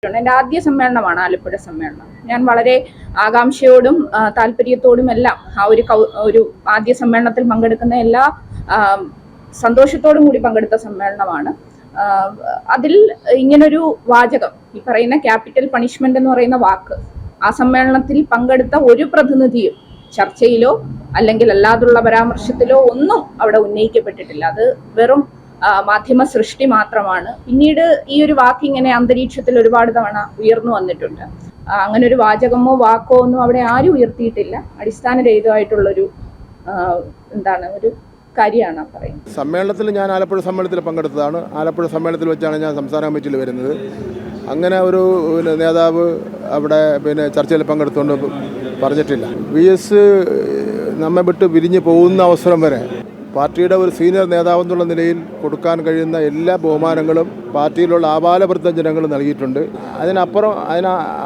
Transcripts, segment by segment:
എൻ്റെ ആദ്യ സമ്മേളനമാണ് ആലപ്പുഴ സമ്മേളനം. ഞാൻ വളരെ ആകാംക്ഷയോടും താല്പര്യത്തോടും എല്ലാം ഒരു ആദ്യ സമ്മേളനത്തിൽ പങ്കെടുക്കുന്ന എല്ലാ സന്തോഷത്തോടും കൂടി പങ്കെടുത്ത സമ്മേളനമാണ്. അതിൽ ഇങ്ങനൊരു വാചകം, ഈ പറയുന്ന ക്യാപിറ്റൽ പണിഷ്മെന്റ് എന്ന് പറയുന്ന വാക്ക്, ആ സമ്മേളനത്തിൽ പങ്കെടുത്ത ഒരു പ്രതിനിധിയും ചർച്ചയിലോ അല്ലെങ്കിൽ അല്ലാതുള്ള പരാമർശത്തിലോ ഒന്നും അവിടെ ഉന്നയിക്കപ്പെട്ടിട്ടില്ല. അത് വെറും മാധ്യമ സൃഷ്ടി മാത്രമാണ്. പിന്നീട് ഈ ഒരു വാക്ക് ഇങ്ങനെ അന്തരീക്ഷത്തിൽ ഒരുപാട് തവണ ഉയർന്നു വന്നിട്ടുണ്ട്. അങ്ങനെ ഒരു വാചകമോ വാക്കോ ഒന്നും അവിടെ ആരും ഉയർത്തിയിട്ടില്ല. അടിസ്ഥാനരഹിതമായിട്ടുള്ളൊരു ഒരു കാര്യമാണ് പറയുന്നത്. സമ്മേളനത്തിൽ ഞാൻ ആലപ്പുഴ സമ്മേളനത്തിൽ പങ്കെടുത്തതാണ്. ആലപ്പുഴ സമ്മേളനത്തിൽ വെച്ചാണ് ഞാൻ സംസ്ഥാന കമ്മിറ്റിയിൽ വരുന്നത്. അങ്ങനെ ഒരു നേതാവ് അവിടെ ചർച്ചയിൽ പങ്കെടുത്തുകൊണ്ട് പറഞ്ഞിട്ടില്ല. VS നമ്മെ വിട്ട് പിരിഞ്ഞു പോകുന്ന അവസരം വരെ പാർട്ടിയുടെ ഒരു സീനിയർ നേതാവെന്നുള്ള നിലയിൽ കൊടുക്കാൻ കഴിയുന്ന എല്ലാ ബഹുമാനങ്ങളും പാർട്ടിയിലുള്ള ആപാലവൃദ്ധ ജനങ്ങൾ നൽകിയിട്ടുണ്ട്.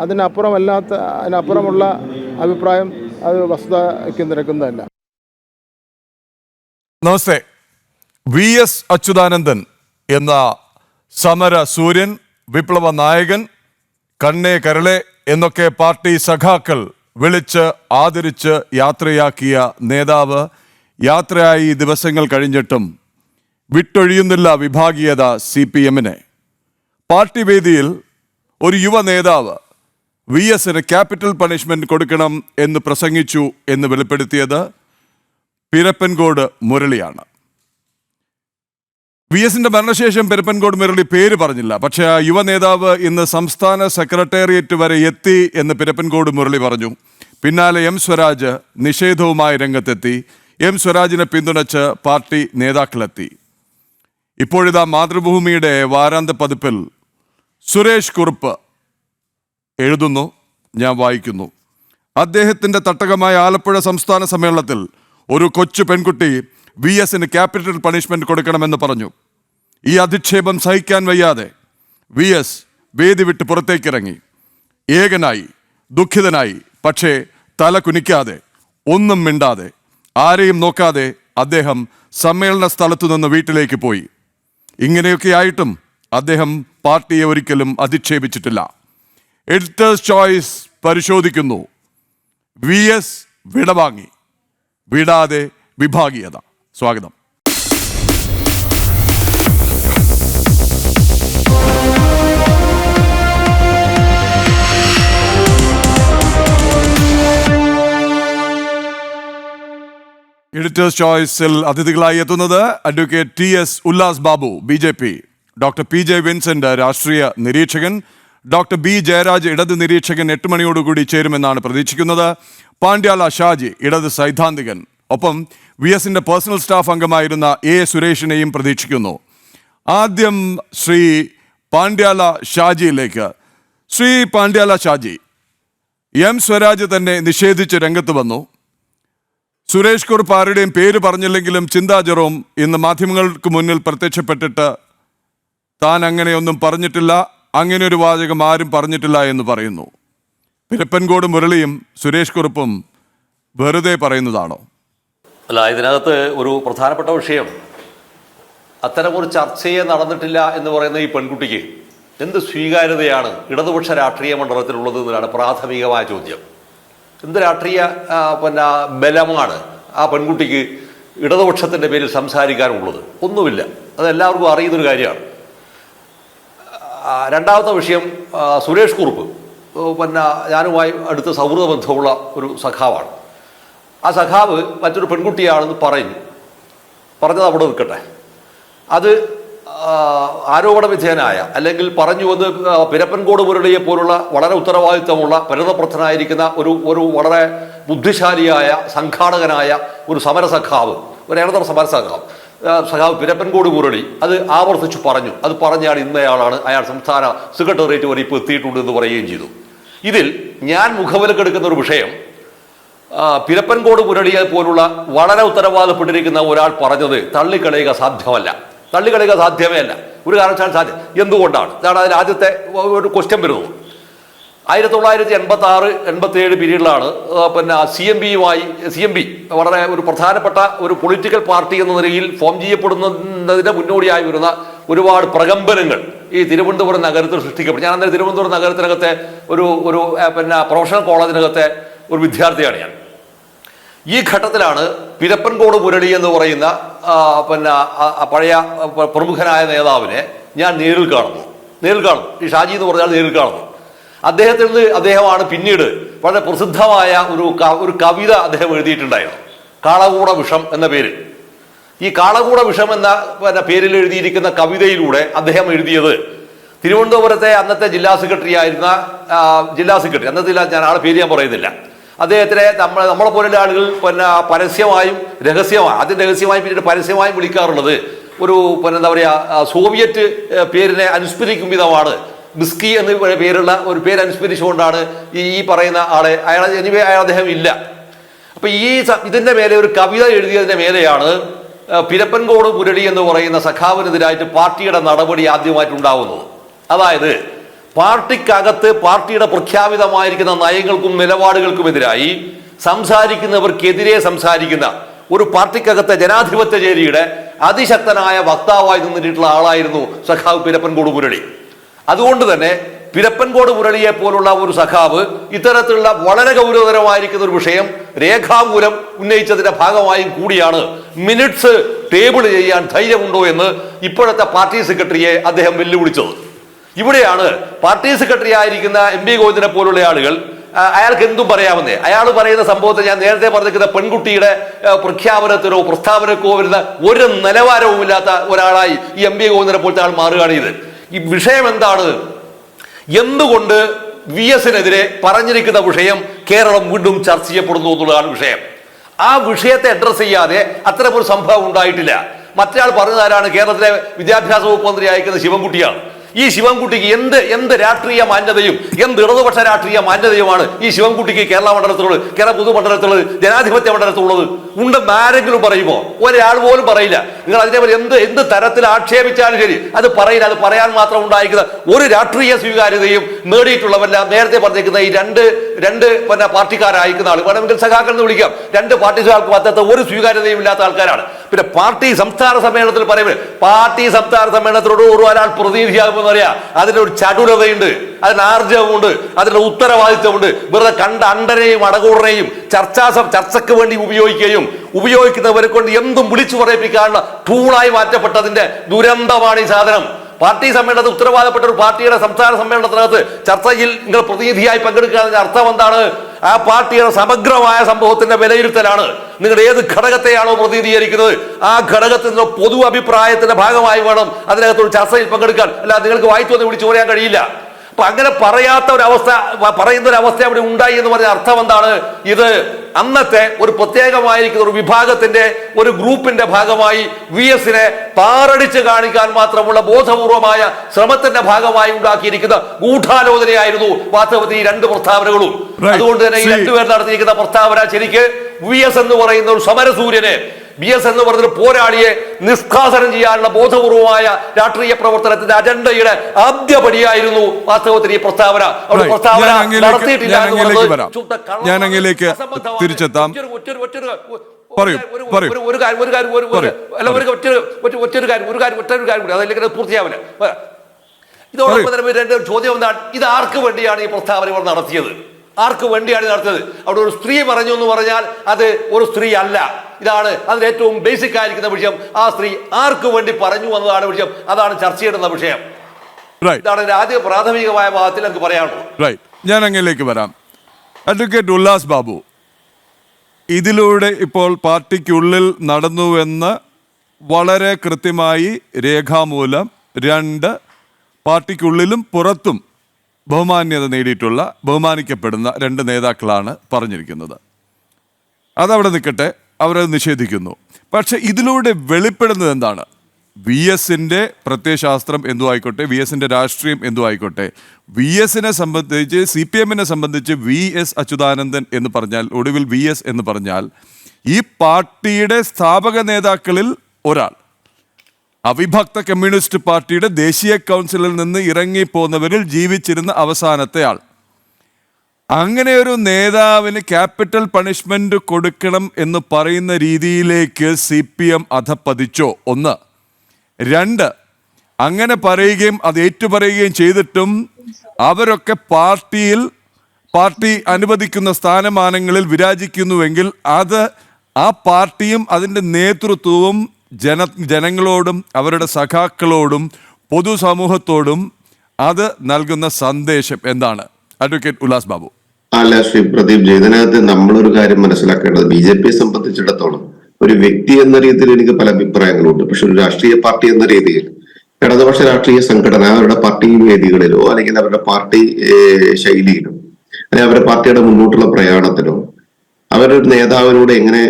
അതിനപ്പുറമുള്ള അഭിപ്രായം അത് വസ്തുതയ്ക്ക് നിരക്കുന്നതല്ല. നമസ്തേ. VS അച്യുതാനന്ദൻ എന്ന സമര സൂര്യൻ, വിപ്ലവ നായകൻ, കണ്ണേ കരളെ എന്നൊക്കെ പാർട്ടി സഖാക്കൾ വിളിച്ച് ആദരിച്ച് യാത്രയാക്കിയ നേതാവ് യാത്രയായി ദിവസങ്ങൾ കഴിഞ്ഞിട്ടും വിട്ടൊഴിയുന്നില്ല വിഭാഗീയത CPM-നെ. പാർട്ടി വേദിയിൽ ഒരു യുവ നേതാവ് VS-ന് ക്യാപിറ്റൽ പണിഷ്മെന്റ് കൊടുക്കണം എന്ന് പ്രസംഗിച്ചു എന്ന് വെളിപ്പെടുത്തിയത് പിരപ്പൻകോട് മുരളിയാണ്. VS-ന്റെ മരണശേഷം പിരപ്പൻകോട് മുരളി പേര് പറഞ്ഞില്ല. പക്ഷേ ആ യുവ നേതാവ് ഇന്ന് സംസ്ഥാന സെക്രട്ടേറിയറ്റ് വരെ എത്തി എന്ന് പിരപ്പൻകോട് മുരളി പറഞ്ഞു. പിന്നാലെ M സ്വരാജ് നിഷേധവുമായി രംഗത്തെത്തി. M സ്വരാജിനെ പിന്തുണച്ച് പാർട്ടി നേതാക്കളെത്തി. ഇപ്പോഴിതാ മാതൃഭൂമിയുടെ വാരാന്ത പതിപ്പിൽ സുരേഷ് കുറുപ്പ് എഴുതുന്നു, ഞാൻ വായിക്കുന്നു. അദ്ദേഹത്തിൻ്റെ തട്ടകമായ ആലപ്പുഴ സംസ്ഥാന സമ്മേളനത്തിൽ ഒരു കൊച്ചു പെൺകുട്ടി VS-ന് ക്യാപിറ്റൽ പണിഷ്മെന്റ് കൊടുക്കണമെന്ന് പറഞ്ഞു. ഈ അധിക്ഷേപം സഹിക്കാൻ വയ്യാതെ VS വേദി വിട്ട് പുറത്തേക്കിറങ്ങി. ഏകനായി, ദുഃഖിതനായി, പക്ഷേ തല കുനിക്കാതെ, ഒന്നും മിണ്ടാതെ, ആരെയും നോക്കാതെ അദ്ദേഹം സമ്മേളന സ്ഥലത്തു നിന്ന് വീട്ടിലേക്ക് പോയി. ഇങ്ങനെയൊക്കെ ആയിട്ടും അദ്ദേഹം പാർട്ടിയെ ഒരിക്കലും അധിക്ഷേപിച്ചിട്ടില്ല. എഡിറ്റേഴ്സ് ചോയ്സ് പരിശോധിക്കുന്നു. VS വിടവാങ്ങി, വിടാതെ വിഭാഗീയത. സ്വാഗതം. എഡിറ്റേഴ്സ് ചോയ്സിൽ അതിഥികളായി എത്തുന്നത് advocate TS Ullas Babu BJP, doctor PJ Vincent രാഷ്ട്രീയ നിരീക്ഷകൻ, ഡോക്ടർ B ജയരാജ് ഇടത് നിരീക്ഷകൻ 8 മണിയോടുകൂടി ചേരുമെന്നാണ് പ്രതീക്ഷിക്കുന്നത്. പാണ്ഡ്യാല ഷാജി ഇടത് സൈദ്ധാന്തികൻ, ഒപ്പം VS-ന്റെ പേഴ്സണൽ സ്റ്റാഫ് അംഗമായിരുന്ന A സുരേഷിനെയും പ്രതീക്ഷിക്കുന്നു. ആദ്യം ശ്രീ പാണ്ഡ്യാല ഷാജിയിലേക്ക്. ശ്രീ പാണ്ഡ്യാല ഷാജി, M സ്വരാജ് തന്നെ നിഷേധിച്ച് രംഗത്ത് വന്നു. സുരേഷ് കുറുപ്പ് ആരുടെയും പേര് പറഞ്ഞില്ലെങ്കിലും ചിന്താ ജെറോം ഇന്ന് മാധ്യമങ്ങൾക്ക് മുന്നിൽ പ്രത്യക്ഷപ്പെട്ടിട്ട് താൻ അങ്ങനെയൊന്നും പറഞ്ഞിട്ടില്ല, അങ്ങനെ ഒരു വാചകം ആരും പറഞ്ഞിട്ടില്ല എന്ന് പറയുന്നു. പിരപ്പൻകോട് മുരളിയും സുരേഷ് കുറുപ്പും വെറുതെ പറയുന്നതാണോ? അല്ല, ഇതിനകത്ത് ഒരു പ്രധാനപ്പെട്ട വിഷയം, അത്തരമൊരു ചർച്ചയെ നടന്നിട്ടില്ല എന്ന് പറയുന്ന ഈ പെൺകുട്ടിക്ക് എന്ത് സ്വീകാര്യതയാണ് ഇടതുപക്ഷ രാഷ്ട്രീയ മണ്ഡലത്തിലുള്ളത് എന്നതാണ് പ്രാഥമികമായ ചോദ്യം. എന്ത് രാഷ്ട്രീയ ബലമാണ് ആ പെൺകുട്ടിക്ക് ഇടതുപക്ഷത്തിൻ്റെ പേരിൽ സംസാരിക്കാനുള്ളത്? ഒന്നുമില്ല. അതെല്ലാവർക്കും അറിയുന്നൊരു കാര്യമാണ്. രണ്ടാമത്തെ വിഷയം, സുരേഷ് കുറുപ്പ് ഞാനുമായി അടുത്ത സൗഹൃദ ബന്ധമുള്ള ഒരു സഖാവാണ്. ആ സഖാവ് മറ്റൊരു പെൺകുട്ടിയാണെന്ന് പറഞ്ഞത് അവിടെ നിൽക്കട്ടെ. അത് ആരോപണ വിധേയനായ അല്ലെങ്കിൽ പറഞ്ഞു വന്ന് പിരപ്പൻകോട് മുരളിയെ പോലുള്ള വളരെ ഉത്തരവാദിത്തമുള്ള പരിണതപ്രസ്ഥനായിരിക്കുന്ന ഒരു വളരെ ബുദ്ധിശാലിയായ സംഘാടകനായ ഒരു സമരസഖാവ്, ഒരു ഇടതര സഖാവ് പിരപ്പൻകോട് മുരളി അത് ആവർത്തിച്ചു പറഞ്ഞു. അത് പറഞ്ഞയാൾ ഇന്നയാളാണ്, അയാൾ സംസ്ഥാന സെക്രട്ടേറിയറ്റ് വരെ ഇപ്പോൾ എത്തിയിട്ടുണ്ട് എന്ന് പറയുകയും ചെയ്തു. ഇതിൽ ഞാൻ മുഖവിലക്കെടുക്കുന്ന ഒരു വിഷയം, പിരപ്പൻകോട് മുരളിയെ പോലുള്ള വളരെ ഉത്തരവാദപ്പെട്ടിരിക്കുന്ന ഒരാൾ പറഞ്ഞത് തള്ളിക്കളയുക സാധ്യമേ അല്ല. ഒരു കാരണവശാലും സാധ്യം. എന്തുകൊണ്ടാണ്? ഇതാണ് അതിൽ ആദ്യത്തെ ഒരു ക്വസ്റ്റ്യൻ വരുന്നത്. 1986-87 പീരീഡിലാണ് CMB വളരെ ഒരു പ്രധാനപ്പെട്ട ഒരു പൊളിറ്റിക്കൽ പാർട്ടി എന്ന നിലയിൽ ഫോം ചെയ്യപ്പെടുന്നതിന് മുന്നോടിയായി വരുന്ന ഒരുപാട് പ്രകമ്പനങ്ങൾ ഈ തിരുവനന്തപുരം നഗരത്തിൽ സൃഷ്ടിക്കപ്പെട്ടു. ഞാൻ അന്നേരം തിരുവനന്തപുരം നഗരത്തിനകത്തെ ഒരു പ്രൊഫഷണൽ കോളേജിനകത്തെ ഒരു വിദ്യാർത്ഥിയാണ് ഞാൻ. ഈ ഘട്ടത്തിലാണ് പിരപ്പൻകോട് മുരളി എന്ന് പറയുന്ന പഴയ പ്രമുഖനായ നേതാവിനെ ഞാൻ നേരിൽ കാണുന്നു. ഈ ഷാജി എന്ന് പറഞ്ഞാൽ നേരിൽ കാണുന്നു. അദ്ദേഹമാണ് പിന്നീട് വളരെ പ്രസിദ്ധമായ ഒരു കവിത അദ്ദേഹം എഴുതിയിട്ടുണ്ടായിരുന്നു, കാളകൂട വിഷം എന്ന പേരിൽ. ഈ കാളകൂട വിഷം എന്ന പേരിൽ എഴുതിയിരിക്കുന്ന കവിതയിലൂടെ അദ്ദേഹം എഴുതിയത് തിരുവനന്തപുരത്തെ അന്നത്തെ ജില്ലാ സെക്രട്ടറി, അന്നത്തെ ഞാൻ ആളെ പേര് ഞാൻ പറയുന്നില്ല, അദ്ദേഹത്തിനെ നമ്മളെ പോലുള്ള ആളുകൾ പരസ്യമായും ആദ്യം രഹസ്യമായും പിന്നീട് പരസ്യമായും വിളിക്കാറുള്ളത് എന്താ പറയുക, സോവിയറ്റ് പേരിനെ അനുസ്മരിക്കും വിധമാണ്. ബിസ്കി എന്ന പേരുള്ള ഒരു പേര് അനുസ്മരിച്ചുകൊണ്ടാണ് ഈ പറയുന്ന ആളെ അദ്ദേഹം ഇല്ല. അപ്പൊ ഇതിന്റെ മേലെ ഒരു കവിത എഴുതിയതിന്റെ മേലെയാണ് പിരപ്പൻകോട് മുരളി എന്ന് പറയുന്ന സഖാവിനെതിരായിട്ട് പാർട്ടിയുടെ നടപടി ആദ്യമായിട്ടുണ്ടാവുന്നത്. അതായത് പാർട്ടിക്കകത്ത് പാർട്ടിയുടെ പ്രഖ്യാപിതമായിരിക്കുന്ന നയങ്ങൾക്കും നിലപാടുകൾക്കുമെതിരായി സംസാരിക്കുന്നവർക്കെതിരെ സംസാരിക്കുന്ന ഒരു പാർട്ടിക്കകത്തെ ജനാധിപത്യ ചേരിയുടെ അതിശക്തനായ വക്താവായി നിന്നിട്ടുള്ള ആളായിരുന്നു സഖാവ് പിരപ്പൻകോട് മുരളി. അതുകൊണ്ട് തന്നെ പിരപ്പൻകോട് മുരളിയെ പോലുള്ള ഒരു സഖാവ് ഇത്തരത്തിലുള്ള വളരെ ഗൗരവതരമായിരിക്കുന്ന ഒരു വിഷയം രേഖാമൂലം ഉന്നയിച്ചതിന്റെ ഭാഗമായും കൂടിയാണ് മിനിറ്റ്സ് ടേബിൾ ചെയ്യാൻ ധൈര്യമുണ്ടോ എന്ന് ഇപ്പോഴത്തെ പാർട്ടി സെക്രട്ടറിയെ അദ്ദേഹം വെല്ലുവിളിച്ചത്. ഇവിടെയാണ് പാർട്ടി സെക്രട്ടറി ആയിരിക്കുന്ന MP ഗോവിന്ദനെ പോലുള്ള ആളുകൾ അയാൾക്ക് എന്തും പറയാമെന്നേ. അയാൾ പറയുന്ന സംഭവത്തെ ഞാൻ നേരത്തെ പറഞ്ഞിരിക്കുന്ന പെൺകുട്ടിയുടെ പ്രഖ്യാപനത്തിനോ പ്രസ്താവനക്കോ വരുന്ന ഒരു നിലവാരവുമില്ലാത്ത ഒരാളായി ഈ MP ഗോവിന്ദനെ പോലത്തെ ആൾ മാറുകയാണ്. ഈ വിഷയം എന്താണ്? എന്തുകൊണ്ട് VS-നെതിരെ പറഞ്ഞിരിക്കുന്ന വിഷയം കേരളം വീണ്ടും ചർച്ച ചെയ്യപ്പെടുന്നു എന്നുള്ളതാണ് വിഷയം. ആ വിഷയത്തെ അഡ്രസ് ചെയ്യാതെ അത്തരമൊരു സംഭവം ഉണ്ടായിട്ടില്ല. മറ്റൊരാൾ പറഞ്ഞതാരാണ്? കേരളത്തിലെ വിദ്യാഭ്യാസ വകുപ്പ് മന്ത്രി അയക്കുന്ന ശിവൻകുട്ടിയാണ്. ഈ ശിവൻകുട്ടിക്ക് എന്ത് രാഷ്ട്രീയ മാന്യതയും എന്ത് ഇടതുപക്ഷ രാഷ്ട്രീയ മാന്യതയുമാണ് ഈ ശിവൻകുട്ടിക്ക് കേരള മണ്ഡലത്തിലുള്ളത്, കേരള പൊതുമണ്ഡലത്തിലുള്ളത്, ജനാധിപത്യ മണ്ഡലത്തിലുള്ളത് ഉണ്ടെന്ന് ആരെങ്കിലും പറയുമോ? ഒരാൾ പോലും പറയില്ല. നിങ്ങൾ അതിനെപ്പറ്റി എന്ത് തരത്തിൽ ആക്ഷേപിച്ചാലും ശരി അത് പറയില്ല. അത് പറയാൻ മാത്രം ഉണ്ടായിരിക്കുന്ന ഒരു രാഷ്ട്രീയ സ്വീകാര്യതയും നേടിയിട്ടുള്ളവല്ല. നേരത്തെ പറഞ്ഞിരിക്കുന്ന ഈ രണ്ട് പാർട്ടിക്കാരായിരിക്കുന്ന ആൾ വേണമെങ്കിൽ സഖാക്കൾ എന്ന് വിളിക്കാം. രണ്ട് പാർട്ടി സഖാക്കൾക്ക് പറ്റാത്ത ഒരു സ്വീകാര്യതയും ഇല്ലാത്ത ആൾക്കാരാണ്. പിന്നെ പാർട്ടി സംസ്ഥാന സമ്മേളനത്തിൽ പറയുമ്പോൾ പാർട്ടി സംസ്ഥാന സമ്മേളനത്തിലോട് ഒരാൾ പ്രതിനിധിയാകുമെന്ന് പറയാ, അതിനൊരു ചടുലതയുണ്ട്, അതിന് ആർജവമുണ്ട്, അതിന്റെ ഉത്തരവാദിത്വമുണ്ട്. വെറുതെ കണ്ട അണ്ടനെയും അടകൂടനെയും ചർച്ചയ്ക്ക് വേണ്ടി ഉപയോഗിക്കുന്നവരെ കൊണ്ട് എന്തും വിളിച്ചു പറയിപ്പിക്കാനുള്ള ടൂളായി മാറ്റപ്പെട്ടതിന്റെ ദുരന്തമാണ് ഈ സാധനം. പാർട്ടി സമ്മേളനത്തിൽ ഉത്തരവാദപ്പെട്ട ഒരു പാർട്ടിയുടെ സംസ്ഥാന സമ്മേളനത്തിനകത്ത് ചർച്ചയിൽ നിങ്ങൾ പ്രതിനിധിയായി പങ്കെടുക്കുക അർത്ഥം എന്താണ്? ആ പാർട്ടിയുടെ സമഗ്രമായ സംഭവത്തിന്റെ വിലയിരുത്തലാണ്. നിങ്ങൾ ഏത് ഘടകത്തെയാണോ പ്രതിനിധീകരിക്കുന്നത് ആ ഘടകത്തിന്റെ പൊതു അഭിപ്രായത്തിന്റെ ഭാഗമായി വേണം അതിനകത്തൊരു ചർച്ചയിൽ പങ്കെടുക്കാൻ. അല്ല നിങ്ങൾക്ക് വായിച്ചു വന്ന് വിളിച്ചു പറയാൻ കഴിയില്ല. അപ്പൊ അങ്ങനെ പറയുന്ന ഒരു അവസ്ഥ അവിടെ ഉണ്ടായി എന്ന് പറഞ്ഞ അർത്ഥം എന്താണ്? ഇത് അന്നത്തെ ഒരു പ്രത്യേകമായിരിക്കുന്ന ഒരു വിഭാഗത്തിന്റെ ഒരു ഗ്രൂപ്പിന്റെ ഭാഗമായി VS-നെ താറടിച്ച് കാണിക്കാൻ മാത്രമുള്ള ബോധപൂർവമായ ശ്രമത്തിന്റെ ഭാഗമായി ഉണ്ടാക്കിയിരിക്കുന്ന ഗൂഢാലോചനയായിരുന്നു വാസ്തവത്തിൽ ഈ രണ്ട് പ്രസ്താവനകളും. അതുകൊണ്ട് തന്നെ ഈ രണ്ടുപേർ നടത്തിയിരിക്കുന്ന പ്രസ്താവന ശരിക്ക് VS എന്ന് പറയുന്ന ഒരു സമരസൂര്യനെ, VS എന്ന് പറഞ്ഞൊരു പോരാളിയെ നിഷ്കാസനം ചെയ്യാനുള്ള ബോധപൂർവമായ രാഷ്ട്രീയ പ്രവർത്തനത്തിന്റെ അജണ്ടയുടെ ആദ്യപടിയായിരുന്നു വാസ്തവത്തിൽ ഈ പ്രസ്താവന. ഞാൻ അങ്ങയിലേക്ക് തിരിച്ചെത്താം. പൂർത്തിയാവില്ല. ഇതോടൊപ്പം തന്നെ ചോദ്യം എന്താണ്? ഇത് ആർക്ക് വേണ്ടിയാണ് ഈ പ്രസ്താവന ഇവർ നടത്തിയത്? ആർക്ക് വേണ്ടിയാണ് നടത്തിയത്? അവിടെ ഒരു സ്ത്രീ പറഞ്ഞു എന്ന് പറഞ്ഞാൽ അത് ഒരു സ്ത്രീ അല്ല. ഇതാണ് അതിന് ഏറ്റവും ബേസിക് ആയിരിക്കുന്ന വിഷയം. ആ സ്ത്രീ ആർക്ക് വേണ്ടി പറഞ്ഞു എന്നതാണ് വിഷയം. അതാണ് ചർച്ച ചെയ്യുന്ന വിഷയം. ഇതാണ് ആദ്യ പ്രാഥമികമായ ഭാഗത്തിൽ എനിക്ക് പറയാനുള്ളത്. ഞാൻ അങ്ങയിലേക്ക് വരാം. അഡ്വക്കേറ്റ് ഉല്ലാസ് ബാബു, ഇതിലൂടെ ഇപ്പോൾ പാർട്ടിക്കുള്ളിൽ നടന്നുവെന്ന് വളരെ കൃത്യമായി രേഖാമൂലം രണ്ട് പാർട്ടിക്കുള്ളിലും പുറത്തും ബഹുമാനിക്കപ്പെടുന്ന രണ്ട് നേതാക്കളാണ് പറഞ്ഞിരിക്കുന്നത്. അതവിടെ നിൽക്കട്ടെ, അവരത് നിഷേധിക്കുന്നു. പക്ഷെ ഇതിലൂടെ വെളിപ്പെടുന്നത് എന്താണ്? VS-ന്റെ പ്രത്യയശാസ്ത്രം എന്തു ആയിക്കോട്ടെ, VS-ന്റെ രാഷ്ട്രീയം എന്തു ആയിക്കോട്ടെ, VS-നെ സംബന്ധിച്ച് CPM-നെ സംബന്ധിച്ച് VS അച്യുതാനന്ദൻ എന്ന് പറഞ്ഞാൽ, ഒടുവിൽ VS എന്ന് പറഞ്ഞാൽ ഈ പാർട്ടിയുടെ സ്ഥാപക നേതാക്കളിൽ ഒരാൾ, അവിഭക്ത കമ്മ്യൂണിസ്റ്റ് പാർട്ടിയുടെ ദേശീയ കൗൺസിലിൽ നിന്ന് ഇറങ്ങിപ്പോന്നവരിൽ ജീവിച്ചിരുന്ന അവസാനത്തെ ആൾ. അങ്ങനെ ഒരു നേതാവിന് ക്യാപിറ്റൽ പണിഷ്മെന്റ് കൊടുക്കണം എന്ന് പറയുന്ന രീതിയിലേക്ക് CPM അധപ്പതിച്ചോ? ഒന്ന്. രണ്ട്, അങ്ങനെ പറയുകയും അത് ഏറ്റുപറയുകയും ചെയ്തിട്ടും അവരൊക്കെ പാർട്ടി അനുവദിക്കുന്ന സ്ഥാനമാനങ്ങളിൽ വിരാജിക്കുന്നുവെങ്കിൽ അത് ആ പാർട്ടിയും അതിൻ്റെ നേതൃത്വവും ജനങ്ങളോടും അവരുടെ സഖാക്കളോടും പൊതുസമൂഹത്തോടും അത് നൽകുന്ന സന്ദേശം എന്താണ്? അഡ്വക്കേറ്റ് ഉല്ലാസ് ബാബു. അല്ല ശ്രീ പ്രദീപ്, ഇതിനകത്ത് നമ്മളൊരു കാര്യം മനസ്സിലാക്കേണ്ടത്, ബി ജെ പിയെ സംബന്ധിച്ചിടത്തോളം ഒരു വ്യക്തി എന്ന രീതിയിൽ എനിക്ക് പല അഭിപ്രായങ്ങളുണ്ട്. പക്ഷെ ഒരു രാഷ്ട്രീയ പാർട്ടി എന്ന രീതിയിൽ ഇടതുപക്ഷ രാഷ്ട്രീയ സംഘടന അവരുടെ പാർട്ടി വേദികളിലോ അല്ലെങ്കിൽ അവരുടെ പാർട്ടി ശൈലിയിലോ അല്ലെങ്കിൽ അവരുടെ പാർട്ടിയുടെ മുന്നോട്ടുള്ള പ്രയാണത്തിലോ അവരൊരു നേതാവിനോട് എങ്ങനെ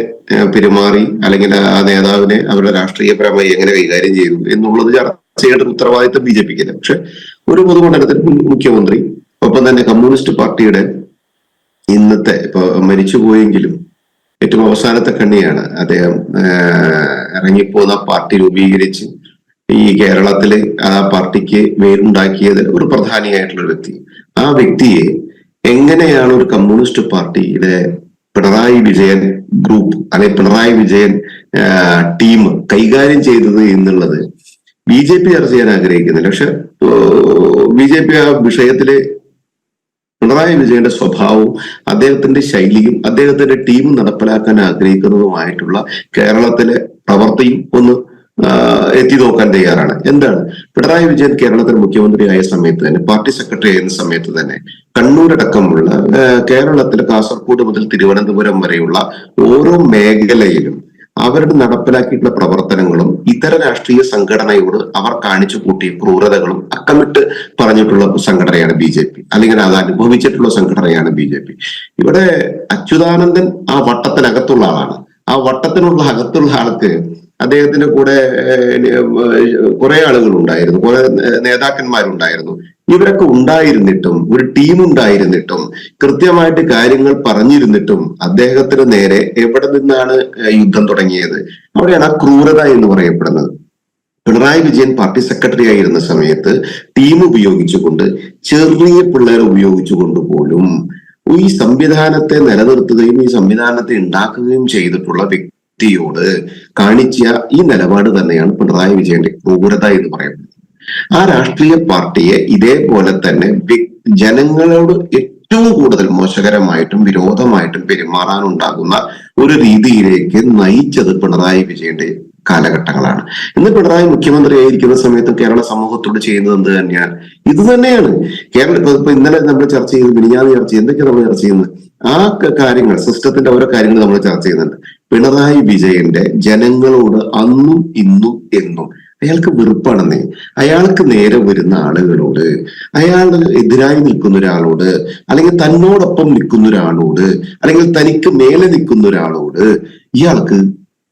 പെരുമാറി അല്ലെങ്കിൽ ആ നേതാവിനെ അവരുടെ രാഷ്ട്രീയപരമായി എങ്ങനെ കൈകാര്യം ചെയ്തു എന്നുള്ളത് ചർച്ച ചെയ്യേണ്ട ഉത്തരവാദിത്തം ബി ജെ പിക്കില്ല. പക്ഷെ ഒരു പൊതുമണ്ഡലത്തിൽ മുഖ്യമന്ത്രി, ഒപ്പം തന്നെ കമ്മ്യൂണിസ്റ്റ് പാർട്ടിയുടെ ഇന്നത്തെ ഇപ്പൊ മരിച്ചുപോയെങ്കിലും ഏറ്റവും അവസാനത്തെ കണ്ണിയാണ് അദ്ദേഹം ഇറങ്ങിപ്പോന്ന പാർട്ടി രൂപീകരിച്ച് ഈ കേരളത്തില് ആ പാർട്ടിക്ക് വേരുണ്ടാക്കിയത് ഒരു പ്രധാനിയായിട്ടുള്ള ഒരു വ്യക്തി. ആ വ്യക്തിയെ എങ്ങനെയാണ് ഒരു കമ്മ്യൂണിസ്റ്റ് പാർട്ടിയുടെ പിണറായി വിജയൻ ഗ്രൂപ്പ് അല്ലെങ്കിൽ പിണറായി വിജയൻ ടീം കൈകാര്യം ചെയ്തത് എന്നുള്ളത് ബി ജെ പി ചർച്ച ചെയ്യാൻ ആഗ്രഹിക്കുന്നില്ല. പക്ഷെ ബി ജെ പി ആ വിഷയത്തില് പിണറായി വിജയന്റെ സ്വഭാവവും അദ്ദേഹത്തിന്റെ ശൈലിയും അദ്ദേഹത്തിന്റെ ടീം നടപ്പിലാക്കാൻ ആഗ്രഹിക്കുന്നതുമായിട്ടുള്ള കേരളത്തിലെ പ്രവൃത്തിയും ഒന്ന് എത്തി നോക്കാൻ തയ്യാറാണ്. എന്താണ് പിണറായി വിജയൻ കേരളത്തിൽ മുഖ്യമന്ത്രിയായ സമയത്ത് തന്നെ, പാർട്ടി സെക്രട്ടറി ആയിരുന്ന സമയത്ത് തന്നെ കണ്ണൂരടക്കമുള്ള കേരളത്തിലെ കാസർഗോഡ് മുതൽ തിരുവനന്തപുരം വരെയുള്ള ഓരോ മേഖലയിലും അവരുടെ നടപ്പിലാക്കിയിട്ടുള്ള പ്രവർത്തനങ്ങളും ഇതര രാഷ്ട്രീയ സംഘടനയോട് അവർ കാണിച്ചു കൂട്ടിയ ക്രൂരതകളും അക്കമിട്ട് പറഞ്ഞിട്ടുള്ള സംഘടനയാണ് ബി ജെ പി, അല്ലെങ്കിൽ അത് അനുഭവിച്ചിട്ടുള്ള സംഘടനയാണ് ബി ജെ പി. ഇവിടെ അച്യുതാനന്ദൻ ആ വട്ടത്തിനകത്തുള്ള ആളാണ്. ആ വട്ടത്തിനുള്ള അകത്തുള്ള ആൾക്ക് അദ്ദേഹത്തിന്റെ കൂടെ കുറെ ആളുകൾ ഉണ്ടായിരുന്നു, കുറെ നേതാക്കന്മാരുണ്ടായിരുന്നു. ഇവരൊക്കെ ഉണ്ടായിരുന്നിട്ടും, ഒരു ടീം ഉണ്ടായിരുന്നിട്ടും, കൃത്യമായിട്ട് കാര്യങ്ങൾ പറഞ്ഞിരുന്നിട്ടും അദ്ദേഹത്തിന് നേരെ എവിടെ നിന്നാണ് യുദ്ധം തുടങ്ങിയത്? അവിടെയാണ് ആ ക്രൂരത എന്ന് പറയപ്പെടുന്നത്. പിണറായി വിജയൻ പാർട്ടി സെക്രട്ടറി ആയിരുന്ന സമയത്ത് ടീം ഉപയോഗിച്ചുകൊണ്ട്, ചെറിയ പിള്ളേരെ ഉപയോഗിച്ചുകൊണ്ട് പോലും ഈ സംവിധാനത്തെ നിലനിർത്തുകയും ഈ സംവിധാനത്തെ ഉണ്ടാക്കുകയും ചെയ്തിട്ടുള്ള വ്യക്തിയോട് കാണിച്ച ഈ നിലപാട് തന്നെയാണ് പിണറായി വിജയന്റെ ക്രൂരത എന്ന് പറയുന്നത്. ആ രാഷ്ട്രീയ പാർട്ടിയെ ഇതേപോലെ തന്നെ ജനങ്ങളോട് ഏറ്റവും കൂടുതൽ മോശകരമായിട്ടും വിരോധമായിട്ടും പെരുമാറാനുണ്ടാകുന്ന ഒരു രീതിയിലേക്ക് നയിച്ചത് പിണറായി വിജയന്റെ കാലഘട്ടങ്ങളാണ്. ഇന്ന് പിണറായി മുഖ്യമന്ത്രിയായിരിക്കുന്ന സമയത്ത് കേരള സമൂഹത്തോട് ചെയ്യുന്നത് എന്ത് തന്നെയാണ്? ഇത് തന്നെയാണ്. ഇപ്പൊ ഇന്നലെ നമ്മൾ ചർച്ച ചെയ്ത്, മിനിഞ്ഞാന്ന് ചർച്ച ചെയ്ത്, എന്തൊക്കെയാണ് നമ്മൾ ചർച്ച ചെയ്യുന്നത്? ആ കാര്യങ്ങൾ, സിസ്റ്റത്തിന്റെ ഓരോ കാര്യങ്ങൾ നമ്മൾ ചർച്ച ചെയ്യുന്നുണ്ട്. പിണറായി വിജയന്റെ ജനങ്ങളോട് അന്നും ഇന്നും എന്നും അയാൾക്ക് വെറുപ്പാണെന്നേ. അയാൾക്ക് നേരെ വരുന്ന ആളുകളോട്, അയാളുടെ എതിരായി നിൽക്കുന്ന ഒരാളോട്, അല്ലെങ്കിൽ തന്നോടൊപ്പം നിൽക്കുന്ന ഒരാളോട്, അല്ലെങ്കിൽ തനിക്ക് മേലെ നിൽക്കുന്ന ഒരാളോട് ഇയാൾക്ക്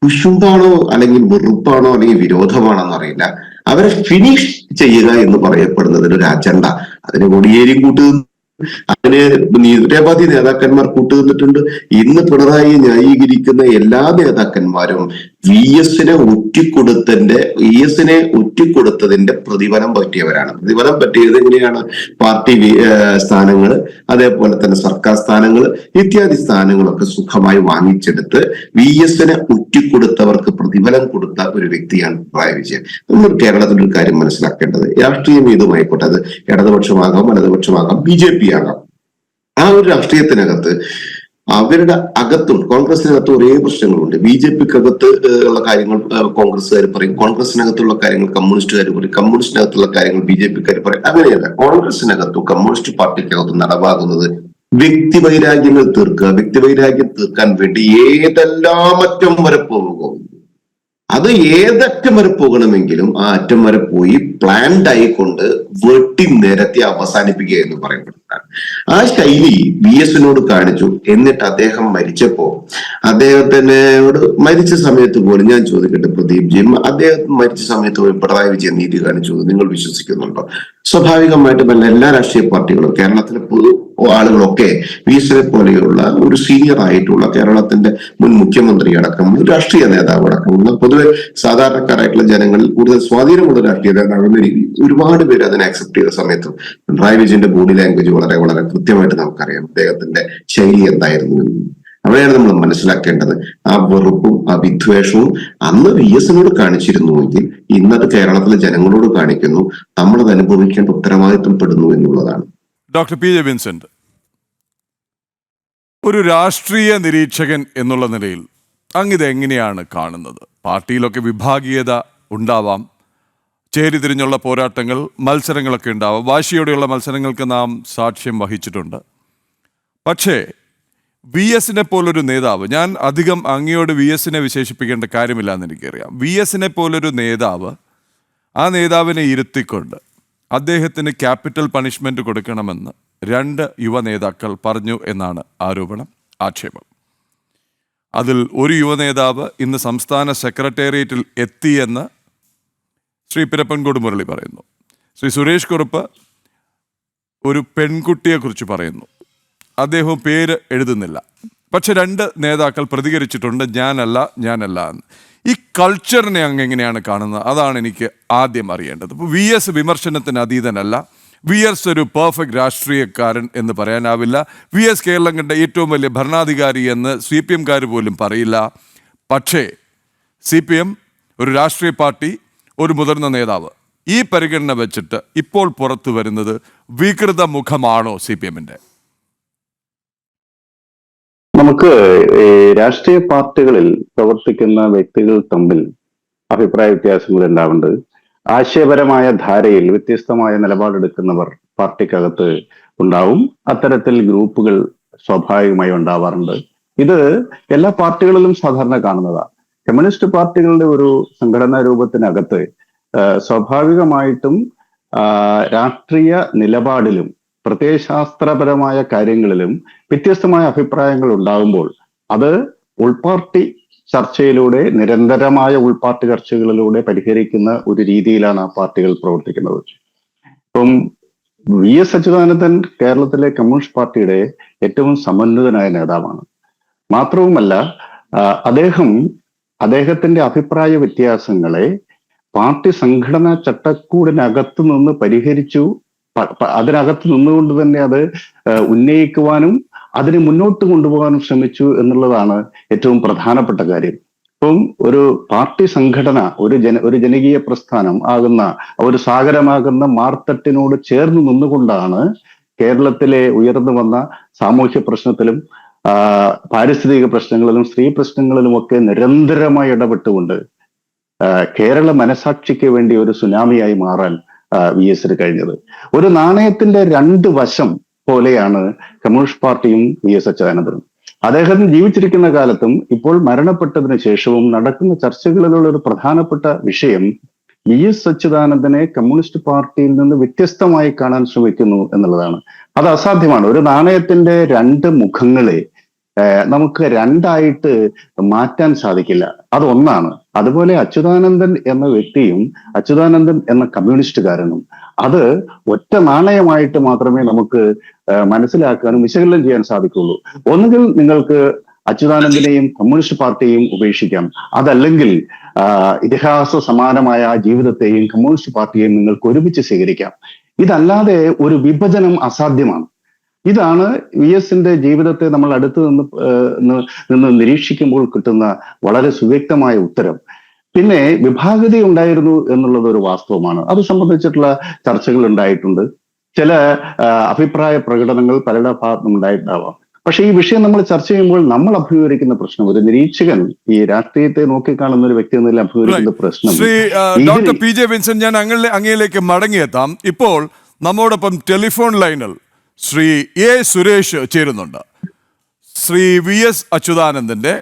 കുശുമ്പാണോ അല്ലെങ്കിൽ വെറുപ്പാണോ അല്ലെങ്കിൽ വിരോധമാണോ എന്നറിയില്ല. അവരെ ഫിനിഷ് ചെയ്യുക എന്ന് പറയപ്പെടുന്നതിന് ഒരു അജണ്ട, അതിന് കൊടിയേരി അതിന് നിരവധി നേതാക്കന്മാർ കൂട്ടുനിന്നിട്ടുണ്ട്. ഇന്ന് പിണറായി ന്യായീകരിക്കുന്ന എല്ലാ നേതാക്കന്മാരും വി എസിനെ ഒറ്റിക്കൊടുത്തതിന്റെ പ്രതിഫലം പറ്റിയവരാണ്. പ്രതിഫലം പറ്റിയത് എങ്ങനെയാണ്? പാർട്ടി സ്ഥാനങ്ങൾ, അതേപോലെ തന്നെ സർക്കാർ സ്ഥാനങ്ങൾ ഇത്യാദി സ്ഥാനങ്ങളൊക്കെ സുഖമായി വാങ്ങിച്ചെടുത്ത് വി എസിനെ ഒറ്റിക്കൊടുത്തവർക്ക് പ്രതിഫലം കൊടുത്ത ഒരു വ്യക്തിയാണ് പിണറായി വിജയൻ. നമ്മൾ കേരളത്തിൽ ഒരു കാര്യം മനസ്സിലാക്കേണ്ടത്, രാഷ്ട്രീയം ഏതുമായിക്കോട്ടെ, അത് ഇടതുപക്ഷമാകാം, വലതുപക്ഷമാകാം, ബി ജെ പി ആകാം, ആ ഒരു രാഷ്ട്രീയത്തിനകത്ത് അവരുടെ അകത്തും കോൺഗ്രസിനകത്ത് ഒരേ പ്രശ്നങ്ങളുണ്ട്. ബി ജെ പിക്ക് അകത്ത് ഉള്ള കാര്യങ്ങൾ കോൺഗ്രസ്സുകാർ പറയും, കോൺഗ്രസിനകത്തുള്ള കാര്യങ്ങൾ കമ്മ്യൂണിസ്റ്റുകാർ പറയും, കമ്മ്യൂണിസ്റ്റിനകത്തുള്ള കാര്യങ്ങൾ ബി ജെ പിക്കാർ പറയും. അങ്ങനെയല്ല, കോൺഗ്രസിനകത്തും കമ്മ്യൂണിസ്റ്റ് പാർട്ടിക്കകത്തും നടപ്പാകുന്നത് വ്യക്തിവൈരാഗ്യങ്ങൾ തീർക്കുക. വ്യക്തിവൈരാഗ്യം തീർക്കാൻ വേണ്ടി ഏതെല്ലാം അറ്റം വരെ പോകും, അത് ഏതറ്റം വരെ പോകണമെങ്കിലും ആ അറ്റം വരെ പോയി പ്ലാൻഡ് ആയിക്കൊണ്ട് വെട്ടി നിരത്തി അവസാനിപ്പിക്കുക എന്ന് പറയപ്പെടുന്നതാണ്. ആ ശൈലി വി എസിനോട് കാണിച്ചു. എന്നിട്ട് അദ്ദേഹം മരിച്ചപ്പോ അദ്ദേഹത്തിനോട് മരിച്ച സമയത്ത് പോലും, ഞാൻ ചോദിക്കട്ടെ പ്രദീപ് ജി, അദ്ദേഹം മരിച്ച സമയത്ത് പോലും പിണറായി വിജയൻ നീതി കാണിച്ചു നിങ്ങൾ വിശ്വസിക്കുന്നുണ്ടോ? സ്വാഭാവികമായിട്ടും എല്ലാ രാഷ്ട്രീയ പാർട്ടികളും, കേരളത്തിലെ പൊതു ആളുകളൊക്കെ വി എസിനെ പോലെയുള്ള ഒരു സീനിയർ ആയിട്ടുള്ള കേരളത്തിന്റെ മുൻ മുഖ്യമന്ത്രി അടക്കം, രാഷ്ട്രീയ നേതാവ് അടക്കമുള്ള പൊതുവെ സാധാരണക്കാരായിട്ടുള്ള ജനങ്ങളിൽ കൂടുതൽ സ്വാധീനമുള്ള രാഷ്ട്രീയ നേതാവ് എന്ന രീതിയിൽ ഒരുപാട് പേര് അതിനെ അക്സെപ്റ്റ് ചെയ്ത സമയത്ത് പിണറായി വിജയന്റെ ബോഡി ലാംഗ്വേജ് വളരെ വളരെ കൃത്യമായിട്ട് നമുക്കറിയാം. അദ്ദേഹത്തിന്റെ ശൈലി എന്തായിരുന്നു. അവിടെയാണ് നമ്മൾ മനസ്സിലാക്കേണ്ടത്. ആ വെറുപ്പും ആ വിദ്വേഷവും അന്ന് VS-നോട് കാണിച്ചിരുന്നുവെങ്കിൽ ഇന്നത് കേരളത്തിലെ ജനങ്ങളോട് കാണിക്കുന്നു. നമ്മളത് അനുഭവിക്കേണ്ട ഉത്തരവാദിത്വം പെടുന്നു എന്നുള്ളതാണ്. ഡോക്ടർ PJ വിൻസെന്റ്, ഒരു രാഷ്ട്രീയ നിരീക്ഷകൻ എന്നുള്ള നിലയിൽ അങ്ങിത് എങ്ങനെയാണ് കാണുന്നത്? പാർട്ടിയിലൊക്കെ വിഭാഗീയത ഉണ്ടാവാം, ചേരിതിരിഞ്ഞുള്ള പോരാട്ടങ്ങൾ, മത്സരങ്ങളൊക്കെ ഉണ്ടാവാം. വാശിയോടെയുള്ള മത്സരങ്ങൾക്ക് നാം സാക്ഷ്യം വഹിച്ചിട്ടുണ്ട്. പക്ഷേ VS-നെ പോലൊരു നേതാവ്, ഞാൻ അധികം അങ്ങയോട് VS-നെ വിശേഷിപ്പിക്കേണ്ട കാര്യമില്ല എന്ന് എനിക്കറിയാം. VS-നെ പോലൊരു നേതാവ്, ആ നേതാവിനെ ഇരുത്തിക്കൊണ്ട് അദ്ദേഹത്തിന് ക്യാപിറ്റൽ പണിഷ്മെന്റ് കൊടുക്കണമെന്ന് 2 യുവ നേതാക്കൾ പറഞ്ഞു എന്നാണ് ആരോപണം, ആക്ഷേപം. അതിൽ ഒരു യുവ നേതാവ് ഇന്ന് സംസ്ഥാന സെക്രട്ടേറിയറ്റിൽ എത്തിയെന്ന് ശ്രീ പിരപ്പൻകോട് മുരളി പറയുന്നു. ശ്രീ സുരേഷ് കുറുപ്പ് ഒരു പെൺകുട്ടിയെക്കുറിച്ച് പറയുന്നു. അദ്ദേഹം പേര് എഴുതുന്നില്ല. പക്ഷെ 2 നേതാക്കൾ പ്രതികരിച്ചിട്ടുണ്ട്, ഞാനല്ല എന്ന്. ഈ കൾച്ചറിനെ അങ്ങ് എങ്ങനെയാണ് കാണുന്നത്? അതാണ് എനിക്ക് ആദ്യം അറിയേണ്ടത്. ഇപ്പോൾ VS വിമർശനത്തിന് അതീതനല്ല. VS ഒരു പെർഫെക്റ്റ് രാഷ്ട്രീയക്കാരൻ എന്ന് പറയാനാവില്ല. VS കേരളം കണ്ട ഏറ്റവും വലിയ ഭരണാധികാരി എന്ന് CPM-കാർ പോലും പറയില്ല. പക്ഷേ CPM ഒരു രാഷ്ട്രീയ പാർട്ടി, ഒരു മുതിർന്ന നേതാവ്, ഈ പരിഗണന വെച്ചിട്ട് ഇപ്പോൾ പുറത്തു വരുന്നത് വികൃത മുഖമാണോ CPM-ന്റെ? നമുക്ക് രാഷ്ട്രീയ പാർട്ടികളിൽ പ്രവർത്തിക്കുന്ന വ്യക്തികൾ തമ്മിൽ അഭിപ്രായ വ്യത്യാസങ്ങൾ ഉണ്ടാവുന്നുണ്ട്. ആശയപരമായ ധാരയിൽ വ്യത്യസ്തമായ നിലപാടെടുക്കുന്നവർ പാർട്ടിക്കകത്ത് ഉണ്ടാവും. അത്തരത്തിൽ ഗ്രൂപ്പുകൾ സ്വാഭാവികമായി ഉണ്ടാവാറുണ്ട്. ഇത് എല്ലാ പാർട്ടികളിലും സാധാരണ കാണുന്നതാണ്. കമ്മ്യൂണിസ്റ്റ് പാർട്ടികളുടെ ഒരു സംഘടനാ രൂപത്തിനകത്ത് സ്വാഭാവികമായിട്ടും രാഷ്ട്രീയ നിലപാടിലും പ്രത്യയശാസ്ത്രപരമായ കാര്യങ്ങളിലും വ്യത്യസ്തമായ അഭിപ്രായങ്ങൾ ഉണ്ടാകുമ്പോൾ അത് ഉൾപാർട്ടി ചർച്ചയിലൂടെ, നിരന്തരമായ ഉൾപാർട്ടി ചർച്ചകളിലൂടെ പരിഹരിക്കുന്ന ഒരു രീതിയിലാണ് ആ പാർട്ടികൾ പ്രവർത്തിക്കുന്നത്. ഇപ്പം VS അച്യുതാനന്ദൻ കേരളത്തിലെ കമ്മ്യൂണിസ്റ്റ് പാർട്ടിയുടെ ഏറ്റവും സമന്വിതനായ നേതാവാണ്. മാത്രവുമല്ല, അദ്ദേഹത്തിന്റെ അഭിപ്രായ വ്യത്യാസങ്ങളെ പാർട്ടി സംഘടനാ ചട്ടക്കൂടിനകത്തു നിന്ന് പരിഹരിച്ചു. അതിനകത്ത് നിന്നുകൊണ്ട് തന്നെ അത് ഉന്നയിക്കുവാനും അതിനെ മുന്നോട്ട് കൊണ്ടുപോകാനും ശ്രമിച്ചു എന്നുള്ളതാണ് ഏറ്റവും പ്രധാനപ്പെട്ട കാര്യം. ഇപ്പം ഒരു പാർട്ടി സംഘടന, ഒരു ജനകീയ പ്രസ്ഥാനം ആകുന്ന, ഒരു സാഗരമാകുന്ന മാർത്തട്ടിനോട് ചേർന്ന് നിന്നുകൊണ്ടാണ് കേരളത്തിലെ ഉയർന്നു വന്ന സാമൂഹ്യ പ്രശ്നത്തിലും പാരിസ്ഥിതിക പ്രശ്നങ്ങളിലും സ്ത്രീ പ്രശ്നങ്ങളിലുമൊക്കെ നിരന്തരമായി ഇടപെട്ടുകൊണ്ട് കേരള മനസാക്ഷിക്ക് വേണ്ടി ഒരു സുനാമിയായി മാറാൻ VS-ന് കഴിഞ്ഞത്. ഒരു നാണയത്തിന്റെ 2 വശം പോലെയാണ് കമ്മ്യൂണിസ്റ്റ് പാർട്ടിയും VS അച്യുതാനന്ദനും. അദ്ദേഹം ജീവിച്ചിരിക്കുന്ന കാലത്തും ഇപ്പോൾ മരണപ്പെട്ടതിന് ശേഷവും നടക്കുന്ന ചർച്ചകളിലുള്ള ഒരു പ്രധാനപ്പെട്ട വിഷയം VS അച്യുതാനന്ദനെ കമ്മ്യൂണിസ്റ്റ് പാർട്ടിയിൽ നിന്ന് വ്യത്യസ്തമായി കാണാൻ ശ്രമിക്കുന്നു എന്നുള്ളതാണ്. അത് അസാധ്യമാണ്. ഒരു നാണയത്തിന്റെ 2 മുഖങ്ങളെ നമുക്ക് 2ആയിട്ട് മാറ്റാൻ സാധിക്കില്ല. അത് ഒന്നാണ്. അതുപോലെ അച്യുതാനന്ദൻ എന്ന വ്യക്തിയും അച്യുതാനന്ദൻ എന്ന കമ്മ്യൂണിസ്റ്റുകാരനും അത് ഒറ്റ നാണയമായിട്ട് മാത്രമേ നമുക്ക് മനസ്സിലാക്കാനും വിശകലനം ചെയ്യാൻ സാധിക്കുള്ളൂ. ഒന്നുകിൽ നിങ്ങൾക്ക് അച്യുതാനന്ദനെയും കമ്മ്യൂണിസ്റ്റ് പാർട്ടിയെയും ഉപേക്ഷിക്കാം, അതല്ലെങ്കിൽ ഇതിഹാസ സമാനമായ ആ ജീവിതത്തെയും കമ്മ്യൂണിസ്റ്റ് പാർട്ടിയെയും നിങ്ങൾക്ക് ഒരുമിച്ച് സ്വീകരിക്കാം. ഇതല്ലാതെ ഒരു വിഭജനം അസാധ്യമാണ്. ഇതാണ് VS-ന്റെ ജീവിതത്തെ നമ്മൾ അടുത്ത് നിന്ന് നിരീക്ഷിക്കുമ്പോൾ കിട്ടുന്ന വളരെ സുവ്യക്തമായ ഉത്തരം. പിന്നെ വിഭാഗത ഉണ്ടായിരുന്നു എന്നുള്ളത് ഒരു വാസ്തവമാണ്. അത് സംബന്ധിച്ചിട്ടുള്ള ചർച്ചകൾ ഉണ്ടായിട്ടുണ്ട്. ചില അഭിപ്രായ പ്രകടനങ്ങൾ പലരുടെ ഭാഗത്തും ഉണ്ടായിട്ടുണ്ടാവാം. പക്ഷെ ഈ വിഷയം നമ്മൾ ചർച്ച ചെയ്യുമ്പോൾ നമ്മൾ അഭിമുഖീകരിക്കുന്ന പ്രശ്നം, ഒരു നിരീക്ഷകൻ, ഈ രാഷ്ട്രീയത്തെ നോക്കിക്കാണുന്ന ഒരു വ്യക്തി എന്നതിൽ അഭിമുഖീകരിക്കുന്ന പ്രശ്നം. ശ്രീ ഡോക്ടർ PJ വിൻസെന്റ്, ഞാൻ അങ്ങയിലേക്ക് മടങ്ങിയെത്താം. ഇപ്പോൾ നമ്മോടൊപ്പം ടെലിഫോൺ ലൈനിൽ ശ്രീ A സുരേഷ് ചേരുന്നുണ്ട്. ശ്രീ VS അച്യുതാനന്ദന്റെ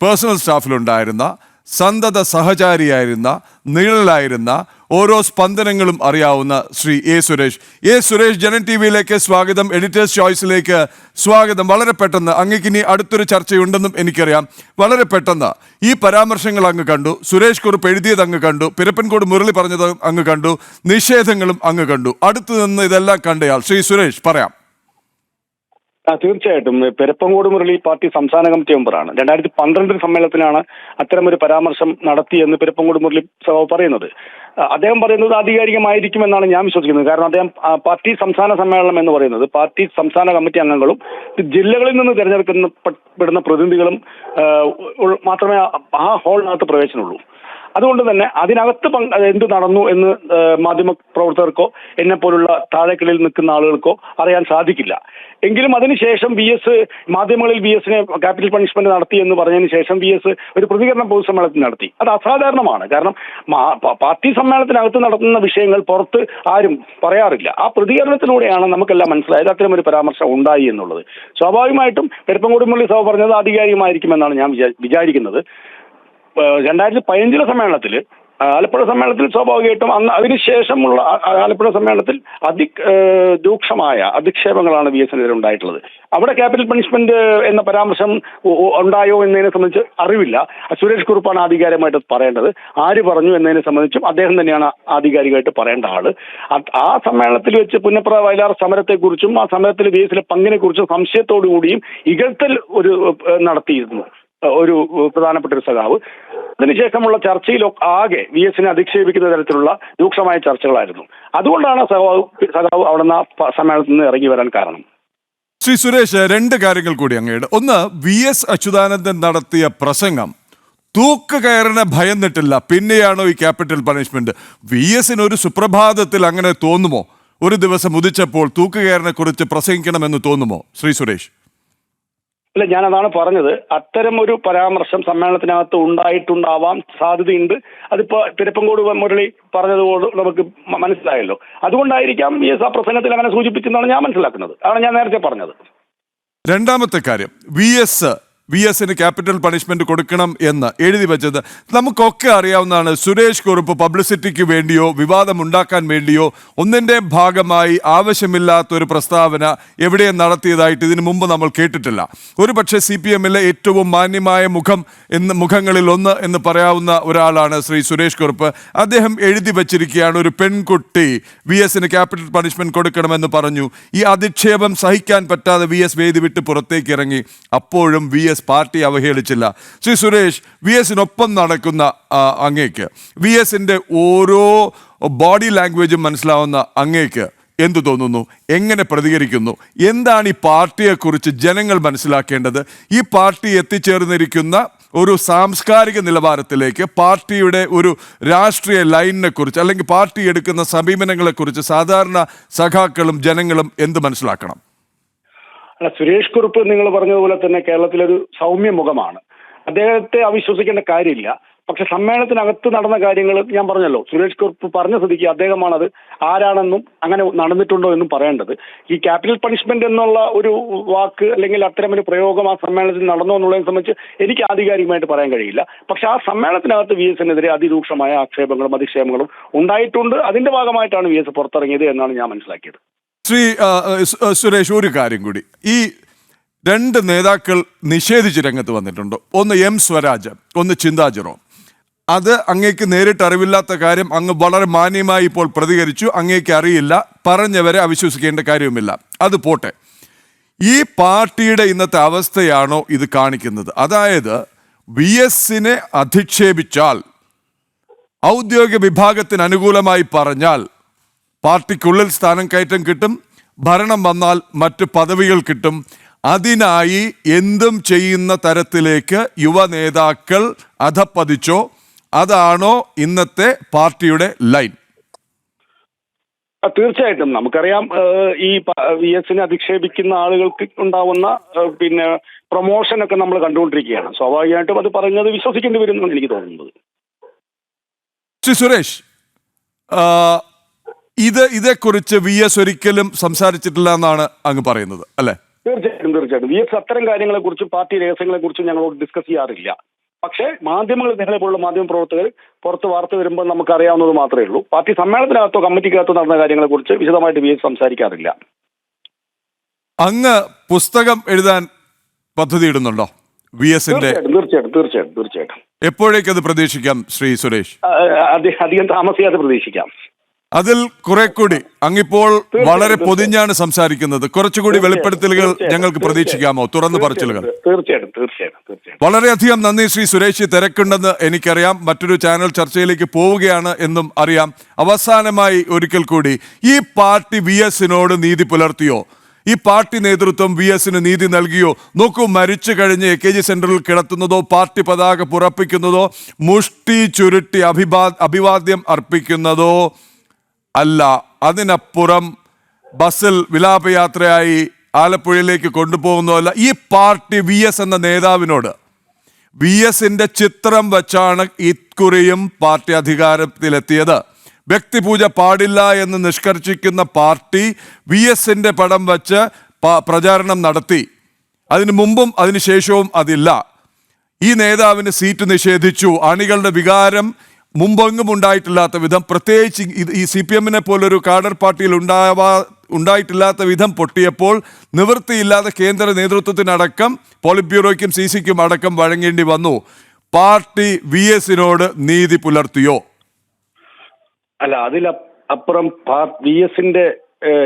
പേഴ്സണൽ സ്റ്റാഫിലുണ്ടായിരുന്ന, സന്തത സഹചാരിയായിരുന്ന, നിഴലായിരുന്ന, ഓരോ സ്പന്ദനങ്ങളും അറിയാവുന്ന ശ്രീ A സുരേഷ്, ജനൻ TV-യിലേക്ക് സ്വാഗതം, എഡിറ്റേഴ്സ് ചോയ്സിലേക്ക് സ്വാഗതം. വളരെ പെട്ടെന്ന്, അങ്ങേക്ക് ഇനി അടുത്തൊരു ചർച്ചയുണ്ടെന്നും എനിക്കറിയാം. വളരെ പെട്ടെന്ന് ഈ പരാമർശങ്ങൾ അങ്ങ് കണ്ടു, സുരേഷ് കുറുപ്പ് എഴുതിയത് അങ്ങ് കണ്ടു, പിരപ്പൻകോട് മുരളി പറഞ്ഞത് അങ്ങ് കണ്ടു, നിഷേധങ്ങളും അങ്ങ് കണ്ടു. അടുത്തു നിന്ന് ഇതെല്ലാം കണ്ടയാൾ ശ്രീ സുരേഷ്, പറയാം. തീർച്ചയായിട്ടും പെരപ്പങ്കോട് മുരളി പാർട്ടി സംസ്ഥാന കമ്മിറ്റി മെമ്പറാണ്. 2012 സമ്മേളനത്തിലാണ് അത്തരമൊരു പരാമർശം നടത്തിയെന്ന് പെരപ്പങ്കോട് മുരളി സഭ പറയുന്നത്. അദ്ദേഹം പറയുന്നത് ആധികാരികമായിരിക്കുമെന്നാണ് ഞാൻ വിശ്വസിക്കുന്നത്. കാരണം അദ്ദേഹം പാർട്ടി സംസ്ഥാന സമ്മേളനം എന്ന് പറയുന്നത് പാർട്ടി സംസ്ഥാന കമ്മിറ്റി അംഗങ്ങളും ജില്ലകളിൽ നിന്ന് തിരഞ്ഞെടുക്കപ്പെടുന്ന പ്രതിനിധികളും മാത്രമേ ആ ഹാളിനകത്ത് പ്രവേശനമുള്ളൂ. അതുകൊണ്ട് തന്നെ അതിനകത്ത് എന്ത് നടന്നു എന്ന് മാധ്യമ പ്രവർത്തകർക്കോ എന്നെ പോലുള്ള താഴേക്കിടയിൽ നിൽക്കുന്ന ആളുകൾക്കോ അറിയാൻ സാധിക്കില്ല. എങ്കിലും അതിനുശേഷം മാധ്യമങ്ങളിൽ VSനെ ക്യാപിറ്റൽ പണിഷ്മെന്റ് നടത്തി എന്ന് പറഞ്ഞതിന് ശേഷം VS ഒരു പ്രതികരണം പൊതുസമ്മേളനത്തിൽ നടത്തി. അത് അസാധാരണമാണ്. കാരണം പാർട്ടി സമ്മേളനത്തിനകത്ത് നടത്തുന്ന വിഷയങ്ങൾ പുറത്ത് ആരും പറയാറില്ല. ആ പ്രതികരണത്തിലൂടെയാണ് നമുക്കെല്ലാം മനസ്സിലായത് അത്തരം ഒരു പരാമർശം ഉണ്ടായി എന്നുള്ളത്. സ്വാഭാവികമായിട്ടും പെരപ്പങ്കോട് മുരളി സഭ പറഞ്ഞത് ആധികാരികമായിരിക്കുമെന്നാണ് ഞാൻ വിചാരിക്കുന്നത്. 2015 സമ്മേളനത്തിൽ ആലപ്പുഴ സമ്മേളനത്തിൽ സ്വാഭാവികമായിട്ടും അതിനുശേഷമുള്ള ആലപ്പുഴ സമ്മേളനത്തിൽ രൂക്ഷമായ അധിക്ഷേപങ്ങളാണ് VSനെതിരെ ഉണ്ടായിട്ടുള്ളത്. അവിടെ ക്യാപിറ്റൽ പണിഷ്മെന്റ് എന്ന പരാമർശം ഉണ്ടായോ എന്നതിനെ സംബന്ധിച്ച് അറിവില്ല. സുരേഷ് കുറുപ്പാണ് ആധികാരികമായിട്ട് പറയേണ്ടത്. ആര് പറഞ്ഞു എന്നതിനെ സംബന്ധിച്ചും അദ്ദേഹം തന്നെയാണ് ആധികാരികമായിട്ട് പറയേണ്ട ആള്. ആ സമ്മേളനത്തിൽ വെച്ച് പുന്നപ്ര വയലാർ സമരത്തെക്കുറിച്ചും ആ സമരത്തിൽ VSലെ പങ്കിനെ കുറിച്ചും സംശയത്തോടു കൂടിയും ഇകഴ്ത്തൽ നടത്തിയിരുന്നു ഒരു പ്രധാനപ്പെട്ട ഒരു സഖാവ്. അതിനുശേഷമുള്ള ചർച്ചയിൽ ആകെ VSനെ അധിക്ഷേപിക്കുന്ന തരത്തിലുള്ള രൂക്ഷമായ ചർച്ചകളായിരുന്നു. അതുകൊണ്ടാണ് സഖാവ് അവിടെ നിന്ന് സമ്മേളനത്തിൽ നിന്ന് ഇറങ്ങി വരാൻ കാരണം. ശ്രീ സുരേഷ്, രണ്ട് കാര്യങ്ങൾ കൂടി അങ്ങയുടെ. ഒന്ന്, VS അച്യുതാനന്ദൻ നടത്തിയ പ്രസംഗം തൂക്കുകയറിനെ ഭയന്നിട്ടില്ല, പിന്നെയാണോ ഈ ക്യാപിറ്റൽ പണിഷ്മെന്റ്? VSന് ഒരു സുപ്രഭാതത്തിൽ അങ്ങനെ തോന്നുമോ? ഒരു ദിവസം ഉദിച്ചപ്പോൾ തൂക്കുകയറിനെ കുറിച്ച് പ്രസംഗിക്കണമെന്ന് തോന്നുമോ ശ്രീ സുരേഷ്? അല്ല, ഞാൻ അതാണ് പറഞ്ഞത്. അത്തരം ഒരു പരാമർശം സമ്മേളനത്തിനകത്ത് ഉണ്ടായിട്ടുണ്ടാവാൻ സാധ്യതയുണ്ട്. അതിപ്പോ പെരപ്പങ്കോട് മുരളി പറഞ്ഞതുകൊണ്ട് നമുക്ക് മനസ്സിലായല്ലോ. അതുകൊണ്ടായിരിക്കാം VS ആ പ്രസംഗത്തിൽ അങ്ങനെ സൂചിപ്പിച്ചെന്നാണ് ഞാൻ മനസ്സിലാക്കുന്നത്. അതാണ് ഞാൻ നേരത്തെ പറഞ്ഞത്. രണ്ടാമത്തെ കാര്യം, VSന് ക്യാപിറ്റൽ പണിഷ്മെന്റ് കൊടുക്കണം എന്ന് എഴുതി വെച്ചത് നമുക്കൊക്കെ അറിയാവുന്നതാണ്. സുരേഷ് കുറുപ്പ് പബ്ലിസിറ്റിക്ക് വേണ്ടിയോ വിവാദം ഉണ്ടാക്കാൻ വേണ്ടിയോ ഒന്നിൻ്റെ ഭാഗമായി ആവശ്യമില്ലാത്തൊരു പ്രസ്താവന എവിടെയും നടത്തിയതായിട്ട് ഇതിനു മുമ്പ് നമ്മൾ കേട്ടിട്ടില്ല. ഒരു പക്ഷേ CPMലെ ഏറ്റവും മാന്യമായ മുഖങ്ങളിൽ ഒന്ന് എന്ന് പറയാവുന്ന ഒരാളാണ് ശ്രീ സുരേഷ് കുറുപ്പ്. അദ്ദേഹം എഴുതി വച്ചിരിക്കുകയാണ്, ഒരു പെൺകുട്ടി VSന് ക്യാപിറ്റൽ പണിഷ്മെന്റ് കൊടുക്കണമെന്ന് പറഞ്ഞു. ഈ അധിക്ഷേപം സഹിക്കാൻ പറ്റാതെ VS വേദി വിട്ട് പുറത്തേക്ക് ഇറങ്ങി. അപ്പോഴും VS പാർട്ടി അവഹേളിച്ചില്ല. ശ്രീ സുരേഷ്, VSനൊപ്പം നടക്കുന്ന അങ്ങേക്ക്, VSന്റെ ഓരോ ബോഡി ലാംഗ്വേജും മനസ്സിലാവുന്ന അങ്ങേക്ക് എന്തു തോന്നുന്നു? എങ്ങനെ പ്രതികരിക്കുന്നു? എന്താണ് ഈ പാർട്ടിയെക്കുറിച്ച് ജനങ്ങൾ മനസ്സിലാക്കേണ്ടത്? ഈ പാർട്ടി എത്തിച്ചേർന്നിരിക്കുന്ന ഒരു സാംസ്കാരിക നിലവാരത്തിലേക്ക്, പാർട്ടിയുടെ ഒരു രാഷ്ട്രീയ ലൈനിനെ കുറിച്ച് അല്ലെങ്കിൽ പാർട്ടി എടുക്കുന്ന സമീപനങ്ങളെക്കുറിച്ച് സാധാരണ സഖാക്കളും ജനങ്ങളും എന്ത് മനസ്സിലാക്കണം? സുരേഷ് കുറുപ്പ് നിങ്ങൾ പറഞ്ഞതുപോലെ തന്നെ കേരളത്തിലൊരു സൗമ്യ മുഖമാണ്. അദ്ദേഹത്തെ അവിശ്വസിക്കേണ്ട കാര്യമില്ല. പക്ഷെ സമ്മേളനത്തിനകത്ത് നടന്ന കാര്യങ്ങൾ ഞാൻ പറഞ്ഞല്ലോ, സുരേഷ് കുറുപ്പ് പറഞ്ഞ സ്ഥിതിക്ക് അദ്ദേഹമാണത് ആരാണെന്നും അങ്ങനെ നടന്നിട്ടുണ്ടോ എന്നും പറയേണ്ടത്. ഈ ക്യാപിറ്റൽ പണിഷ്മെന്റ് എന്നുള്ള ഒരു വാക്ക് അല്ലെങ്കിൽ അത്തരമൊരു പ്രയോഗം ആ സമ്മേളനത്തിൽ നടന്നോ എന്നുള്ളതിനെ സംബന്ധിച്ച് എനിക്ക് ആധികാരികമായിട്ട് പറയാൻ കഴിയില്ല. പക്ഷെ ആ സമ്മേളനത്തിനകത്ത് VSനെതിരെ അതിരൂക്ഷമായ ആക്ഷേപങ്ങളും അധിക്ഷേപങ്ങളും ഉണ്ടായിട്ടുണ്ട്. അതിന്റെ ഭാഗമായിട്ടാണ് VS പുറത്തിറങ്ങിയത് എന്നാണ് ഞാൻ മനസ്സിലാക്കിയത്. ശ്രീ സുരേഷ്, ഒരു കാര്യം കൂടി, ഈ രണ്ട് നേതാക്കൾ നിഷേധിച്ച് രംഗത്ത് വന്നിട്ടുണ്ട്. ഒന്ന് M സ്വരാജ്, ഒന്ന് ചിന്താ ജെറോം. അത് അങ്ങേക്ക് നേരിട്ട് അറിവില്ലാത്ത കാര്യം അങ്ങ് വളരെ മാന്യമായി ഇപ്പോൾ പ്രതികരിച്ചു. അങ്ങേക്ക് അറിയില്ല, പറഞ്ഞവരെ അവിശ്വസിക്കേണ്ട കാര്യവുമില്ല. അത് പോട്ടെ. ഈ പാർട്ടിയുടെ ഇന്നത്തെ അവസ്ഥയാണോ ഇത് കാണിക്കുന്നത്? അതായത് VSനെ അധിക്ഷേപിച്ചാൽ, ഔദ്യോഗിക വിഭാഗത്തിന് അനുകൂലമായി പറഞ്ഞാൽ പാർട്ടിക്കുള്ളിൽ സ്ഥാനം കയറ്റം കിട്ടും, ഭരണം വന്നാൽ മറ്റ് പദവികൾ കിട്ടും. അതിനായി എന്തും ചെയ്യുന്ന തരത്തിലേക്ക് യുവ നേതാക്കൾ അധപ്പതിച്ചോ? അതാണോ ഇന്നത്തെ പാർട്ടിയുടെ ലൈൻ? തീർച്ചയായിട്ടും നമുക്കറിയാം, ഈ VSനെ അധിക്ഷേപിക്കുന്ന ആളുകൾക്ക് ഉണ്ടാവുന്ന പ്രൊമോഷനൊക്കെ നമ്മൾ കണ്ടുകൊണ്ടിരിക്കുകയാണ്. സ്വാഭാവികമായിട്ടും അത് പറഞ്ഞത് വിശ്വസിക്കേണ്ടി വരും എന്നാണ് എനിക്ക് തോന്നുന്നത്. ശ്രീ സുരേഷ്, ഇതേക്കുറിച്ച് VS ഒരിക്കലും സംസാരിച്ചിട്ടില്ല എന്നാണ് അങ്ങ് പറയുന്നത്, അല്ലെ? തീർച്ചയായിട്ടും VS അത്തരം കാര്യങ്ങളെക്കുറിച്ചും പാർട്ടി രഹസ്യങ്ങളെക്കുറിച്ചും ഞങ്ങളോട് ഡിസ്കസ് ചെയ്യാറില്ല. പക്ഷേ മാധ്യമങ്ങൾ, നിങ്ങളെ പോലുള്ള മാധ്യമ പ്രവർത്തകർ പുറത്ത് വാർത്ത വരുമ്പോൾ നമുക്ക് അറിയാവുന്നത് മാത്രമേ ഉള്ളൂ. പാർട്ടി സമ്മേളനത്തിനകത്തോ കമ്മിറ്റിക്കകത്തോ നടന്ന കാര്യങ്ങളെക്കുറിച്ച് വിശദമായിട്ട് VS സംസാരിക്കാറില്ല. അങ്ങ് പുസ്തകം എഴുതാൻ പദ്ധതി ഇടുന്നുണ്ടോ VSന്റെ? തീർച്ചയായിട്ടും. എപ്പോഴേക്കത് പ്രതീക്ഷിക്കാം ശ്രീ സുരേഷ്? അധികം താമസിയാതെ പ്രതീക്ഷിക്കാം. അതിൽ കുറെ കൂടി അങ്ങിപ്പോൾ വളരെ പൊതിഞ്ഞാണ് സംസാരിക്കുന്നത്. കുറച്ചുകൂടി വെളിപ്പെടുത്തലുകൾ ഞങ്ങൾക്ക് പ്രതീക്ഷിക്കാമോ? തുറന്നു പറച്ചിലുകൾ. തീർച്ചയായിട്ടും. വളരെയധികം നന്ദി ശ്രീ സുരേഷ്. തിരക്കുണ്ടെന്ന് എനിക്കറിയാം, മറ്റൊരു ചാനൽ ചർച്ചയിലേക്ക് പോവുകയാണ് എന്നും അറിയാം. അവസാനമായി ഒരിക്കൽ കൂടി, ഈ പാർട്ടി VS-നോട് നീതി പുലർത്തിയോ? ഈ പാർട്ടി നേതൃത്വം VS-ന് നീതി നൽകിയോ? നോക്കൂ, മരിച്ചു കഴിഞ്ഞ് AKG സെന്ററിൽ കിടത്തുന്നതോ പാർട്ടി പതാക പുറപ്പിക്കുന്നതോ മുഷ്ടി ചുരുട്ടി അഭിവാദ്യം അർപ്പിക്കുന്നതോ അല്ല, അതിനപ്പുറം ബസ്സിൽ വിലാപയാത്രയായി ആലപ്പുഴയിലേക്ക് കൊണ്ടുപോകുന്നതല്ല. ഈ പാർട്ടി VS എന്ന നേതാവിനോട്, VS-ന്റെ ചിത്രം വച്ചാണ് ഇക്കുറിയും പാർട്ടി അധികാരത്തിലെത്തിയത്. വ്യക്തിപൂജ പാടില്ല എന്ന് നിഷ്കർഷിക്കുന്ന പാർട്ടി VS-ന്റെ പടം വച്ച് പ്രചാരണം നടത്തി. അതിനു മുമ്പും അതിനുശേഷവും അതില്ല. ഈ നേതാവിന് സീറ്റ് നിഷേധിച്ചു. അണികളുടെ വികാരം മുമ്പെങ്ങും ഉണ്ടായിട്ടില്ലാത്ത വിധം, പ്രത്യേകിച്ച് ഈ CPM-നെ പോലൊരു കാഡർ പാർട്ടിയിൽ ഉണ്ടായിട്ടില്ലാത്ത വിധം പൊട്ടിയപ്പോൾ നിവൃത്തിയില്ലാതെ കേന്ദ്ര നേതൃത്വത്തിനടക്കം പോളിറ്റ് ബ്യൂറോയ്ക്കും CC-ക്കും അടക്കം വഴങ്ങേണ്ടി വന്നു. പാർട്ടി VS-നോട് നീതി പുലർത്തിയോ? അല്ല, അതിലപ്പുറം VS-ന്റെ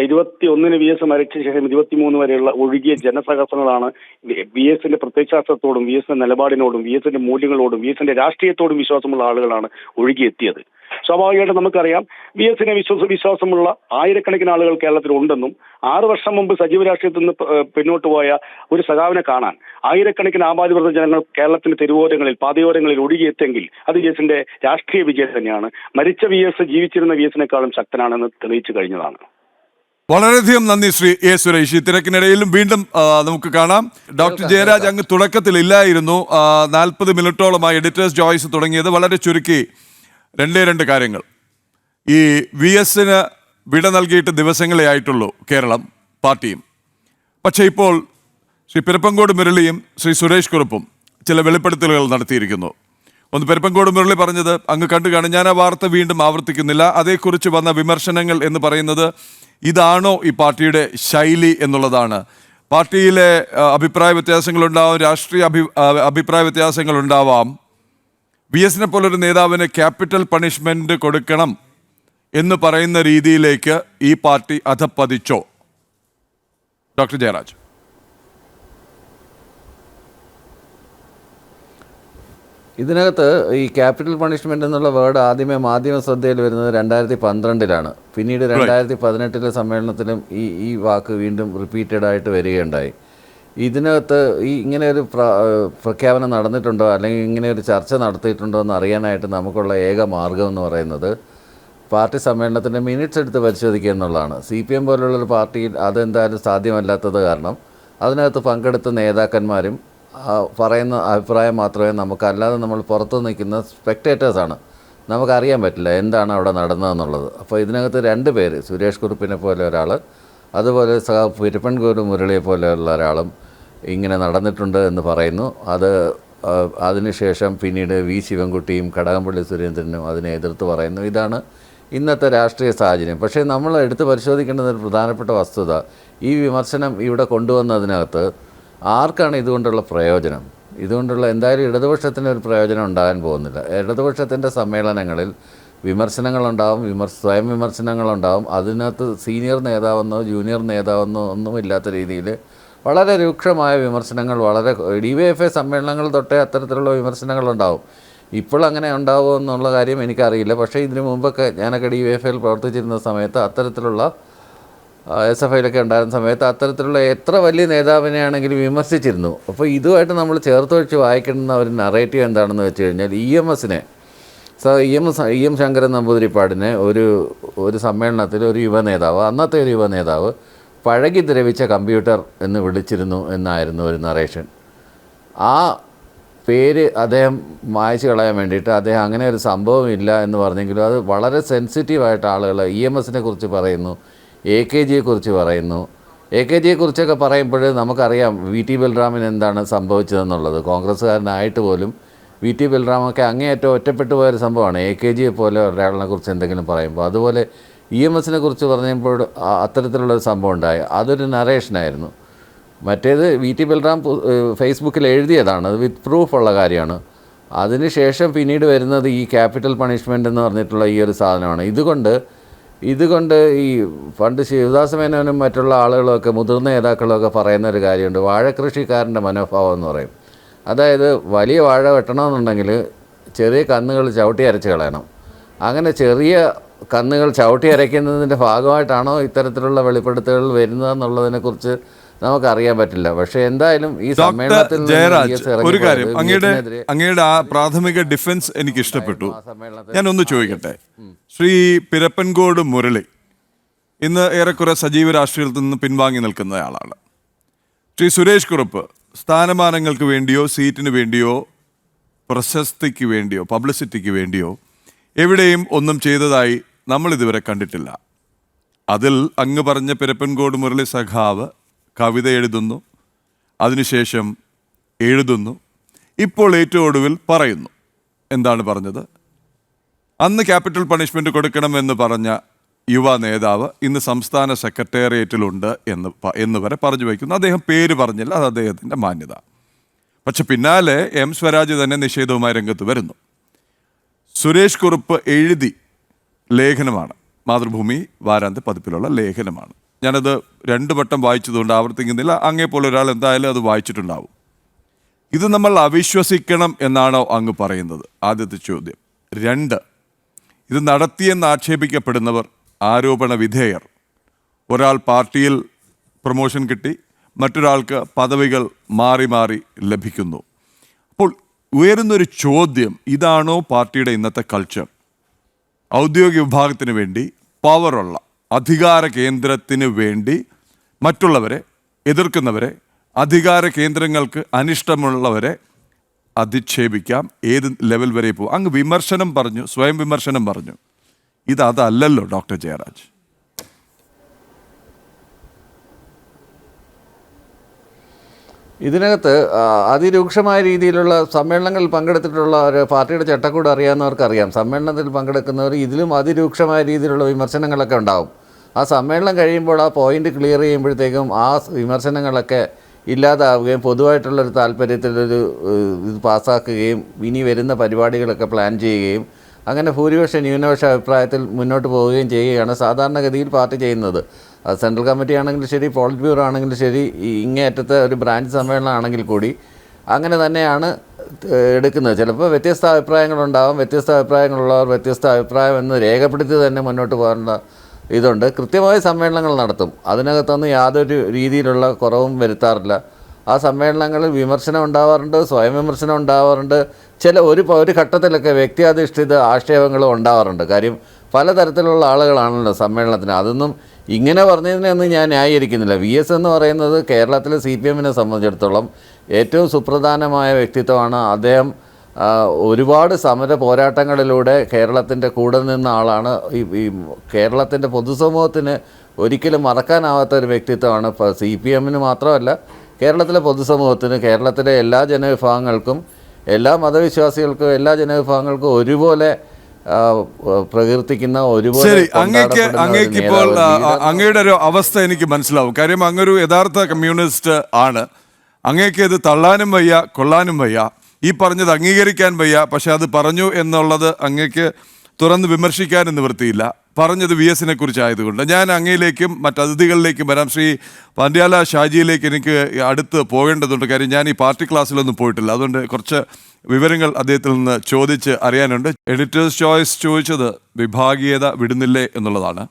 21-ന് VS മരിച്ച ശേഷം 23 വരെയുള്ള ഒഴുകിയ ജനസഹസ്രങ്ങളാണ് VS-ന്റെ പ്രത്യയശാസ്ത്രത്തോടും VS-ന്റെ നിലപാടിനോടും VS-ന്റെ മൂല്യങ്ങളോടും VS-ന്റെ രാഷ്ട്രീയത്തോടും വിശ്വാസമുള്ള ആളുകളാണ് ഒഴുകിയെത്തിയത്. സ്വാഭാവികമായിട്ടും നമുക്കറിയാം, VS-നെ വിശ്വാസമുള്ള ആയിരക്കണക്കിന് ആളുകൾ കേരളത്തിൽ ഉണ്ടെന്നും 6 വർഷം മുമ്പ് സജീവ രാഷ്ട്രീയത്തിൽ നിന്ന് പിന്നോട്ട് പോയ ഒരു സഖാവിനെ കാണാൻ ആയിരക്കണക്കിന് ആബാധിവൃത ജനങ്ങൾ കേരളത്തിന്റെ തെരുവോരങ്ങളിൽ പാതയോരങ്ങളിൽ ഒഴുകിയെത്തെങ്കിൽ അത് VS-ന്റെ രാഷ്ട്രീയ വിജയം തന്നെയാണ്. മരിച്ച VS ജീവിച്ചിരുന്ന VS-നേക്കാളും ശക്തനാണെന്ന് തെളിയിച്ചു കഴിഞ്ഞതാണ്. വളരെയധികം നന്ദി ശ്രീ A. സുരേഷ്. ഈ തിരക്കിനിടയിലും വീണ്ടും നമുക്ക് കാണാം. ഡോക്ടർ ജയരാജ് അങ്ങ് തുടക്കത്തിൽ ഇല്ലായിരുന്നു. 40 മിനിറ്റോളമായി എഡിറ്റേഴ്സ് ചോയ്സ് തുടങ്ങിയത്. വളരെ ചുരുക്കി 2 കാര്യങ്ങൾ. ഈ VS-ന് വിട നൽകിയിട്ട് ദിവസങ്ങളേ ആയിട്ടുള്ളൂ കേരളം പാർട്ടിയും. പക്ഷേ ഇപ്പോൾ ശ്രീ പെരുപ്പങ്കോട് മുരളിയും ശ്രീ സുരേഷ് കുറുപ്പും ചില വെളിപ്പെടുത്തലുകൾ നടത്തിയിരിക്കുന്നു. ഒന്ന്, പെരുപ്പങ്കോട് മുരളി പറഞ്ഞത് അങ്ങ് കണ്ടു കാണും, ഞാൻ ആ വാർത്ത വീണ്ടും ആവർത്തിക്കുന്നില്ല. അതേക്കുറിച്ച് വന്ന വിമർശനങ്ങൾ എന്ന് പറയുന്നത് ഇതാണോ ഈ പാർട്ടിയുടെ ശൈലി എന്നുള്ളതാണ്. പാർട്ടിയിലെ അഭിപ്രായ വ്യത്യാസങ്ങളുണ്ടാവാം, രാഷ്ട്രീയ അഭിപ്രായ വ്യത്യാസങ്ങളുണ്ടാവാം. VS-നെ പോലൊരു നേതാവിന് ക്യാപിറ്റൽ പണിഷ്മെന്റ് കൊടുക്കണം എന്ന് പറയുന്ന രീതിയിലേക്ക് ഈ പാർട്ടി അധപ്പതിച്ചോ? ഡോക്ടർ ജയരാജ്. ഇതിനകത്ത് ഈ ക്യാപിറ്റൽ പണിഷ്മെൻ്റ് എന്നുള്ള വേർഡ് ആദ്യമേ മാധ്യമ ശ്രദ്ധയിൽ വരുന്നത് 2012-ലാണ്. പിന്നീട് 2018 സമ്മേളനത്തിലും ഈ വാക്ക് വീണ്ടും റിപ്പീറ്റഡായിട്ട് വരികയുണ്ടായി. ഇതിനകത്ത് ഇങ്ങനെ ഒരു പ്രഖ്യാപനം നടന്നിട്ടുണ്ടോ അല്ലെങ്കിൽ ഇങ്ങനെ ഒരു ചർച്ച നടത്തിയിട്ടുണ്ടോ എന്ന് അറിയാനായിട്ട് നമുക്കുള്ള ഏക മാർഗം എന്ന് പറയുന്നത് പാർട്ടി സമ്മേളനത്തിൻ്റെ മിനിറ്റ്സ് എടുത്ത് പരിശോധിക്കുക എന്നുള്ളതാണ്. CPM പോലുള്ളൊരു പാർട്ടിയിൽ അതെന്തായാലും സാധ്യമല്ലാത്തത് കാരണം അതിനകത്ത് പങ്കെടുത്ത നേതാക്കന്മാരും പറയുന്ന അഭിപ്രായം മാത്രമേ നമുക്കല്ലാതെ നമ്മൾ പുറത്ത് നിൽക്കുന്ന സ്പെക്ടേറ്റേഴ്സാണ്, നമുക്കറിയാൻ പറ്റില്ല എന്താണ് അവിടെ നടന്നതെന്നുള്ളത്. അപ്പോൾ ഇതിനകത്ത് 2 പേര്, സുരേഷ് കുറുപ്പിനെ പോലെ ഒരാൾ, അതുപോലെ പെരുപ്പൻകോട് മുരളിയെ പോലെയുള്ള ഒരാളും ഇങ്ങനെ നടന്നിട്ടുണ്ട് എന്ന് പറയുന്നു. അതിനുശേഷം പിന്നീട് V. ശിവൻകുട്ടിയും കടകംപള്ളി സുരേന്ദ്രനും അതിനെ എതിർത്ത് പറയുന്നു. ഇതാണ് ഇന്നത്തെ രാഷ്ട്രീയ സാഹചര്യം. പക്ഷേ നമ്മൾ എടുത്ത് പരിശോധിക്കേണ്ടുന്ന ഒരു പ്രധാനപ്പെട്ട വസ്തുത, ഈ വിമർശനം ഇവിടെ കൊണ്ടുവന്നതിനകത്ത് ആർക്കാണ് ഇതുകൊണ്ടുള്ള പ്രയോജനം? ഇതുകൊണ്ടുള്ള എന്തായാലും ഇടതുപക്ഷത്തിന് ഒരു പ്രയോജനം ഉണ്ടാകാൻ പോകുന്നില്ല. ഇടതുപക്ഷത്തിൻ്റെ സമ്മേളനങ്ങളിൽ വിമർശനങ്ങളുണ്ടാവും, സ്വയം വിമർശനങ്ങളുണ്ടാവും. അതിനകത്ത് സീനിയർ നേതാവെന്നോ ജൂനിയർ നേതാവെന്നോ ഒന്നുമില്ലാത്ത രീതിയിൽ വളരെ രൂക്ഷമായ വിമർശനങ്ങൾ, വളരെ DYFI സമ്മേളനങ്ങൾ തൊട്ടേ അത്തരത്തിലുള്ള വിമർശനങ്ങളുണ്ടാവും. ഇപ്പോൾ അങ്ങനെ ഉണ്ടാവുമോ എന്നുള്ള കാര്യം എനിക്കറിയില്ല. പക്ഷേ ഇതിനു മുമ്പൊക്കെ ഞാനൊക്കെ DYFIയിൽ പ്രവർത്തിച്ചിരുന്ന സമയത്ത് അത്തരത്തിലുള്ള SFIയിലൊക്കെ ഉണ്ടായിരുന്ന സമയത്ത് അത്തരത്തിലുള്ള എത്ര വലിയ നേതാവിനെ ആണെങ്കിലും വിമർശിച്ചിരുന്നു. അപ്പോൾ ഇതുമായിട്ട് നമ്മൾ ചേർത്ത് വെച്ച് വായിക്കുന്ന ഒരു നറേറ്റീവ് എന്താണെന്ന് വെച്ച് കഴിഞ്ഞാൽ EMSനെ EM ശങ്കരൻ നമ്പൂതിരിപ്പാടിനെ ഒരു സമ്മേളനത്തിൽ ഒരു യുവനേതാവ്, അന്നത്തെ ഒരു യുവനേതാവ് പഴകി ദ്രവിച്ച കമ്പ്യൂട്ടർ എന്ന് വിളിച്ചിരുന്നു എന്നായിരുന്നു ഒരു നറേഷൻ. ആ പേര് അദ്ദേഹം മായ്ച്ചു കളയാൻ വേണ്ടിയിട്ട് അദ്ദേഹം അങ്ങനെ ഒരു സംഭവം ഇല്ല എന്ന് പറഞ്ഞെങ്കിലും അത് വളരെ സെൻസിറ്റീവായിട്ട് ആളുകൾ EMSനെ കുറിച്ച് പറയുന്നു, AKGയെക്കുറിച്ച് പറയുന്നു. AKGയെക്കുറിച്ചൊക്കെ പറയുമ്പോൾ നമുക്കറിയാം VT ബൽറാമിന് എന്താണ് സംഭവിച്ചതെന്നുള്ളത്. കോൺഗ്രസ്സുകാരനായിട്ട് പോലും VT ബൽറാമൊക്കെ അങ്ങേയറ്റം ഒറ്റപ്പെട്ടു പോയൊരു സംഭവമാണ് AKGയെ പോലെ ഒരാളിനെ കുറിച്ച് എന്തെങ്കിലും പറയുമ്പോൾ. അതുപോലെ EMSനെ കുറിച്ച് പറഞ്ഞപ്പോൾ അത്തരത്തിലുള്ളൊരു സംഭവം ഉണ്ടായി. അതൊരു നറേഷനായിരുന്നു. മറ്റേത് VT ബൽറാം ഫേസ്ബുക്കിൽ എഴുതിയതാണ്, അത് വിത്ത് പ്രൂഫുള്ള കാര്യമാണ്. അതിനുശേഷം പിന്നീട് വരുന്നത് ഈ ക്യാപിറ്റൽ പണിഷ്മെൻ്റ് എന്ന് പറഞ്ഞിട്ടുള്ള ഈ ഒരു സാധനമാണ്. ഇതുകൊണ്ട് ഇതുകൊണ്ട് ഈ പണ്ട് ശിവദാസ മേനോനും മറ്റുള്ള ആളുകളൊക്കെ മുതിർന്ന നേതാക്കളൊക്കെ പറയുന്ന ഒരു കാര്യമുണ്ട്, വാഴക്കൃഷിക്കാരൻ്റെ മനോഭാവം എന്ന് പറയും. അതായത് വലിയ വാഴ വെട്ടണമെന്നുണ്ടെങ്കിൽ ചെറിയ കന്നുകൾ ചവിട്ടി അരച്ച് കളയണം. അങ്ങനെ ചെറിയ കന്നുകൾ ചവിട്ടി അരയ്ക്കുന്നതിൻ്റെ ഭാഗമായിട്ടാണോ ഇത്തരത്തിലുള്ള വെളിപ്പെടുത്തലുകൾ വരുന്നതെന്നുള്ളതിനെക്കുറിച്ച് നമുക്കറിയാൻ പറ്റില്ല. പക്ഷേ എന്തായാലും ഈ സമ്മേളനത്തിൽ ജയരാജ്, ഒരു കാര്യം, അങ്ങയുടെ ആ പ്രാഥമിക ഡിഫൻസ് എനിക്ക് ഇഷ്ടപ്പെട്ടു. ഞാനൊന്ന് ചോദിക്കട്ടെ, ശ്രീ പിരപ്പൻകോട് മുരളി ഇന്ന് ഏറെക്കുറെ സജീവ രാഷ്ട്രീയത്തിൽ നിന്ന് പിൻവാങ്ങി നിൽക്കുന്നയാളാണ്. ശ്രീ സുരേഷ് കുറുപ്പ് സ്ഥാനമാനങ്ങൾക്ക് വേണ്ടിയോ സീറ്റിന് വേണ്ടിയോ പ്രശസ്തിക്ക് വേണ്ടിയോ പബ്ലിസിറ്റിക്ക് വേണ്ടിയോ എവിടെയും ഒന്നും ചെയ്തതായി നമ്മൾ ഇതുവരെ കണ്ടിട്ടില്ല. അതിൽ അങ്ങ് പറഞ്ഞ പിരപ്പൻകോട് മുരളി സഖാവ് കവിത എഴുതുന്നു, അതിനുശേഷം എഴുതുന്നു, ഇപ്പോൾ ഏറ്റവും ഒടുവിൽ പറയുന്നു. എന്താണ് പറഞ്ഞത്? അന്ന് ക്യാപിറ്റൽ പണിഷ്മെൻറ്റ് കൊടുക്കണമെന്ന് പറഞ്ഞ യുവ നേതാവ് ഇന്ന് സംസ്ഥാന സെക്രട്ടേറിയറ്റിലുണ്ട് എന്ന് വരെ പറഞ്ഞു വയ്ക്കുന്നു. അദ്ദേഹം പേര് പറഞ്ഞില്ല, അത് അദ്ദേഹത്തിൻ്റെ മാന്യത. പക്ഷെ പിന്നാലെ എം സ്വരാജ് തന്നെ നിഷേധവുമായി രംഗത്ത് വരുന്നു. സുരേഷ് കുറുപ്പ് എഴുതി ലേഖനമാണ്, മാതൃഭൂമി വാരാന്ത്യ പതിപ്പിലുള്ള ലേഖനമാണ്. ഞാനത് 2 വട്ടം വായിച്ചതുകൊണ്ട് ആവർത്തിക്കുന്നില്ല. അങ്ങേപ്പോലെ ഒരാൾ എന്തായാലും അത് വായിച്ചിട്ടുണ്ടാവും. ഇത് നമ്മൾ അവിശ്വസിക്കണം എന്നാണോ അങ്ങ് പറയുന്നത്? ആദ്യത്തെ ചോദ്യം. 2, ഇത് നടത്തിയെന്ന് ആക്ഷേപിക്കപ്പെടുന്നവർ ആരോപണ വിധേയർ. ഒരാൾ പാർട്ടിയിൽ പ്രൊമോഷൻ കിട്ടി, മറ്റൊരാൾക്ക് പദവികൾ മാറി മാറി ലഭിക്കുന്നു. അപ്പോൾ ഉയരുന്നൊരു ചോദ്യം, ഇതാണോ പാർട്ടിയുടെ ഇന്നത്തെ കൾച്ചർ? ഔദ്യോഗിക വിഭാഗത്തിന് വേണ്ടി, പവറുള്ള അധികാര കേന്ദ്രത്തിന് വേണ്ടി മറ്റുള്ളവരെ എതിർക്കുന്നവരെ, അധികാര കേന്ദ്രങ്ങൾക്ക് അനിഷ്ടമുള്ളവരെ അധിക്ഷേപിക്കാം, ഏത് ലെവൽ വരെ പോകും. അങ്ങ് വിമർശനം പറഞ്ഞു, സ്വയം വിമർശനം പറഞ്ഞു. അതല്ലല്ലോ ഡോക്ടർ ജയരാജ്. ഇതിനകത്ത് അതിരൂക്ഷമായ രീതിയിലുള്ള സമ്മേളനങ്ങളിൽ പങ്കെടുത്തിട്ടുള്ള ഒരു പാർട്ടിയുടെ ചട്ടക്കൂട് അറിയാവുന്നവർക്കറിയാം, സമ്മേളനത്തിൽ പങ്കെടുക്കുന്നവർ ഇതിലും അതിരൂക്ഷമായ രീതിയിലുള്ള വിമർശനങ്ങളൊക്കെ ഉണ്ടാവും. ആ സമ്മേളനം കഴിയുമ്പോൾ ആ പോയിന്റ് ക്ലിയർ ചെയ്യുമ്പോഴത്തേക്കും ആ വിമർശനങ്ങളൊക്കെ ഇല്ലാതാവുകയും പൊതുവായിട്ടുള്ളൊരു താല്പര്യത്തിലൊരു ഇത് പാസ്സാക്കുകയും ഇനി വരുന്ന പരിപാടികളൊക്കെ പ്ലാൻ ചെയ്യുകയും അങ്ങനെ ഭൂരിപക്ഷ ന്യൂനപക്ഷ അഭിപ്രായത്തിൽ മുന്നോട്ട് പോവുകയും ചെയ്യുകയാണ് സാധാരണഗതിയിൽ പാർട്ടി ചെയ്യുന്നത്. അത് സെൻട്രൽ കമ്മിറ്റി ആണെങ്കിലും ശരി, പോളിറ്റ് ബ്യൂറോ ആണെങ്കിലും ശരി, ഇങ്ങേയറ്റത്തെ ഒരു ബ്രാഞ്ച് സമ്മേളനം ആണെങ്കിൽ കൂടി അങ്ങനെ തന്നെയാണ് എടുക്കുന്നത്. ചിലപ്പോൾ വ്യത്യസ്ത അഭിപ്രായങ്ങളുണ്ടാകും, വ്യത്യസ്ത അഭിപ്രായങ്ങളുള്ളവർ വ്യത്യസ്ത അഭിപ്രായം എന്ന് രേഖപ്പെടുത്തി തന്നെ മുന്നോട്ട് പോകേണ്ട ഇതുണ്ട്. കൃത്യമായ സമ്മേളനങ്ങൾ നടത്തും, അതിനകത്തൊന്നും യാതൊരു രീതിയിലുള്ള കുറവും വരുത്താറില്ല. ആ സമ്മേളനങ്ങളിൽ വിമർശനം ഉണ്ടാവാറുണ്ട്, സ്വയം വിമർശനം ഉണ്ടാവാറുണ്ട്, ഒരു ഘട്ടത്തിലൊക്കെ വ്യക്തിയാധിഷ്ഠിത ആക്ഷേപങ്ങളും ഉണ്ടാവാറുണ്ട്. കാര്യം പലതരത്തിലുള്ള ആളുകളാണല്ലോ സമ്മേളനത്തിന്. അതൊന്നും ഇങ്ങനെ പറഞ്ഞതിനൊന്നും ഞാൻ ന്യായീകരിക്കുന്നില്ല. VS എന്ന് പറയുന്നത് കേരളത്തിലെ CPM-നെ സംബന്ധിച്ചിടത്തോളം ഏറ്റവും സുപ്രധാനമായ വ്യക്തിത്വമാണ്. അദ്ദേഹം ഒരുപാട് സമര പോരാട്ടങ്ങളിലൂടെ കേരളത്തിൻ്റെ കൂടെ നിന്ന ആളാണ്. ഈ കേരളത്തിൻ്റെ പൊതുസമൂഹത്തിന് ഒരിക്കലും മറക്കാനാവാത്ത ഒരു വ്യക്തിത്വമാണ്. ഇപ്പോൾ CPM-ന് മാത്രമല്ല, കേരളത്തിലെ പൊതുസമൂഹത്തിന്, കേരളത്തിലെ എല്ലാ ജനവിഭാഗങ്ങൾക്കും, എല്ലാ മതവിശ്വാസികൾക്കും, എല്ലാ ജനവിഭാഗങ്ങൾക്കും ഒരുപോലെ പ്രകീർത്തിക്കുന്ന, ഒരുപോലെ അങ്ങേക്കിപ്പോൾ അങ്ങയുടെ ഒരു അവസ്ഥ എനിക്ക് മനസ്സിലാവും. കാര്യം അങ്ങൊരു യഥാർത്ഥ കമ്മ്യൂണിസ്റ്റ് ആണ്. അങ്ങേക്ക് ഇത് തള്ളാനും വയ്യ, കൊള്ളാനും വയ്യ, ഈ പറഞ്ഞത് അംഗീകരിക്കാൻ വയ്യ. പക്ഷെ അത് പറഞ്ഞു എന്നുള്ളത് അങ്ങേക്ക് തുറന്ന് വിമർശിക്കാനും നിവൃത്തിയില്ല. പറഞ്ഞത് VS-നെ കുറിച്ചായതുകൊണ്ട് ഞാൻ അങ്ങയിലേക്കും മറ്റതിഥികളിലേക്കും വരാം. ശ്രീ പാണ്ഡ്യാല ഷാജിയിലേക്ക് എനിക്ക് അടുത്ത് പോകേണ്ടതുണ്ട്. കാര്യം ഞാൻ ഈ പാർട്ടി ക്ലാസ്സിലൊന്നും പോയിട്ടില്ല, അതുകൊണ്ട് കുറച്ച് വിവരങ്ങൾ അദ്ദേഹത്തിൽ നിന്ന് ചോദിച്ച് അറിയാനുണ്ട്. എഡിറ്റേഴ്സ് ചോയ്സ് ചോദിച്ചത് വിഭാഗീയത വിടുന്നില്ലേ എന്നുള്ളതാണ്.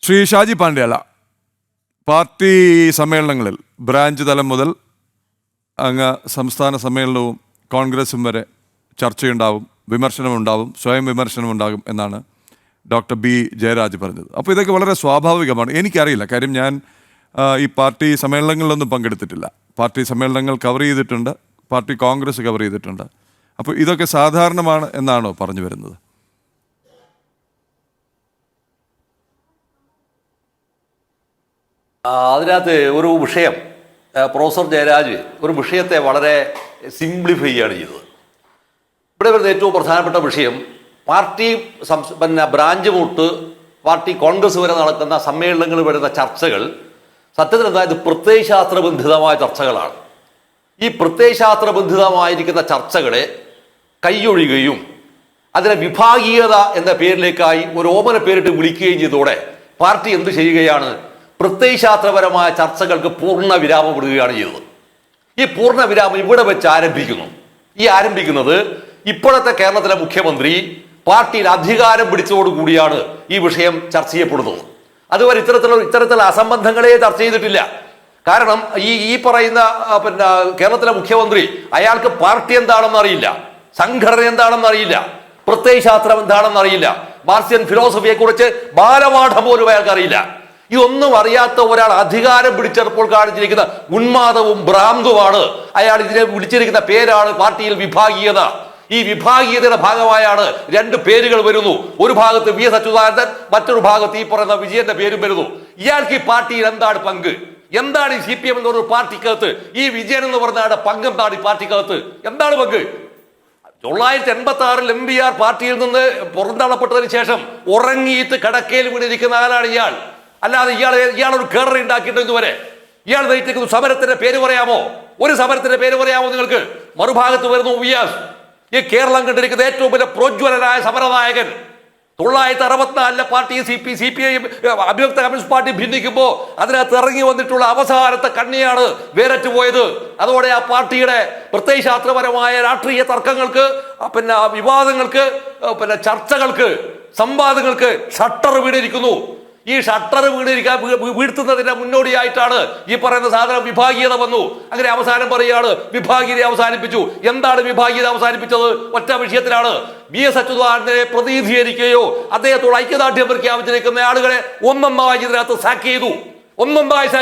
ശ്രീ ഷാജി പാണ്ഡ്യാല, പാർട്ടി സമ്മേളനങ്ങളിൽ ബ്രാഞ്ച് തലം മുതൽ അങ്ങ് സംസ്ഥാന സമ്മേളനവും കോൺഗ്രസും വരെ ചർച്ചയുണ്ടാവും, വിമർശനമുണ്ടാവും, സ്വയം വിമർശനമുണ്ടാകും എന്നാണ് ഡോക്ടർ B ജയരാജ് പറഞ്ഞത്. അപ്പോൾ ഇതൊക്കെ വളരെ സ്വാഭാവികമാണ്. എനിക്കറിയില്ല, കാര്യം ഞാൻ ഈ പാർട്ടി സമ്മേളനങ്ങളിലൊന്നും പങ്കെടുത്തിട്ടില്ല. പാർട്ടി സമ്മേളനങ്ങൾ കവർ ചെയ്തിട്ടുണ്ട്, പാർട്ടി കോൺഗ്രസ് കവർ ചെയ്തിട്ടുണ്ട്. അപ്പോൾ ഇതൊക്കെ സാധാരണമാണ് എന്നാണോ പറഞ്ഞു വരുന്നത്? അതിനകത്ത് ഒരു വിഷയം പ്രൊഫസർ ജയരാജ് ഒരു വിഷയത്തെ വളരെ സിംപ്ലിഫൈ ചെയ്യാണ് ചെയ്തത്. ഇവിടെ വരുന്ന ഏറ്റവും പ്രധാനപ്പെട്ട വിഷയം പാർട്ടി ബ്രാഞ്ച് തൊട്ട് പാർട്ടി കോൺഗ്രസ് വരെ നടക്കുന്ന സമ്മേളനങ്ങളിൽ വരുന്ന ചർച്ചകൾ സത്യത്തിൽ എന്തായത് പ്രത്യയശാസ്ത്രബന്ധിതമായ ചർച്ചകളാണ്. ഈ പ്രത്യയശാസ്ത്രബന്ധിതമായിരിക്കുന്ന ചർച്ചകളെ കൈയൊഴിയുകയും അതിനെ വിഭാഗീയത എന്ന പേരിലേക്കായി ഒരു ഓമന പേരിട്ട് വിളിക്കുകയും ചെയ്തതോടെ പാർട്ടി എന്ത് ചെയ്യുകയാണ്? പ്രത്യയശാസ്ത്രപരമായ ചർച്ചകൾക്ക് പൂർണ്ണ വിരാമം ഇടുകയാണ് ചെയ്തത്. ഈ പൂർണ്ണ വിരാമം ഇവിടെ വെച്ച് ആരംഭിക്കുന്നു. ഈ ആരംഭിക്കുന്നത് ഇപ്പോഴത്തെ കേരളത്തിലെ മുഖ്യമന്ത്രി പാർട്ടിയിൽ അധികാരം പിടിച്ചതോടുകൂടിയാണ് ഈ വിഷയം ചർച്ച ചെയ്യപ്പെടുന്നത്. അതുവരെ ഇത്തരത്തിലുള്ള അസംബന്ധങ്ങളെ ചർച്ച ചെയ്തിട്ടില്ല. കാരണം ഈ പറയുന്ന കേരളത്തിലെ മുഖ്യമന്ത്രി, അയാൾക്ക് പാർട്ടി എന്താണെന്ന് അറിയില്ല, സംഘടന എന്താണെന്ന് അറിയില്ല, പ്രത്യയശാസ്ത്രം എന്താണെന്ന് അറിയില്ല, മാർക്സിയൻ ഫിലോസഫിയെ കുറിച്ച് ബാലപാഠം പോലും അയാൾക്ക് അറിയില്ല. ഇതൊന്നും അറിയാത്ത ഒരാൾ അധികാരം പിടിച്ചപ്പോൾ കാണിച്ചിരിക്കുന്ന ഉന്മാദവും ഭ്രാന്തുമാണ്. അയാൾ ഇതിനെ വിളിച്ചിരിക്കുന്ന പേരാണ് പാർട്ടിയിൽ വിഭാഗീയത. ഈ വിഭാഗീയതയുടെ ഭാഗമായാണ് രണ്ട് പേരുകൾ വരുന്നു. ഒരു ഭാഗത്ത് വി എസ് അച്യുതാനന്ദൻ, മറ്റൊരു ഭാഗത്ത് ഈ പറയുന്ന വിജയന്റെ പേരും വരുന്നു. ഇയാൾക്ക് ഈ പാർട്ടിയിൽ എന്താണ് പങ്ക്? എന്താണ് ഈ CPM എന്ന് പറഞ്ഞ പാർട്ടിക്കകത്ത് ഈ വിജയൻ എന്ന് പറഞ്ഞ പങ്ക് എന്താണ്? ഈ പാർട്ടിക്കകത്ത് എന്താണ് പങ്ക്? 986 MBR പാർട്ടിയിൽ നിന്ന് പുറന്തള്ളപ്പെട്ടതിന് ശേഷം ഉറങ്ങിയിട്ട് കടക്കയിൽ വീണിരിക്കുന്ന ആളാണ് ഇയാൾ. അല്ലാതെ ഇയാളൊരു കേരള ഉണ്ടാക്കിയിട്ട് ഇതുവരെ ഇയാൾ നയിച്ചിരിക്കുന്ന സമരത്തിന്റെ പേര് പറയാമോ? ഒരു സമരത്തിന്റെ പേര് പറയാമോ നിങ്ങൾക്ക്? മറുഭാഗത്ത് വരുന്നു വിയാസ്, ഈ കേരളം കണ്ടിരിക്കുന്ന ഏറ്റവും വലിയ പ്രോജ്വലനായ സമരനായകൻ. 964 പാർട്ടി CPI അഭിയുക്ത കമ്മ്യൂണിസ്റ്റ് പാർട്ടി ഭിന്നിക്കുമ്പോൾ അതിനകത്ത് ഇറങ്ങി വന്നിട്ടുള്ള അവസാനത്തെ കണ്ണിയാണ് വേരറ്റ് പോയത്. അതോടെ ആ പാർട്ടിയുടെ പ്രത്യയശാസ്ത്രപരമായ രാഷ്ട്രീയ തർക്കങ്ങൾക്ക്, വിവാദങ്ങൾക്ക്, ചർച്ചകൾക്ക്, സംവാദങ്ങൾക്ക് ഷട്ടർ വീണിരിക്കുന്നു. ഈ ഷട്ടർ വീഴ്ത്തുന്നതിന്റെ മുന്നോടിയായിട്ടാണ് ഈ പറയുന്ന സാധനം വിഭാഗീയത വന്നു. അങ്ങനെ അവസാനം പറയുകയാണ് വിഭാഗീയത അവസാനിപ്പിച്ചു. എന്താണ് വിഭാഗീയത അവസാനിപ്പിച്ചത്? ഒറ്റ വിഷയത്തിലാണ്. VS അച്യുതാനന്ദനെ പ്രതിനിധീകരിക്കുകയോ അദ്ദേഹത്തോട് ഐക്യദാർഢ്യം പ്രഖ്യാപിച്ചിരിക്കുന്ന ആളുകളെ ഒന്നൊന്നായി ഇതിനകത്ത് സാക്ക്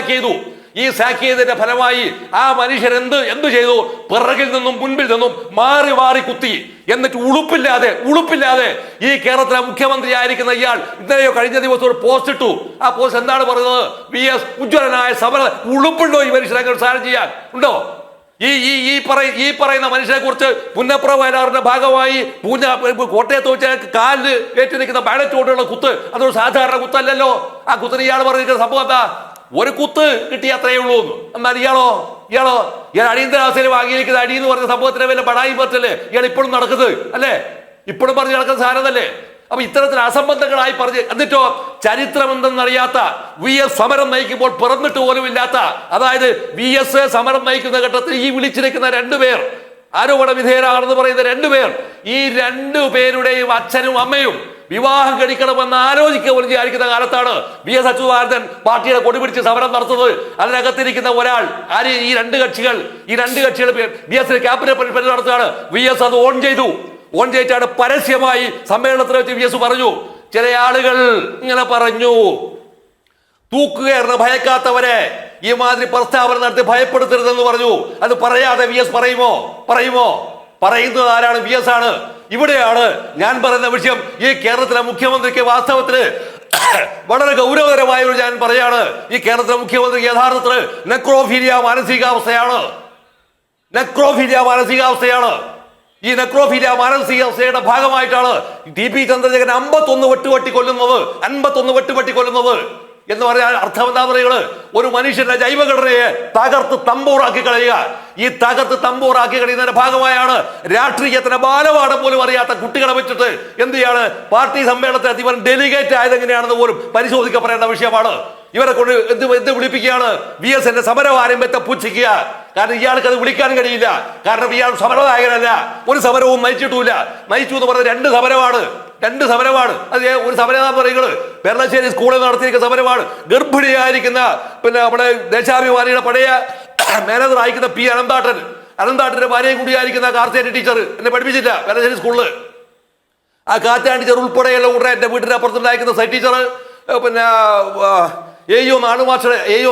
ചെയ്തു. ഈ സാക്ക് ചെയ്തതിന്റെ ഫലമായി ആ മനുഷ്യൻ എന്ത് ചെയ്തു? പിറകിൽ നിന്നും മുൻപിൽ നിന്നും മാറി കുത്തി. എന്നിട്ട് ഉളുപ്പില്ലാതെ ഈ കേരളത്തിലെ മുഖ്യമന്ത്രി ആയിരിക്കുന്ന ഇയാൾ ഇന്നലെയോ കഴിഞ്ഞ ദിവസം ഒരു പോസ്റ്റ് ഇട്ടു. ആ പോസ്റ്റ് എന്താണ് പറയുന്നത്? VS ഉജ്ജ്വലനായ സമര. ഉളുപ്പുണ്ടോ ഈ മനുഷ്യനെ സാരം ചെയ്യാൻ? ഉണ്ടോ? ഈ പറയുന്ന മനുഷ്യനെ കുറിച്ച് പുന്നപ്ര വയലാറിന്റെ ഭാഗമായി കോട്ടയത്ത് വെച്ച് കാലിന് ഏറ്റിരിക്കുന്ന ബാലറ്റ് കൊണ്ടുള്ള കുത്ത് അതൊരു സാധാരണ കുത്തല്ലല്ലോ. ആ കുത്തിന് ഇയാൾ പറഞ്ഞിരിക്കുന്ന സംഭവം എന്താ? ഒരു കുത്ത് കിട്ടി, അത്രയേ ഉള്ളൂ. എന്നാൽ ഇയാൾ അടിയന്തരാവസ്ഥയിൽ വാങ്ങിയിരിക്കുന്ന അടി എന്ന് പറഞ്ഞ സംഭവത്തിന് വല്ല ബടായി പറ്റല്ലേ ഇയാൾ ഇപ്പോഴും നടക്കുന്നത് അല്ലേ? ഇപ്പോഴും പറഞ്ഞ് നടക്കുന്ന സാധനമല്ലേ? അപ്പൊ ഇത്തരത്തിൽ അസംബന്ധങ്ങളായി പറഞ്ഞ് എന്നിട്ടോ ചരിത്രം എന്തെന്നറിയാത്ത VS സമരം നയിക്കുമ്പോൾ പിറന്നിട്ട് പോലും ഇല്ലാത്ത, അതായത് VS സമരം നയിക്കുന്ന ഘട്ടത്തിൽ ഈ വിളിച്ചിരിക്കുന്ന രണ്ടുപേർ, ആരോപണ വിധേയരാണെന്ന് പറയുന്ന രണ്ടുപേർ, ഈ രണ്ടുപേരുടെയും അച്ഛനും അമ്മയും വിവാഹം കഴിക്കണമെന്ന് പോലും വിചാരിക്കുന്ന കാലത്താണ് VS അച്യുതാനന്ദൻ പാർട്ടിയുടെ കൊടി പിടിച്ച് സമരം നടത്തുന്നത്. അതിനകത്തിരിക്കുന്ന ഒരാൾ ഈ രണ്ട് കക്ഷികൾ VS ക്യാബിനറ്റ് പരിപാടി നടത്തുകയാണ്. VS അത് ഓൺ ചെയ്തിട്ടാണ് പരസ്യമായി സമ്മേളനത്തിൽ വെച്ച് VS പറഞ്ഞു. ചില ആളുകൾ ഇങ്ങനെ പറഞ്ഞു, തൂക്കുകയറിന് ഭയക്കാത്തവരെ ഈ മാതിരി പ്രസ്താവന നടത്തി ഭയപ്പെടുത്തരുതെന്ന് പറഞ്ഞു. അത് പറയാതെ VS പറയുമോ? പറയുന്നത് ആരാണ്? VS ആണ്. ഇവിടെയാണ് ഞാൻ പറയുന്ന വിഷയം. ഈ കേരളത്തിലെ മുഖ്യമന്ത്രിക്ക് വാസ്തവത്തിൽ വളരെ ഗൗരവകരമായ ഒരു ഞാൻ പറയാണ്, ഈ കേരളത്തിലെ മുഖ്യമന്ത്രിക്ക് യഥാർത്ഥത്തിൽ നെക്രോഫീലിയ മാനസികാവസ്ഥയാണ്. ഈ നെക്രോഫീലിയ മാനസികാവസ്ഥയുടെ ഭാഗമായിട്ടാണ് TP ചന്ദ്രശേഖരൻ 51 വെട്ടുപെട്ടി കൊല്ലുന്നത്. എന്ന് പറഞ്ഞാൽ അർത്ഥം എന്താ പറയുന്നത്? ഒരു മനുഷ്യന്റെ ജൈവഘടനയെ തകർത്ത് തമ്പൂറാക്കി കളയുക. ഈ തകർത്ത് തമ്പൂറാക്കി കളയുന്നതിന്റെ ഭാഗമായാണ് രാഷ്ട്രീയത്തിന് ബാലപാഠം പോലും അറിയാത്ത കുട്ടികളെ വെച്ചിട്ട് എന്ത് ചെയ്യാണ് പാർട്ടി സമ്മേളനത്തിൽ ഇവൻ ഡെലിഗേറ്റ് ആയതെങ്ങനെയാണെന്ന് പോലും പരിശോധിക്കപ്പെടേണ്ട വിഷയമാണ്. ഇവരെ കൊണ്ട് എന്ത് വിളിപ്പിക്കുകയാണ്? VS സമരം ആരംഭത്തെ പുച്ഛിക്കുക. കാരണം ഇയാൾക്ക് അത് വിളിക്കാൻ കഴിയില്ല. കാരണം ഇയാൾ സമരനായകനല്ല, ഒരു സമരവും നയിച്ചു എന്ന് പറഞ്ഞ രണ്ട് സമരമാണ്. അത് ഒരു സമരം പറയുന്നത് പെർളശ്ശേരി സ്കൂളിൽ നടത്തിയിരിക്കുന്ന സമരമാണ്. ഗർഭിണിയായിരിക്കുന്ന നമ്മുടെ ദേശാഭിമാനിയുടെ പഴയ മാനേജർ ആയിരിക്കുന്ന P അനന്താട്ടന്റെ ഭാര്യയും കൂടിയായിരിക്കുന്ന കാർത്തിയാനി ടീച്ചർ എന്നെ പഠിപ്പിച്ചില്ല പെർളശ്ശേരി സ്കൂളിൽ. ആ കാറ്റാൻ ടീച്ചർ ഉൾപ്പെടെയുള്ള കൂടെ എന്റെ വീട്ടിന്റെ അപ്പുറത്തുണ്ടായിരിക്കുന്ന സൈറ്റ് ടീച്ചർ, AO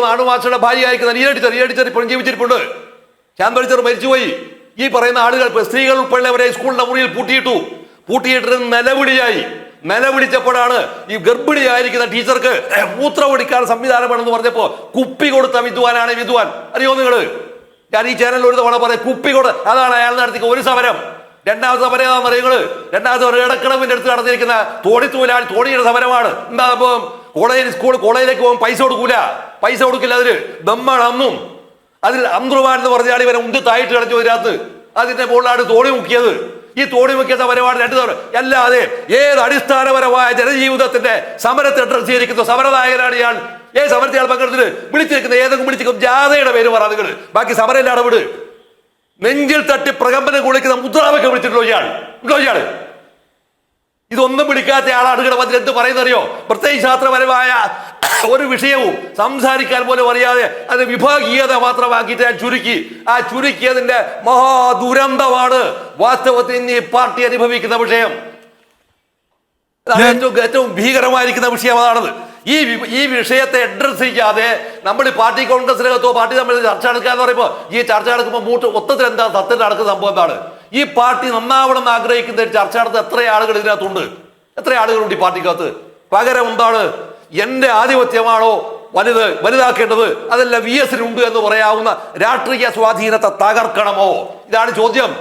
നാണുമാഷയുടെ ഭാര്യയായിരിക്കുന്ന നീല ടീച്ചർ ഇപ്പോഴും ജീവിച്ചിരിപ്പുണ്ട്. ശാന്ത ടീച്ചർ മരിച്ചുപോയി. ഈ പറയുന്ന ആളുകൾ സ്ത്രീകൾ ഉൾപ്പെടെയുള്ളവരെ സ്കൂളിന്റെ മുറിയിൽ പൂട്ടിയിട്ട് നിലവിളിച്ചപ്പോഴാണ് ഈ ഗർഭിണിയായിരിക്കുന്ന ടീച്ചർക്ക് മൂത്രമൊഴിക്കാൻ സംവിധാനമാണെന്ന് പറഞ്ഞപ്പോ കുപ്പി കൊടുത്ത വിദ്വാനാണ് വിദ്വാൻ. അറിയോ നിങ്ങള്? ഞാൻ ഈ ചാനലിൽ ഒരു തവണ പറയാം, കുപ്പി അതാണ് അയാൾ നടത്തിയ ഒരു സമരം. രണ്ടാമത്തെ സമരം ഏതാണെന്ന് അറിയുന്നത്? രണ്ടാമത്തെ ഇടക്കിടവിന്റെ അടുത്ത് നടത്തിയിരിക്കുന്ന തോണിയുടെ സമരമാണ്. എന്താ ഇപ്പം കോളേജിലേക്ക് പോകാൻ പൈസ കൊടുക്കില്ല. അതിന് ദമ്മാണ് അന്നും. അതിൽ അമ്രുവാൻ എന്ന് പറഞ്ഞാൽ ഇവനെ ഉന്തി തായിട്ട് കളഞ്ഞു ഇതിനകത്ത്. അതിന്റെ മുകളിലാണ് തോണി മുക്കിയത്. ഈ തോണി വെക്കുന്ന പരിപാടി 2 തവണ. അല്ലാതെ ഏത് അടിസ്ഥാനപരമായ ജനജീവിതത്തിന്റെ സമരത്തെ അഡ്രസ് ചെയ്തിരിക്കുന്ന സമരനായകനാണ് ഇയാൾ. ഏത് സമരത്തെ ഇയാൾ പങ്കെടുത്തിട്ട് വിളിച്ചിരിക്കുന്ന ഏതെങ്കിലും വിളിച്ചിരിക്കും ജാഥയുടെ പേര് പറ. നിങ്ങൾ ബാക്കി സമരം ഇല്ലാതെ വിട്. നെഞ്ചിൽ തട്ടി പ്രകമ്പനം കുളിക്കുന്ന മുദ്രാവാക്യം വിളിച്ചിട്ടുണ്ടോ ഇയാള്? ഇതൊന്നും വിളിക്കാത്ത ആളാണ് ഇവിടെ വന്നിട്ട് എന്ത് പറയുന്നറിയോ? പ്രത്യയശാസ്ത്രപരമായ ഒരു വിഷയവും സംസാരിക്കാൻ പോലും അറിയാതെ അത് വിഭാഗീയത മാത്രമാക്കിയിട്ട് ഞാൻ ചുരുക്കിയതിന്റെ മഹാദുരന്തമാണ് വാസ്തവത്തിൽ ഇന്ന് ഈ പാർട്ടി അനുഭവിക്കുന്ന വിഷയം. ഏറ്റവും ഭീകരമായിരിക്കുന്ന വിഷയം അതാണത്. ഈ വിഷയത്തെ അഡ്രസ് ചെയ്യാതെ നമ്മൾ പാർട്ടി കോൺഗ്രസിനകത്തോ പാർട്ടി തമ്മിൽ ചർച്ച നടക്കാന്ന് പറയുമ്പോൾ ഈ ചർച്ച നടക്കുമ്പോൾ മൊത്തത്തിൽ എന്താ സത്യത്തിൽ നടക്കുന്ന സംഭവം എന്താണ്? ഈ പാർട്ടി നന്നാവണം എന്ന് ആഗ്രഹിക്കുന്ന ഒരു ചർച്ച നടത്തുന്ന എത്ര ആളുകൾ ഇതിനകത്തുണ്ട്? എത്ര ആളുകളുണ്ട് ഈ പാർട്ടിക്കകത്ത്? പകരം എന്താണ്, എന്റെ ആധിപത്യമാണോ വലുതാക്കേണ്ടത്? അതല്ല VS-നുണ്ട് എന്ന് പറയാവുന്ന രാഷ്ട്രീയ സ്വാധീനത്തെ തകർക്കണമോ? ഇതാണ് ചോദ്യം.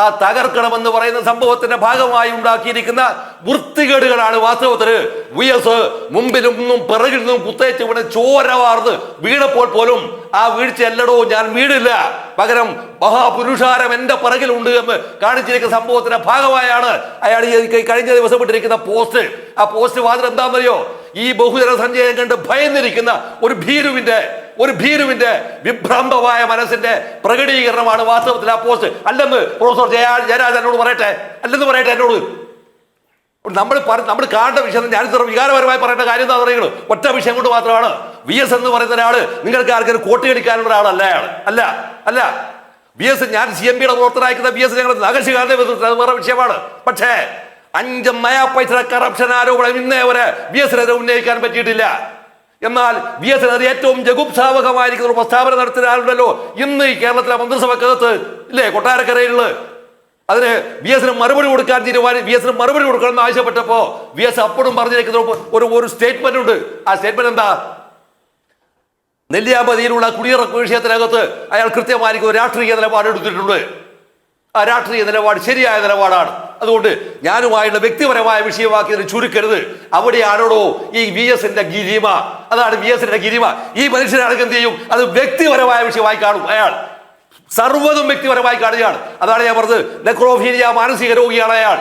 ആ തകർക്കണമെന്ന് പറയുന്ന സംഭവത്തിന്റെ ഭാഗമായി ഉണ്ടാക്കിയിരിക്കുന്ന വൃത്തികേടുകളാണ് വാസ്തവത്തിന് VS മുമ്പിലും പിറകിൽ നിന്നും കുത്തേറ്റ് ഇവിടെ ചോരവാർന്ന് വീണപ്പോൾ പോലും ആ വീഴ്ച എല്ലടോ ഞാൻ വീടില്ല, പകരം മഹാപുരുഷാരം എന്റെ പിറകിലുണ്ട് എന്ന് കാണിച്ചിരിക്കുന്ന സംഭവത്തിന്റെ ഭാഗമായാണ് അയാൾ കഴിഞ്ഞ ദിവസം ഇട്ടിരിക്കുന്ന പോസ്റ്റ്. ആ പോസ്റ്റ് മാത്രം എന്താണെന്നറിയോ? ഈ ബഹുജന സഞ്ചയം കണ്ട് ഭയന്നിരിക്കുന്ന ഒരു ഭീരുവിന്റെ വിഭ്രാന്തമായ മനസ്സിന്റെ പ്രകടീകരണമാണ് വാസ്തവത്തിൽ ആ പോസ്റ്റ്. അല്ലെന്ന് പ്രൊഫസർ ജയരാജ് എന്നോട് പറയട്ടെ എന്നോട്. നമ്മൾ കാണേണ്ട വിഷയം ഞാൻ ഇത്ര വികാരപരമായി പറയേണ്ട കാര്യം എന്താ പറയുന്നത്? ഒറ്റ വിഷയം കൊണ്ട് മാത്രമാണ്. VS എന്ന് പറയുന്ന ഒരാള് നിങ്ങൾക്ക് ആർക്കും കോട്ടിയടിക്കാനുള്ള ഒരാളല്ല അല്ല. VS ഞാൻ CMPയുടെ പ്രവർത്തനമായിരിക്കുന്ന VS ഞങ്ങൾ നഗശികാരന്റെ വേറെ വിഷയമാണ്. പക്ഷേ 5 നയാ പൈസ കറപ്ഷൻ ആരോപണം ഇന്നേ വരെ VS-നെതിരെ ഉന്നയിക്കാൻ പറ്റിയിട്ടില്ല. എന്നാൽ VS-നെതിരെ ഏറ്റവും ജഗുപ്സാവകമായിരിക്കുന്ന ഒരു പ്രസ്താവന നടത്തുന്ന ആളുണ്ടല്ലോ ഇന്ന് ഈ കേരളത്തിലെ മന്ത്രിസഭക്കകത്ത് ഇല്ലേ, കൊട്ടാരക്കരയിലുള്ള. അതിന് VS-ന് മറുപടി കൊടുക്കാൻ VS-ന് മറുപടി കൊടുക്കണം എന്ന് ആവശ്യപ്പെട്ടപ്പോ VS അപ്പോഴും പറഞ്ഞിരിക്കുന്ന ഒരു സ്റ്റേറ്റ്മെന്റ് ഉണ്ട്. ആ സ്റ്റേറ്റ്മെന്റ് എന്താ? നെല്ലിയാമ്പതിയിലുള്ള കുടിയിറക്ക് വിഷയത്തിനകത്ത് അയാൾ കൃത്യമായിരിക്കും രാഷ്ട്രീയ നിലപാട് എടുത്തിട്ടുണ്ട്. ആ രാഷ്ട്രീയ നിലപാട് ശരിയായ നിലപാടാണ്. അതുകൊണ്ട് ഞാനുമായുള്ള വ്യക്തിപരമായ വിഷയമാക്കിയതിന് ചുരുക്കരുത്. അവിടെയാണോ ഈ VS-ന്റെ ഗിരിമ? അതാണ് VS-ന്റെ ഗിരിമ. ഈ മനുഷ്യനാണെങ്കിൽ എന്ത് ചെയ്യും? അത് വ്യക്തിപരമായ വിഷയമായി കാണും. അയാൾ സർവ്വതും വ്യക്തിപരമായി കാണുകയാണ്. അതാണ് ഞാൻ പറഞ്ഞത്, നെക്രോഫീലിയ മാനസിക രോഗിയാണ് അയാൾ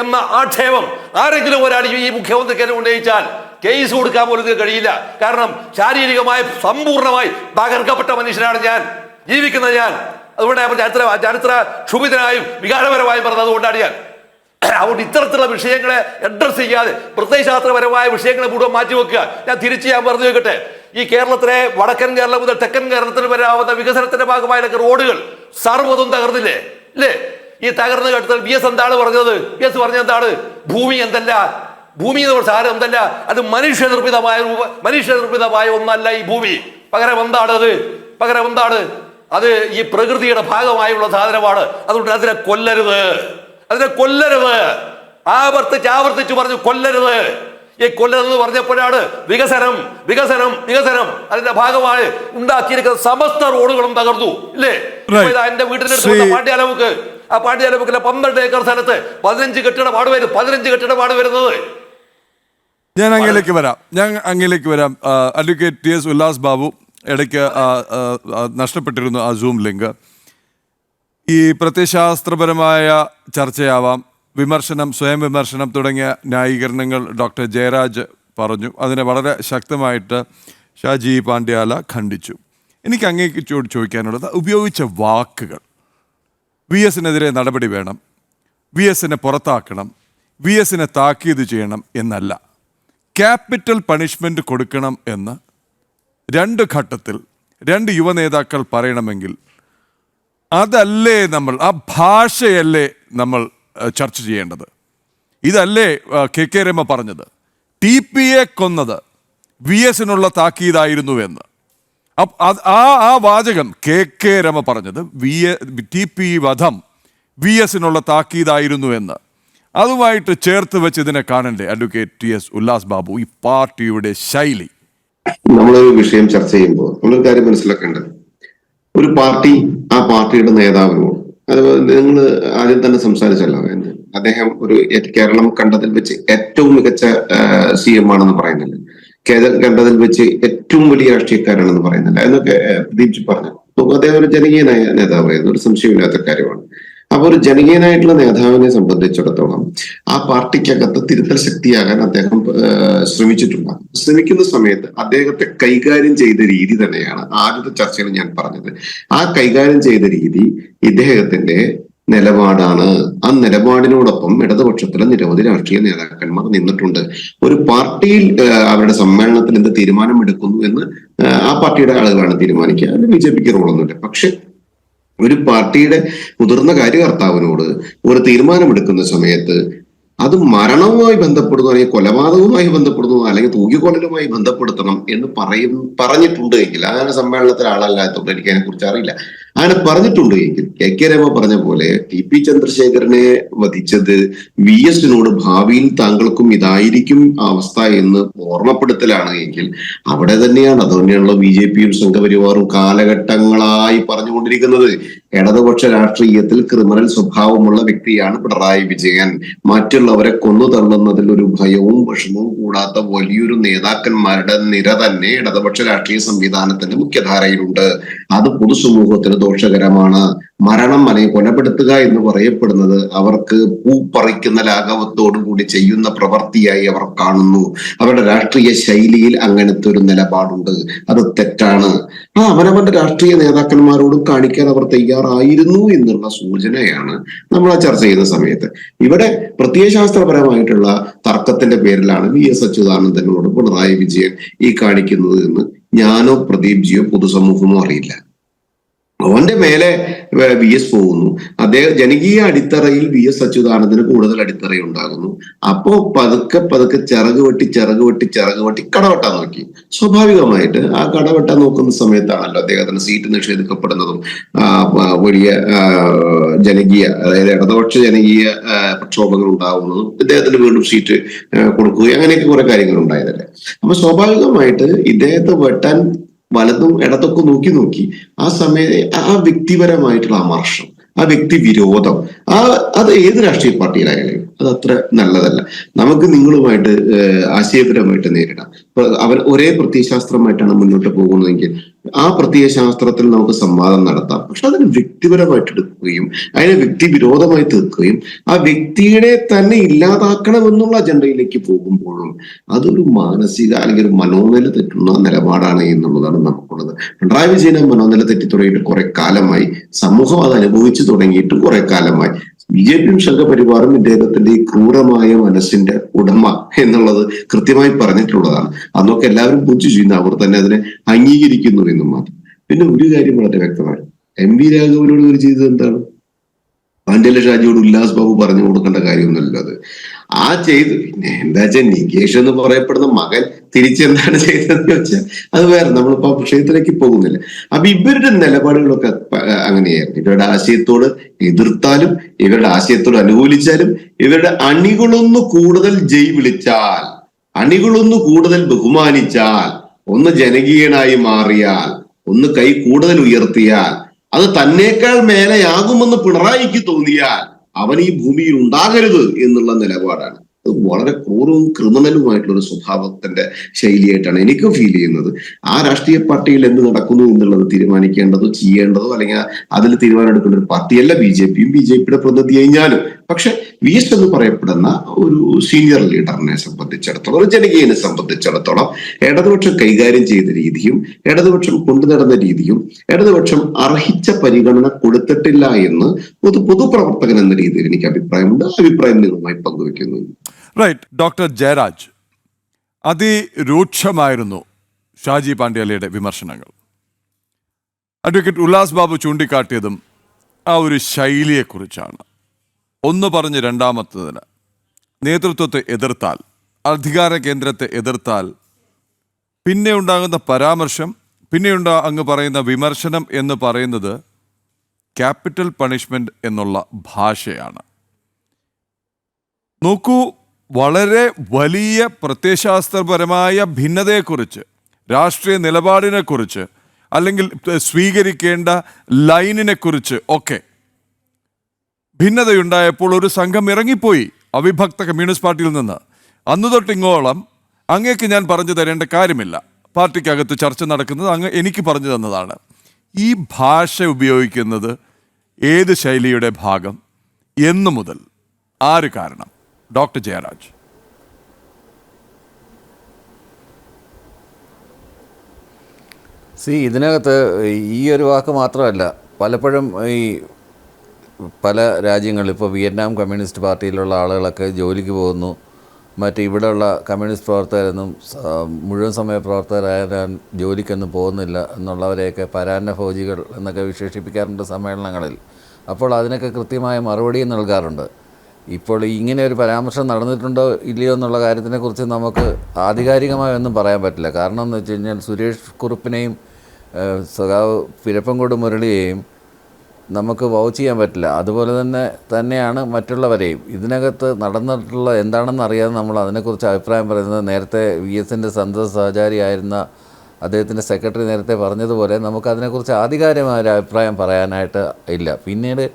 എന്ന ആക്ഷേപം ആരെങ്കിലും ഒരാൾ ഈ മുഖ്യമന്ത്രിക്ക് ഉന്നയിച്ചാൽ കേസ് കൊടുക്കാൻ പോലും കഴിയില്ല. കാരണം ശാരീരികമായി സമ്പൂർണ്ണമായി തകർക്കപ്പെട്ട മനുഷ്യനാണ് ഞാൻ, ജീവിക്കുന്ന ഞാൻ. അതുകൊണ്ട് ചരിത്ര ക്ഷുഭിതനായും വികാരപരമായും പറഞ്ഞത് അതുകൊണ്ടാണ് ഞാൻ. അതുകൊണ്ട് ഇത്തരത്തിലുള്ള വിഷയങ്ങളെ അഡ്രസ് ചെയ്യാതെ പ്രത്യയശാസ്ത്രപരമായ വിഷയങ്ങളെ മുഴുവൻ മാറ്റിവെക്കുക. ഞാൻ പറഞ്ഞു വെക്കട്ടെ, ഈ കേരളത്തിലെ വടക്കൻ കേരളം മുതൽ തെക്കൻ കേരളത്തിൽ വരാവുന്ന വികസനത്തിന്റെ ഭാഗമായ റോഡുകൾ സർവ്വതും തകർന്നില്ലേ? ഈ തകർന്ന് കേട്ടത് VS എന്താണ് പറഞ്ഞത്? VS പറഞ്ഞത് എന്താണ്? ഭൂമി എന്തല്ല, ഭൂമി എന്ന് പറഞ്ഞ സാധനം എന്തല്ല, അത് മനുഷ്യനിർമ്മിതമായ ഒന്നല്ല ഈ ഭൂമി. പകരം എന്താണ്? അത് ഈ പ്രകൃതിയുടെ ഭാഗമായുള്ള സാധനമാണ്. അതുകൊണ്ട് അതിനെ കൊല്ലരുത്. ആവർത്തിച്ചു പറഞ്ഞു കൊല്ലരുത്. ഈ കൊല്ലരുത് പറഞ്ഞപ്പോഴാണ് വികസനം അതിന്റെ ഭാഗമായി ഉണ്ടാക്കിയിരിക്കുന്ന സമസ്ത റോഡുകളും തകർന്നു ഇല്ലേ? എന്റെ വീട്ടിന്റെ അടുത്ത് പാണ്ഡ്യാലമുക്ക്, ആ പാണ്ഡ്യാലമുക്കിലെ 12 ഏക്കർ സ്ഥലത്ത് 15 കെട്ടിടമാണ് വരുന്നത്. ഞാൻ അങ്ങയിലേക്ക് വരാം. അഡ്വക്കേറ്റ് TS ഉല്ലാസ് ബാബു, ഇടയ്ക്ക് നഷ്ടപ്പെട്ടിരുന്നു ആ സൂം ലിങ്ക്. ഈ പ്രത്യയശാസ്ത്രപരമായ ചർച്ചയാവാം, സ്വയം വിമർശനം തുടങ്ങിയ ന്യായീകരണങ്ങൾ ഡോക്ടർ ജയരാജ് പറഞ്ഞു. അതിനെ വളരെ ശക്തമായിട്ട് ഷാജി പാണ്ഡ്യാല ഖണ്ഡിച്ചു. എനിക്ക് അങ്ങേക്ക് ചോദിക്കാനുള്ളത്, ഉപയോഗിച്ച വാക്കുകൾ VS-നെതിരെ നടപടി വേണം, VS-നെ പുറത്താക്കണം, VS-നെ താക്കീത് ചെയ്യണം എന്നല്ല, ക്യാപിറ്റൽ പണിഷ്മെന്റ് കൊടുക്കണം എന്ന് 2 ഘട്ടത്തിൽ 2 യുവനേതാക്കൾ പറയണമെങ്കിൽ അതല്ലേ ആ ഭാഷയല്ലേ നമ്മൾ ചർച്ച ചെയ്യേണ്ടത്? ഇതല്ലേ KK രമ പറഞ്ഞത്? TP-യെ കൊന്നത് VS-നുള്ള താക്കീതായിരുന്നു എന്ന്. ആ വാചകം KK രമ പറഞ്ഞത് TP വധം VS-നുള്ള താക്കീതായിരുന്നു എന്ന്. അതുമായിട്ട് ചേർത്ത് വെച്ച് ഇതിനെ കാണണ്ടേ അഡ്വക്കേറ്റ് TS ഉല്ലാസ് ബാബു? ഈ പാർട്ടിയുടെ ശൈലി. നമ്മളൊരു വിഷയം ചർച്ച ചെയ്യുമ്പോൾ നമ്മളൊരു കാര്യം മനസ്സിലാക്കേണ്ടത്, ഒരു പാർട്ടി ആ പാർട്ടിയുടെ നേതാവിനോട്, അത് നിങ്ങൾ ആദ്യം തന്നെ സംസാരിച്ചല്ലോ, അദ്ദേഹം ഒരു കേരളം കണ്ടതിൽ വെച്ച് ഏറ്റവും മികച്ച CM ആണെന്ന് പറയുന്നില്ല, കേരളം കണ്ടതിൽ വെച്ച് ഏറ്റവും വലിയ രാഷ്ട്രീയക്കാരാണെന്ന് പറയുന്നില്ല എന്നൊക്കെ പ്രദീപ് പറഞ്ഞു. അദ്ദേഹം ഒരു ജനകീയ നേതാവായിരുന്നു, ഒരു സംശയമില്ലാത്ത കാര്യമാണ്. അപ്പൊ ഒരു ജനകീയനായിട്ടുള്ള നേതാവിനെ സംബന്ധിച്ചിടത്തോളം ആ പാർട്ടിക്കകത്ത് തിരുത്തൽ ശക്തിയാകാൻ അദ്ദേഹം ശ്രമിച്ചിട്ടുണ്ടാകും. ശ്രമിക്കുന്ന സമയത്ത് അദ്ദേഹത്തെ കൈകാര്യം ചെയ്ത രീതി തന്നെയാണ് ആദ്യത്തെ ചർച്ചയിൽ ഞാൻ പറഞ്ഞത്. ആ കൈകാര്യം ചെയ്ത രീതി ഇദ്ദേഹത്തിന്റെ നിലപാടാണ്. ആ നിലപാടിനോടൊപ്പം ഇടതുപക്ഷത്തിലെ നിരവധി രാഷ്ട്രീയ നേതാക്കന്മാർ നിന്നിട്ടുണ്ട്. ഒരു പാർട്ടിയിൽ അവരുടെ സമ്മേളനത്തിൽ എന്ത് തീരുമാനമെടുക്കുന്നു എന്ന് ആ പാർട്ടിയുടെ ആളുകളാണ് തീരുമാനിക്കുക. അതിൽ BJPക്ക് റോളൊന്നുമില്ല. പക്ഷെ ഒരു പാർട്ടിയുടെ മുതിർന്ന കാര്യകർത്താവിനോട് ഒരു തീരുമാനമെടുക്കുന്ന സമയത്ത് അത് മരണവുമായി ബന്ധപ്പെടുന്നു, അല്ലെങ്കിൽ കൊലപാതകവുമായി ബന്ധപ്പെടുന്നു, അല്ലെങ്കിൽ തൂക്കിക്കൊല്ലലുമായി ബന്ധപ്പെടുത്തണം എന്ന് പറഞ്ഞിട്ടുണ്ട് എങ്കിൽ, അങ്ങനെ സമ്മേളനത്തിൽ ആളല്ലാത്തതുകൊണ്ട് എനിക്ക് അതിനെ കുറിച്ച് അറിയില്ല, അങ്ങനെ പറഞ്ഞിട്ടുണ്ട് എങ്കിൽ KK രമ പറഞ്ഞ പോലെ TP ചന്ദ്രശേഖരനെ വധിച്ചത് VS-നോട് ഭാവിയിൽ താങ്കൾക്കും ഇതായിരിക്കും അവസ്ഥ എന്ന് ഓർമ്മപ്പെടുത്തലാണ് എങ്കിൽ അവിടെ തന്നെയാണ്. അതുതന്നെയാണല്ലോ BJPയും സംഘപരിവാറും കാലഘട്ടങ്ങളായി പറഞ്ഞുകൊണ്ടിരിക്കുന്നത്. ഇടതുപക്ഷ രാഷ്ട്രീയത്തിൽ ക്രിമിനൽ സ്വഭാവമുള്ള വ്യക്തിയാണ് പിണറായി വിജയൻ. മറ്റുള്ളവരെ കൊന്നു തള്ളുന്നതിൽ ഒരു ഭയവും വിഷമവും കൂടാത്ത വലിയൊരു നേതാക്കന്മാരുടെ നിര തന്നെ ഇടതുപക്ഷ രാഷ്ട്രീയ സംവിധാനത്തിന്റെ മുഖ്യധാരയിലുണ്ട്. അത് പൊതുസമൂഹത്തിന് ദോഷകരമാണ്. മരണം അല്ലെങ്കിൽ കൊലപ്പെടുത്തുക എന്ന് പറയപ്പെടുന്നത് അവർക്ക് പൂ പറിക്കുന്ന ലാഘവത്തോടു കൂടി ചെയ്യുന്ന പ്രവൃത്തിയായി അവർ കാണുന്നു. അവരുടെ രാഷ്ട്രീയ ശൈലിയിൽ അങ്ങനത്തെ ഒരു നിലപാടുണ്ട്. അത് തെറ്റാണ്. അവനവന്റെ രാഷ്ട്രീയ നേതാക്കന്മാരോടും കാണിക്കാൻ അവർ തയ്യാറായിരുന്നു എന്നുള്ള സൂചനയാണ് നമ്മൾ ആ ചർച്ച ചെയ്യുന്ന സമയത്ത്. ഇവിടെ പ്രത്യയശാസ്ത്രപരമായിട്ടുള്ള തർക്കത്തിന്റെ പേരിലാണ് VS അച്യുതാനന്ദനോട് പിണറായി വിജയൻ ഈ കാണിക്കുന്നത് എന്ന് ഞാനോ പ്രദീപ് ജിയോ പൊതുസമൂഹമോ അറിയില്ല. അവന്റെ മേലെ VS പോകുന്നു. അദ്ദേഹം ജനകീയ അടിത്തറയിൽ VS അച്യുതാനന്ദന് കൂടുതൽ അടിത്തറയുണ്ടാകുന്നു. അപ്പോ പതുക്കെ ചിറക് വെട്ടി കടവെട്ടാൻ നോക്കി. സ്വാഭാവികമായിട്ട് ആ കടവെട്ടാൻ നോക്കുന്ന സമയത്താണല്ലോ അദ്ദേഹത്തിന് സീറ്റ് നിഷേധിക്കപ്പെടുന്നതും വലിയ ജനകീയ, അതായത് ഇടതുപക്ഷ ജനകീയ പ്രക്ഷോഭങ്ങൾ ഉണ്ടാകുന്നതും ഇദ്ദേഹത്തിന് വീണ്ടും സീറ്റ് കൊടുക്കുകയും അങ്ങനെയൊക്കെ കുറെ കാര്യങ്ങൾ ഉണ്ടായതല്ലേ. അപ്പൊ സ്വാഭാവികമായിട്ട് ഇദ്ദേഹത്തെ വെട്ടാൻ വലതും ഇടത്തൊക്കെ നോക്കി ആ ആ വ്യക്തിപരമായിട്ടുള്ള അമർഷം, ആ വ്യക്തി വിരോധം, അത് ഏത് രാഷ്ട്രീയ പാർട്ടിയിലായാലും അത് അത്ര നല്ലതല്ല. നമുക്ക് നിങ്ങളുമായിട്ട് ആശയപരമായിട്ട് നേരിടാം. അവർ ഒരേ പ്രത്യയശാസ്ത്രമായിട്ടാണ് മുന്നോട്ട് പോകുന്നതെങ്കിൽ ആ പ്രത്യയശാസ്ത്രത്തിൽ നമുക്ക് സംവാദം നടത്താം. പക്ഷെ അതിന് വ്യക്തിപരമായിട്ട് എടുക്കുകയും അതിനെ വ്യക്തി വിരോധമായി തീർക്കുകയും ആ വ്യക്തിയുടെ തന്നെ ഇല്ലാതാക്കണമെന്നുള്ള അജണ്ടയിലേക്ക് പോകുമ്പോഴും അതൊരു മാനസിക അല്ലെങ്കിൽ ഒരു മനോനില തെറ്റുന്ന നിലപാടാണ് എന്നുള്ളതാണ് നമുക്കുള്ളത്. പിണറായി വിജയനെ മനോനില തെറ്റി തുടങ്ങിയിട്ട് കുറെ കാലമായി, സമൂഹം അത് അനുഭവിച്ചു തുടങ്ങിയിട്ട് കുറെ കാലമായി. BJPയും സംഘപരിവാറും ഇദ്ദേഹത്തിന്റെ ഈ ക്രൂരമായ മനസ്സിന്റെ ഉടമ എന്നുള്ളത് കൃത്യമായി പറഞ്ഞിട്ടുള്ളതാണ്. അന്നൊക്കെ എല്ലാവരും പൂജ ചെയ്യുന്ന, അവർ തന്നെ അതിനെ അംഗീകരിക്കുന്നു എന്നും മാത്രം. പിന്നെ ഒരു കാര്യം വളരെ വ്യക്തമാണ്, MV രാഘവനോട് ഇവർ ചെയ്തത് എന്താണ്? പാണ്ഡ്യല ഷാജിയോട് ഉല്ലാസ് ബാബു പറഞ്ഞു കൊടുക്കേണ്ട കാര്യമൊന്നുമല്ല അത്. ആ ചെയ്ത് പിന്നെ എന്താ വെച്ചാൽ നികേഷ് എന്ന് പറയപ്പെടുന്ന മകൻ തിരിച്ചെന്താണ് ചെയ്തതെന്ന് വെച്ചാൽ അത് വേറെ, നമ്മളിപ്പോ വിഷയത്തിലേക്ക് പോകുന്നില്ല. അപ്പൊ ഇവരുടെ നിലപാടുകളൊക്കെ അങ്ങനെയായിരുന്നു. ഇവരുടെ ആശയത്തോട് എതിർത്താലും ഇവരുടെ ആശയത്തോട് അനുകൂലിച്ചാലും ഇവരുടെ അണികളൊന്ന് കൂടുതൽ ജയ് വിളിച്ചാൽ, അണികളൊന്ന് കൂടുതൽ ബഹുമാനിച്ചാൽ, ഒന്ന് ജനകീയനായി മാറിയാൽ, ഒന്ന് കൈ കൂടുതൽ ഉയർത്തിയാൽ, അത് തന്നേക്കാൾ മേലെയാകുമെന്ന് പിണറായിക്ക് തോന്നിയാൽ അവൻ ഈ ഭൂമിയിൽ ഉണ്ടാകരുത് എന്നുള്ള നിലപാടാണ്. അത് വളരെ ക്രൂരവും ക്രിമിനലുമായിട്ടുള്ള ഒരു സ്വഭാവത്തിന്റെ ശൈലിയായിട്ടാണ് എനിക്ക് ഫീൽ ചെയ്യുന്നത്. ആ രാഷ്ട്രീയ പാർട്ടിയിൽ എന്ത് നടക്കുന്നു എന്നുള്ളത് തീരുമാനിക്കേണ്ടതോ ചെയ്യേണ്ടതോ അല്ലെങ്കിൽ അതിൽ തീരുമാനം എടുക്കേണ്ട ഒരു പാർട്ടിയല്ല BJPയും BJPയുടെ പ്രതിനിധിയായി ഞാനും. പക്ഷെ VS എന്ന് പറയപ്പെടുന്ന ഒരു സീനിയർ ലീഡറിനെ സംബന്ധിച്ചിടത്തോളം, ഒരു ജനകീയനെ സംബന്ധിച്ചിടത്തോളം ഇടതുപക്ഷം കൈകാര്യം ചെയ്ത രീതിയും ഇടതുപക്ഷം കൊണ്ടുനടന്ന രീതിയും ഇടതുപക്ഷം അർഹിച്ച പരിഗണന കൊടുത്തിട്ടില്ല എന്ന് പൊതുപ്രവർത്തകൻ എന്ന രീതിയിൽ എനിക്ക് അഭിപ്രായമുണ്ട്. അഭിപ്രായം നിങ്ങളുമായി പങ്കുവെക്കുന്നു. റൈറ്റ്. ഡോക്ടർ ജയരാജ്, അതിരൂക്ഷമായിരുന്നു ഷാജി പാണ്ഡ്യാലയുടെ വിമർശനങ്ങൾ. അഡ്വക്കേറ്റ് ഉല്ലാസ് ബാബു ചൂണ്ടിക്കാട്ടിയതും ആ ഒരു ശൈലിയെക്കുറിച്ചാണ്. ഒന്ന് പറഞ്ഞ് രണ്ടാമത്തതിന് നേതൃത്വത്തെ എതിർത്താൽ, അധികാര കേന്ദ്രത്തെ എതിർത്താൽ പിന്നെ ഉണ്ടാകുന്ന പരാമർശം, അങ്ങ് പറയുന്ന വിമർശനം എന്ന് പറയുന്നത് ക്യാപിറ്റൽ പണിഷ്മെന്റ് എന്നുള്ള ഭാഷയാണ്. നോക്കൂ, വളരെ വലിയ പ്രത്യയശാസ്ത്രപരമായ ഭിന്നതയെക്കുറിച്ച്, രാഷ്ട്രീയ നിലപാടിനെക്കുറിച്ച്, അല്ലെങ്കിൽ സ്വീകരിക്കേണ്ട ലൈനിനെക്കുറിച്ച് ഒക്കെ ഭിന്നതയുണ്ടായപ്പോൾ ഒരു സംഘം ഇറങ്ങിപ്പോയി അവിഭക്ത കമ്മ്യൂണിസ്റ്റ് പാർട്ടിയിൽ നിന്ന്. അന്നു തൊട്ടിങ്ങോളം അങ്ങേക്ക് ഞാൻ പറഞ്ഞു തരേണ്ട കാര്യമില്ല, പാർട്ടിക്കകത്ത് ചർച്ച നടക്കുന്നത് അങ്ങ് എനിക്ക് പറഞ്ഞു തന്നതാണ്. ഈ ഭാഷ ഉപയോഗിക്കുന്നത് ഏത് ശൈലിയുടെ ഭാഗം, എന്നു മുതൽ, ആര് കാരണം? ഡോക്ടർ ജയരാജ്. ഇതിനകത്ത് ഈ ഒരു വാക്ക് മാത്രമല്ല, പലപ്പോഴും ഈ പല രാജ്യങ്ങളിൽ ഇപ്പോൾ വിയറ്റ്നാം കമ്മ്യൂണിസ്റ്റ് പാർട്ടിയിലുള്ള ആളുകളൊക്കെ ജോലിക്ക് പോകുന്നു, മറ്റ് ഇവിടെയുള്ള കമ്മ്യൂണിസ്റ്റ് പ്രവർത്തകരൊന്നും മുഴുവൻ സമയ പ്രവർത്തകരായാൽ ജോലിക്കൊന്നും പോകുന്നില്ല എന്നുള്ളവരെയൊക്കെ പരാന്ന ഫൗജികൾ എന്നൊക്കെ വിശേഷിപ്പിക്കാറുണ്ട് സമ്മേളനങ്ങളിൽ. അപ്പോൾ അതിനൊക്കെ കൃത്യമായ മറുപടിയും നൽകാറുണ്ട്. ഇപ്പോൾ ഇങ്ങനെ ഒരു പരാമർശം നടന്നിട്ടുണ്ടോ ഇല്ലയോ എന്നുള്ള കാര്യത്തിനെക്കുറിച്ച് നമുക്ക് ആധികാരികമായൊന്നും പറയാൻ പറ്റില്ല. കാരണം എന്ന് വെച്ച് കഴിഞ്ഞാൽ സുരേഷ് കുറുപ്പിനെയും സഖാവ് പിരപ്പൻകോട് മുരളിയെയും നമുക്ക് വൗച്ച് ചെയ്യാൻ പറ്റില്ല. അതുപോലെ തന്നെയാണ് മറ്റുള്ളവരെയും. ഇതിനകത്ത് നടന്നിട്ടുള്ള എന്താണെന്ന് അറിയാതെ നമ്മൾ അതിനെക്കുറിച്ച് അഭിപ്രായം പറയുന്നത്, നേരത്തെ VSൻ്റെ സന്തത സഹചാരിയായിരുന്ന അദ്ദേഹത്തിൻ്റെ സെക്രട്ടറി നേരത്തെ പറഞ്ഞതുപോലെ നമുക്കതിനെക്കുറിച്ച് ആധികാരികമായ ഒരു അഭിപ്രായം പറയാനായിട്ട് ഇല്ല. പിന്നീട്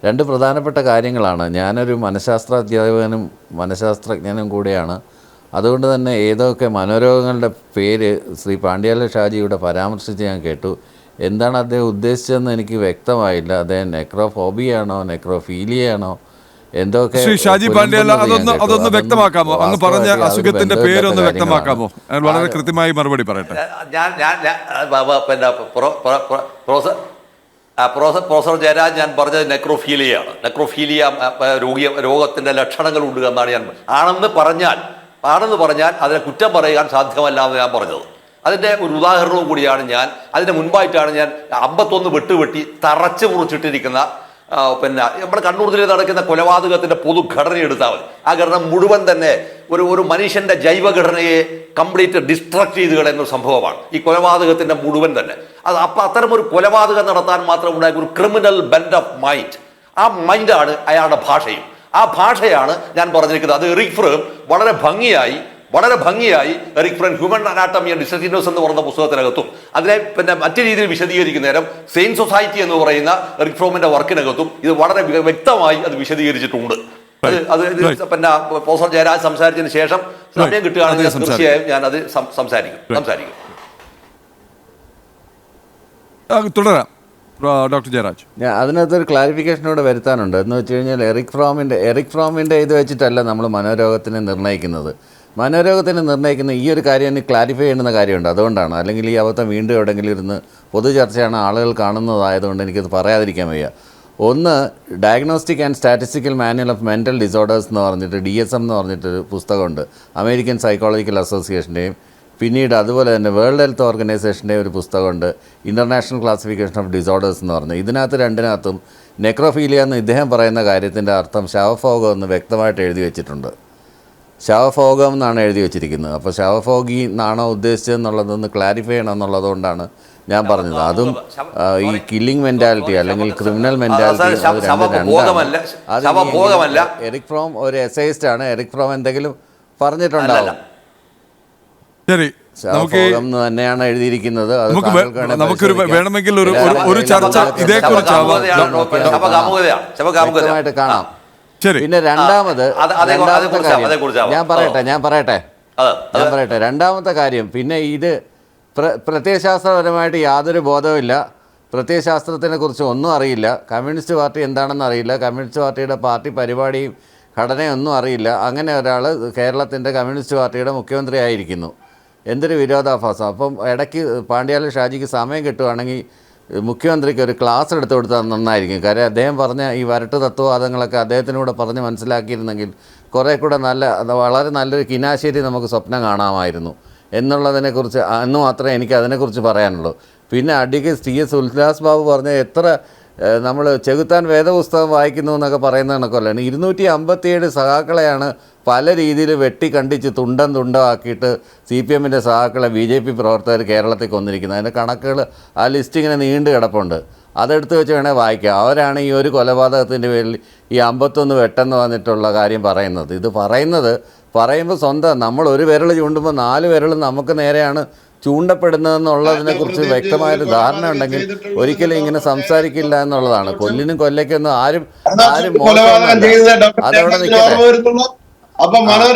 രണ്ട് പ്രധാനപ്പെട്ട കാര്യങ്ങളാണ്. ഞാനൊരു മനഃശാസ്ത്രാധ്യാപകനും മനഃശാസ്ത്രജ്ഞനും കൂടിയാണ്. അതുകൊണ്ട് തന്നെ ഏതൊക്കെ മനോരോഗങ്ങളുടെ പേര് ശ്രീ പാണ്ഡ്യാല ഷാജിയുടെ പരാമർശിച്ച് ഞാൻ കേട്ടു. എന്താണ് അദ്ദേഹം ഉദ്ദേശിച്ചതെന്ന് എനിക്ക് വ്യക്തമായില്ല. അദ്ദേഹം നെക്രോഫോബിയാണോ നെക്രോഫീലിയാണോ എന്തൊക്കെ? ശ്രീ ഷാജി പാണ്ഡ്യാല, അതൊന്ന് വ്യക്തമാക്കാമോ? അങ്ങ് പറഞ്ഞ അസുഖത്തിന്റെ പേരൊന്ന് വ്യക്തമാക്കാമോ? വളരെ കൃത്യമായി മറുപടി പറയട്ടെ. പിന്നെ പ്രൊഫസർ ജയരാജ്, ഞാൻ പറഞ്ഞത് നെക്രോഫീലിയയാണ്. നെക്രോഫീലിയ രോഗത്തിന്റെ ലക്ഷണങ്ങളുണ്ട് എന്നാണ് ഞാൻ ആണെന്ന് പറഞ്ഞാൽ അതിനെ കുറ്റം പറയാൻ സാധ്യമല്ലാന്ന് ഞാൻ പറഞ്ഞത്. അതിൻ്റെ ഒരു ഉദാഹരണവും കൂടിയാണ് ഞാൻ. അതിന് മുൻപായിട്ടാണ് ഞാൻ 51 വെട്ടുവെട്ടി തറച്ച് മുറിച്ചിട്ടിരിക്കുന്ന പിന്നെ നമ്മുടെ കണ്ണൂർ ജില്ലയിൽ നടക്കുന്ന കൊലപാതകത്തിന്റെ പൊതുഘടന എടുത്താൽ മതി. ആ ഘടന മുഴുവൻ തന്നെ ഒരു മനുഷ്യന്റെ ജൈവഘടനയെ കംപ്ലീറ്റ് ഡിസ്ട്രക്ട് ചെയ്ത് കളയുന്ന സംഭവമാണ് ഈ കൊലപാതകത്തിന്റെ മുഴുവൻ തന്നെ. അത്തരം ഒരു കൊലപാതകം നടത്താൻ മാത്രം ഉണ്ടായ ഒരു ക്രിമിനൽ ബെൻഡ് ഓഫ് മൈൻഡ്, ആ മൈൻഡാണ് അയാളുടെ ഭാഷയും. ആ ഭാഷയാണ് ഞാൻ പറഞ്ഞിരിക്കുന്നത്. അത് എറിക് ഫ്രോം വളരെ ഭംഗിയായി Erich Fromm human anatomy and diseases എന്ന് പറയുന്ന പുസ്തകത്തിനകത്തും അതിനെ പിന്നെ മറ്റു രീതിയിൽ വിശദീകരിക്കുന്ന നേരം സെയിൻ സൊസൈറ്റി എന്ന് പറയുന്ന എറിക് ഫ്രോമിന്റെ വർക്കിനകത്തും ഇത് വളരെ വ്യക്തമായി അത് വിശദീകരിച്ചിട്ടുണ്ട്. അത് പിന്നെ പ്രൊഫസർ ജയരാജ് സംസാരിച്ചതിന് ശേഷം സമയം കിട്ടുകയാണെങ്കിൽ തീർച്ചയായും ഞാൻ അത് സംസാരിക്കും. തുടരാം ഡോക്ടർ ജയരാജ്. അതിനകത്തൊരു ക്ലാരിഫിക്കേഷനോടെ വരുത്താനുണ്ട്. എന്ന് വെച്ച് കഴിഞ്ഞാൽ എറിക് ഫ്രോമിൻ്റെ ഇത് വെച്ചിട്ടല്ല നമ്മൾ മനോരോഗത്തിനെ നിർണ്ണയിക്കുന്നത്. മനോരോഗത്തിന് നിർണ്ണയിക്കുന്ന ഈ ഒരു കാര്യം എനിക്ക് ക്ലാരിഫൈ ചെയ്യുന്ന കാര്യമുണ്ട്. അതുകൊണ്ടാണ്. അല്ലെങ്കിൽ ഈ അബദ്ധം വീണ്ടും എവിടെയെങ്കിലും ഇരുന്ന് പൊതു ചർച്ചയാണ്, ആളുകൾ കാണുന്നതായതുകൊണ്ട് എനിക്കത് പറയാതിരിക്കാൻ വയ്യ. ഒന്ന്, diagnostic and statistical manual of mental disorders എന്ന് പറഞ്ഞിട്ട് DSM എന്ന് പറഞ്ഞിട്ടൊരു പുസ്തകമുണ്ട്. അമേരിക്കൻ സൈക്കോളജിക്കൽ അസോസിയേഷൻ്റെയും പിന്നീട് അതുപോലെ തന്നെ വേൾഡ് ഹെൽത്ത് ഓർഗനൈസേഷൻ്റെ ഒരു പുസ്തകമുണ്ട്, ഇൻ്റർനാഷണൽ ക്ലാസിഫിക്കേഷൻ ഓഫ് ഡിസോർഡേഴ്സ് എന്ന് പറഞ്ഞത്. ഇതിനകത്ത് രണ്ടിനകത്തും നെക്രോഫീലിയ എന്ന് ഇദ്ദേഹം പറയുന്ന കാര്യത്തിൻ്റെ അർത്ഥം ശവഭോഗം എന്ന് വ്യക്തമായിട്ട് എഴുതി വെച്ചിട്ടുണ്ട്. ശവഭോഗം എന്നാണ് എഴുതി വെച്ചിരിക്കുന്നത്. അപ്പോൾ ശവഭോഗി എന്നാണോ ഉദ്ദേശിച്ചതെന്നുള്ളതൊന്ന് ക്ലാരിഫൈ ചെയ്യണം എന്നുള്ളതുകൊണ്ടാണ് ഞാൻ പറഞ്ഞത്. അതും ഈ കില്ലിംഗ് മെൻറ്റാലിറ്റി അല്ലെങ്കിൽ ക്രിമിനൽ മെൻറ്റാലിറ്റി എറിക് ഫ്രോം ഒരു എസൈസ്റ്റ് ആണ്. എറിക് ഫ്രോം എന്തെങ്കിലും പറഞ്ഞിട്ടുണ്ടാവും. ശരി, തന്നെയാണ് എഴുതിയിരിക്കുന്നത്. നമുക്ക് വേണമെങ്കിൽ ഒരു ചർച്ച ഇതേക്കുറിച്ച് കാണാം. പിന്നെ രണ്ടാമത്തെ കാര്യം, പിന്നെ ഇത് പ്രത്യയശാസ്ത്രപരമായിട്ട് യാതൊരു ബോധവുമില്ല, പ്രത്യയശാസ്ത്രത്തിനെ കുറിച്ച് ഒന്നും അറിയില്ല, കമ്മ്യൂണിസ്റ്റ് പാർട്ടി എന്താണെന്ന് അറിയില്ല, കമ്മ്യൂണിസ്റ്റ് പാർട്ടിയുടെ പാർട്ടി പരിപാടിയും ഘടനയൊന്നും അറിയില്ല. അങ്ങനെ ഒരാൾ കേരളത്തിൻ്റെ കമ്മ്യൂണിസ്റ്റ് പാർട്ടിയുടെ മുഖ്യമന്ത്രി ആയിരിക്കുന്നു. എന്തൊരു വിരോധാഭാസം. അപ്പം ഇടയ്ക്ക് പാണ്ഡ്യാല ഷാജിക്ക് സമയം കിട്ടുവാണെങ്കിൽ മുഖ്യമന്ത്രിക്ക് ഒരു ക്ലാസ് എടുത്തു കൊടുത്താൽ നന്നായിരിക്കും. കാര്യം അദ്ദേഹം പറഞ്ഞ ഈ വരട്ട് തത്വവാദങ്ങളൊക്കെ അദ്ദേഹത്തിനൂടെ പറഞ്ഞ് മനസ്സിലാക്കിയിരുന്നെങ്കിൽ കുറേ കൂടെ വളരെ നല്ലൊരു കിനാശേരി നമുക്ക് സ്വപ്നം കാണാമായിരുന്നു എന്നുള്ളതിനെക്കുറിച്ച് എന്ന് മാത്രമേ എനിക്ക് അതിനെക്കുറിച്ച് പറയാനുള്ളൂ. പിന്നെ അഡ്വക്കേറ്റ് TS ഉല്ലാസ് ബാബു പറഞ്ഞ എത്ര നമ്മൾ ചെകുത്താൻ വേദപുസ്തകം വായിക്കുന്നു എന്നൊക്കെ പറയുന്ന കണക്കല്ലാണ്. 257 സഖാക്കളെയാണ് പല രീതിയിൽ വെട്ടിക്കണ്ടിച്ച് തുണ്ടമാക്കിയിട്ട് CPMൻ്റെ സഖാക്കളെ BJP പ്രവർത്തകർ കേരളത്തിൽ കൊന്നിരിക്കുന്നത്. അതിൻ്റെ കണക്കുകൾ ആ ലിസ്റ്റ് ഇങ്ങനെ നീണ്ടു കിടപ്പുണ്ട്. അതെടുത്ത് വെച്ച് വേണേൽ വായിക്കാം. അവരാണ് ഈ ഒരു കൊലപാതകത്തിൻ്റെ പേരിൽ ഈ 51 വെട്ടെന്ന് വന്നിട്ടുള്ള കാര്യം പറയുന്നത്. ഇത് പറയുമ്പോൾ സ്വന്തം നമ്മൾ ഒരു വിരൽ ചൂണ്ടുമ്പോൾ 4 വിരലും നമുക്ക് നേരെയാണ് ചൂണ്ടപ്പെടുന്നതെന്നുള്ളതിനെക്കുറിച്ച് വ്യക്തമായൊരു ധാരണ ഉണ്ടെങ്കിൽ ഒരിക്കലും ഇങ്ങനെ സംസാരിക്കില്ല എന്നുള്ളതാണ്. കൊല്ലിനും കൊല്ലയ്ക്കൊന്നും ആരും